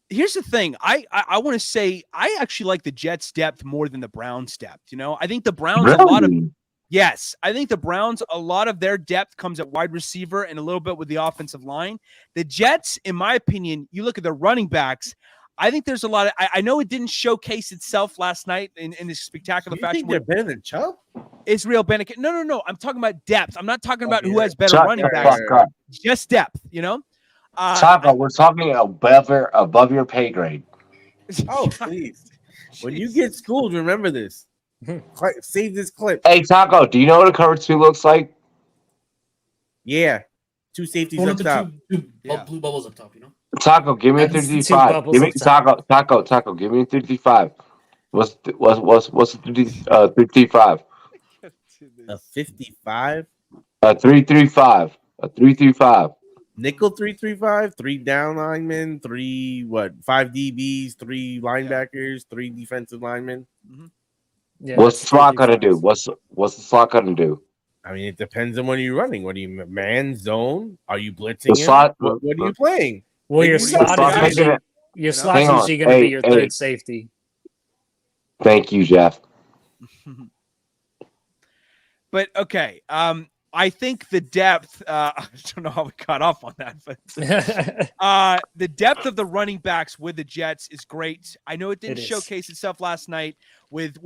Here's the thing. I want to say I actually like the Jets' depth more than the Browns' depth. You know, I think the Browns I think the Browns, a lot of their depth comes at wide receiver and a little bit with the offensive line. The Jets, in my opinion, you look at the running backs. I think there's a lot of. I know it didn't showcase itself last night in this spectacular fashion. Think they're better than Chubb? Israel Benedict. No. I'm talking about depth. I'm not talking about who has better running backs. Just depth. You know. Taco, we're talking above your pay grade. Oh, please. When you get schooled, remember this. Save this clip. Hey, Taco, do you know what a cover 2 looks like? Yeah. 2 safeties up top. Two blue bubbles up top, you know? Taco, give me a 35. Give me Taco, give me a 35. What's the 335? A 55? A 335. A 335. Nickel 335, 3 down linemen, 5 DBs, 3 linebackers, 3 defensive linemen. Mm-hmm. Yeah, what's the slot gonna do? What's the slot gonna do? I mean, it depends on what you're running. What are you, man, zone? Are you blitzing? What are you playing? Well, your slot is usually going to be your third safety. Thank you, Jeff. But okay, I think the depth. I don't know how we got off on that, but the depth of the running backs with the Jets is great. I know it didn't showcase itself last night with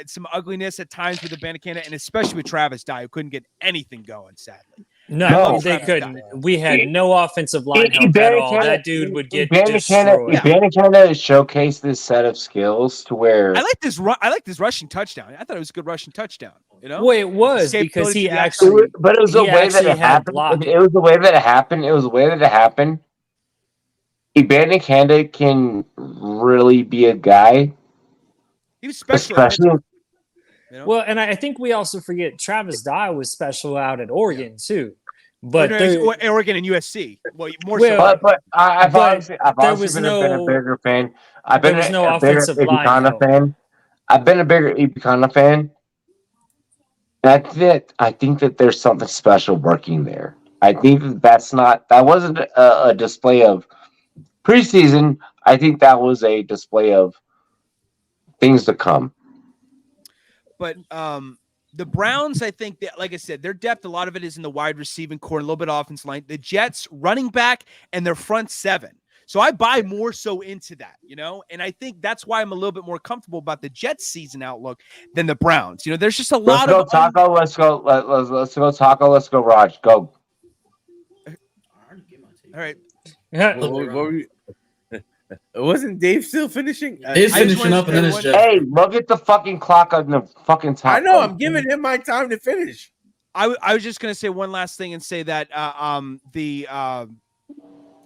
some ugliness at times with the Bandicana, and especially with Travis Dye, who couldn't get anything going, sadly. No, they couldn't. We had no offensive line help at all. That dude would get destroyed. Canada showcased this set of skills to where I like this rushing touchdown. I thought it was a good rushing touchdown. You know, well, it was Escape because ability he to the actually, outside. but it was the he way that actually it had happened. blocking. It was the way that it happened. It was the way that it happened. Evander Canada can really be a guy. He was special. Especially, You know? Well, and I think we also forget Travis Dye was special out at Oregon too. But Oregon and USC. Well, more well, so. but I've honestly was been a bigger fan. I've there been was no a bigger offensive line Ibukana help. fan. I've been a bigger Ibukana fan. That's it. I think that there's something special working there. I think that wasn't a display of preseason. I think that was a display of things to come. But the Browns, I think that, like I said, their depth, a lot of it is in the wide receiving core, a little bit of offense line. The Jets, running back, and their front seven. So I buy more so into that, you know, and I think that's why I'm a little bit more comfortable about the Jets season outlook than the Browns. You know, there's just a lot of Taco. Let's go Taco. Let's go Raj. Go. All right. Wasn't Dave still finishing? Dave's finishing up, and then it's Jeff. Hey, look at the fucking clock on the fucking top. I know. I'm giving him my time to finish. I was just gonna say one last thing and say that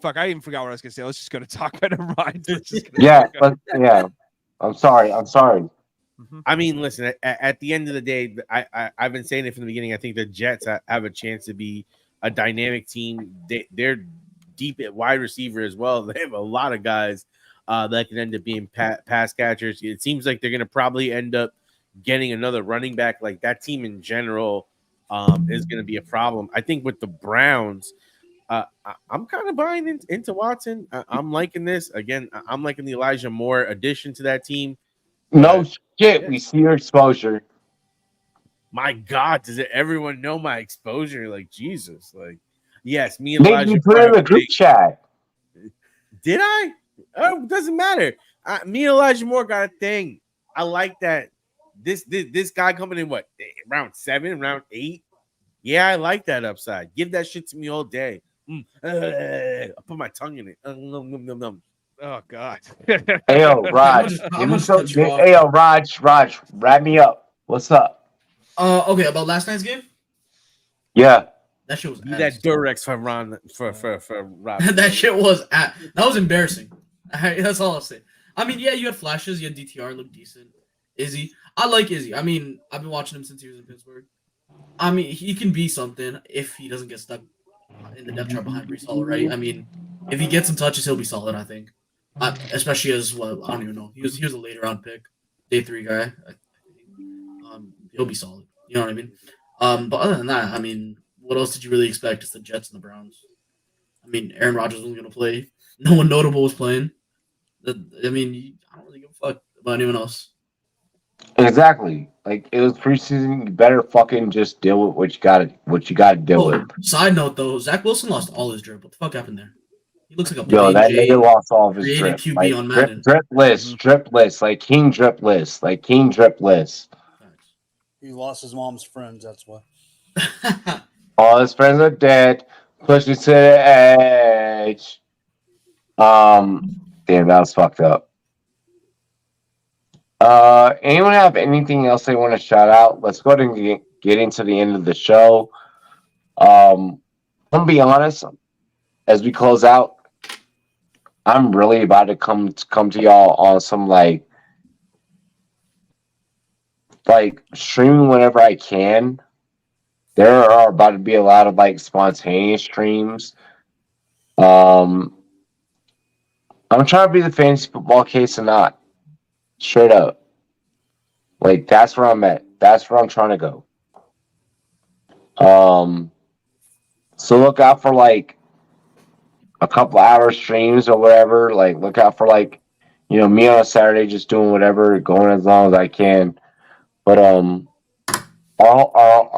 fuck, I even forgot what I was gonna say. Let's just go to talk about it. Yeah. I'm sorry. I mean, listen. At the end of the day, I've been saying it from the beginning. I think the Jets have a chance to be a dynamic team. They're deep at wide receiver as well. They have a lot of guys that can end up being pass catchers. It seems like they're going to probably end up getting another running back. Like that team in general is going to be a problem. I think with the Browns, I'm kind of buying into Watson. I'm liking this. Again, I'm liking the Elijah Moore addition to that team. No shit. We see your exposure. My God, does everyone know my exposure? Like, Jesus. Like, yes, me and Elijah. You put it in the group chat. Did I? Oh, it doesn't matter. Me and Elijah Moore got a thing. I like that. This guy coming in what, round 7, round 8? Yeah, I like that upside. Give that shit to me all day. I put my tongue in it. Oh God. Hey yo, Raj. Hey yo, Raj, wrap me up. What's up? Okay, about last night's game? Yeah. That shit was that Durex for Ron for Rob. That shit was that was embarrassing. That's all I'll say. I mean, yeah, you had flashes, you had DTR look decent. Izzy. I like Izzy. I mean, I've been watching him since he was in Pittsburgh. I mean, he can be something if he doesn't get stuck in the depth chart behind Brees Hall, right? I mean, if he gets some touches, he'll be solid, I think. Especially as well, I don't even know. He was a later round pick, day 3 guy. He'll be solid. You know what I mean? But other than that, I mean, what else did you really expect? It's the Jets and the Browns. I mean, Aaron Rodgers wasn't going to play. No one notable was playing. I mean, I don't really give a fuck about anyone else. Exactly. Like it was preseason. You better fucking just deal with what you got to deal with. Side note though, Zach Wilson lost all his drip. What the fuck happened there? He looks like a that nigga lost all of his drip. QB like, on Madden. Dripless, like king dripless. He lost his mom's friends. That's why. All his friends are dead. Push me to the edge. Damn, that was fucked up. Anyone have anything else they want to shout out? Let's go ahead and get into the end of the show. I'm gonna be honest, as we close out, I'm really about to come to y'all on some like streaming whenever I can. There are about to be a lot of like spontaneous streams. I'm trying to be the fantasy football case or not. Straight up. Like that's where I'm at. That's where I'm trying to go. So look out for like a couple hour streams or whatever. Like look out for like, me on a Saturday just doing whatever, going as long as I can. But our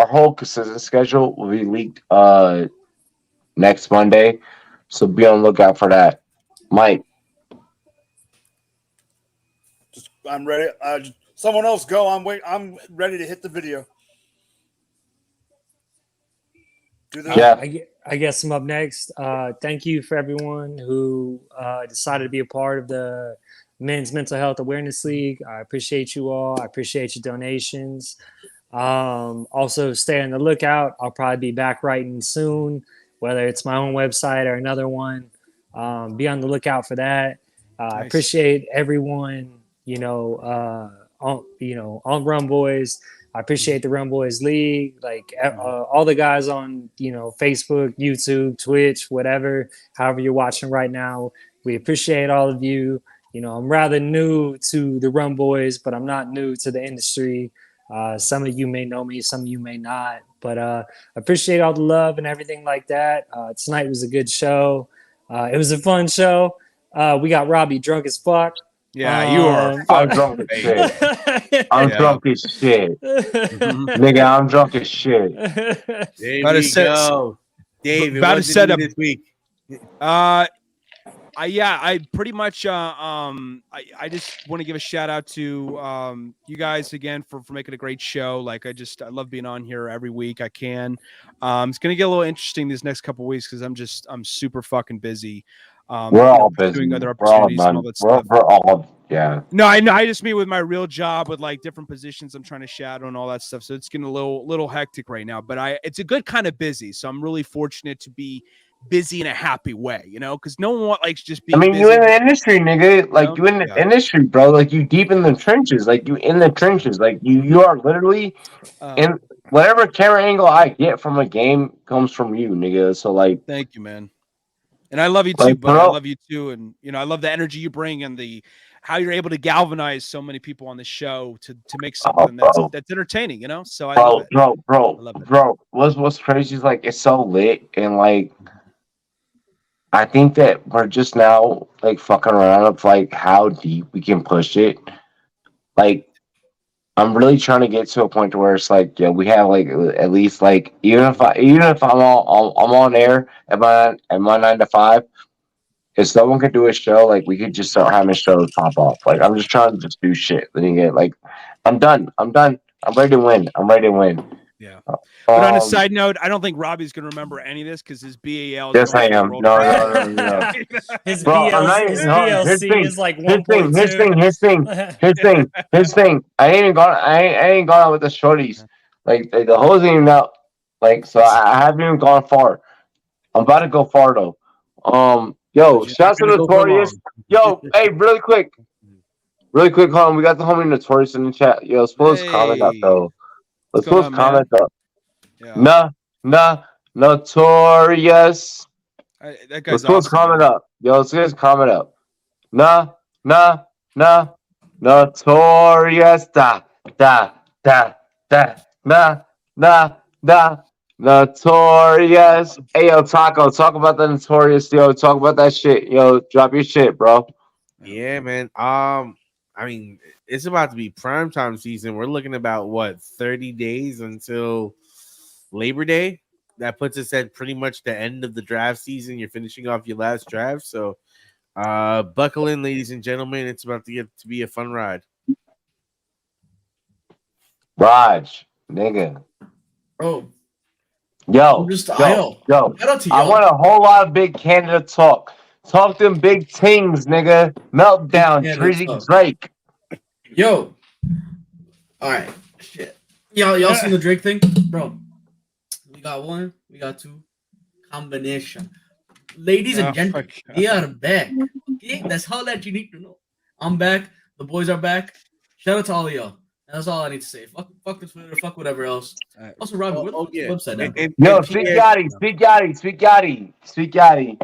whole consistent schedule will be leaked next Monday. So be on the lookout for that. Mike. I'm ready. Someone else go. I'm ready to hit the video. I guess I'm up next. Thank you for everyone who decided to be a part of the Men's Mental Health Awareness League. I appreciate you all. I appreciate your donations. Also, stay on the lookout. I'll probably be back writing soon, whether it's my own website or another one. Be on the lookout for that. Nice. I appreciate everyone, on Rumboyz. I appreciate the Rumboyz League, like all the guys on, Facebook, YouTube, Twitch, whatever, however you're watching right now. We appreciate all of you. I'm rather new to the Rumboyz, but I'm not new to the industry. Some of you may know me, some of you may not, but I appreciate all the love and everything like that. Tonight was a good show. It was a fun show. We got Robbie drunk as fuck. Yeah, you are. I'm drunk as shit. I'm drunk as shit. Nigga, I'm drunk as shit. There we go. Dave, about to set up this week. I pretty much I just want to give a shout out to you guys again for making a great show. Like I love being on here every week I can. It's gonna get a little interesting these next couple of weeks because I'm super fucking busy. We're all busy. Doing other opportunities and all that stuff. We're all No, I just mean with my real job with like different positions I'm trying to shadow and all that stuff. So it's getting a little hectic right now. But it's a good kind of busy. So I'm really fortunate to be busy in a happy way, because no one likes just being busy. you in the industry, nigga. Like you in the industry, bro. Like you deep in the trenches. Like you in the trenches. Like you are literally in whatever camera angle I get from a game comes from you, nigga. So like thank you, man. And I love you too, but I love you too. And I love the energy you bring and how you're able to galvanize so many people on the show to make something that's entertaining, So I love it. Bro. What's crazy is like it's so lit and like I think that we're just now like fucking around of like how deep we can push it. Like I'm really trying to get to a point to where it's like, we have like at least like even if I'm on air at my 9 to 5, if someone could do a show, like we could just start having shows pop off. Like I'm just trying to just do shit. Then you get like, I'm done. I'm ready to win. Yeah. But on a side note, I don't think Robbie's going to remember any of this because his BAL. Yes, I am. No. His BLC is like 1.2. His thing. I ain't gone out with the shorties. Like the hoes ain't even out. Like so, I haven't even gone far. I'm about to go far though. Yo, shouts to Notorious. Yo, hey, really quick, hold on. We got the homie Notorious in the chat. Yo, let's pull his comment up though. Let's pull his comment up. Yeah. Nah, Notorious. That guy's let's pull his comment up. Yo, let's get his comment up. Nah, Notorious. Notorious. Hey, yo, Taco, talk about the Notorious. Yo, talk about that shit. Yo, drop your shit, bro. Yeah, man. I mean, it's about to be primetime season. We're looking about 30 days until Labor Day. That puts us at pretty much the end of the draft season. You're finishing off your last draft, so buckle in, ladies and gentlemen. It's about to get to be a fun ride. Raj, nigga. Oh. Yo. I want a whole lot of big Canada talk. Talk them big tings, nigga. Meltdown, Trizzy Drake. Yo. All right. Shit. Y'all seen the Drake thing? Bro. We got one. We got two. Combination. Ladies and gentlemen, we are back. Okay? That's all that you need to know. I'm back. The boys are back. Shout out to all of y'all. That's all I need to say. Fuck the Twitter. Fuck whatever else. Also, Robbie, what's the website now? Yo, Speak Yachty.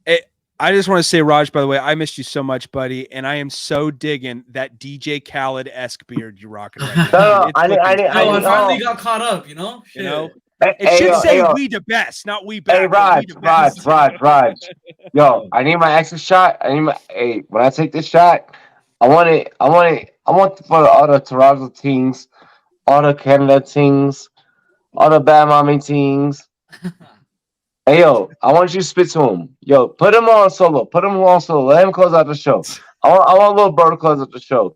Hey, I just want to say, Raj, by the way, I missed you so much, buddy, and I am so digging that DJ Khaled-esque beard you're rocking right now. I finally got caught up, Shit. It should say we the best, not we best. Hey, Raj. Yo, I need my extra shot. When I take this shot, I want for all the Toronto teams, all the Canada teams, all the bad mommy teams. Hey, yo, I want you to spit to him. Yo, put him on solo. Let him close out the show. I want Little Bird to close out the show.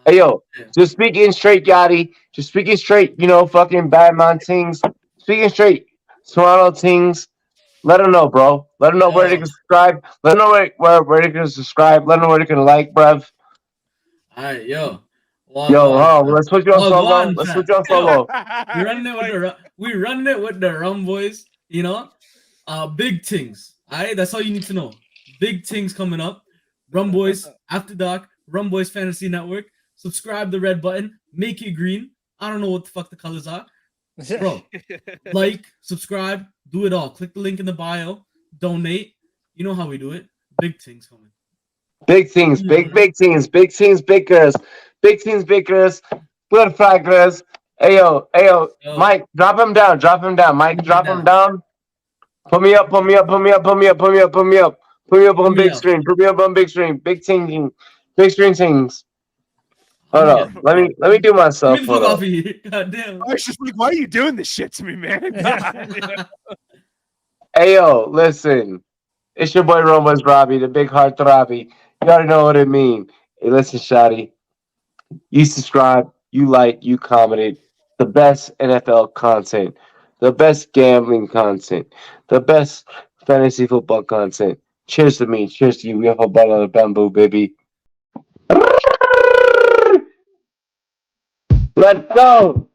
Hey, yo, just speaking straight, Yachty. Just speaking straight, fucking bad mind things. Speaking straight. Toronto Tings. Let them know, bro. Let them know where they can subscribe. Let them know where they can subscribe. Let them know where they can like, bruv. All right, yo. Let's put you on solo. Let's put you on solo. We're running it with the Rumboyz. You know, big things. All right, that's all you need to know. Big things coming up. Rumboyz After Dark. Rumboyz Fantasy Network. Subscribe the red button. Make it green. I don't know what the fuck the colors are, bro. Like, subscribe, do it all. Click the link in the bio. Donate. You know how we do it. Big things coming. Big things, big things, big things, big girls, big things, big girls, good fry girls. Ayo, Mike, drop him down, Mike, drop him down. Put me up on big screen, big screen things. Hold up, let me do myself. Hold up. God damn. I was just like, why are you doing this shit to me, man? Ayo, listen, it's your boy Rumboyz Robbie, the big heart throbby. You already know what it mean. Hey, listen, Shotty. You subscribe, you like, you commented. The best NFL content, the best gambling content, the best fantasy football content. Cheers to me. Cheers to you. We have a bottle of bamboo, baby. Let's go.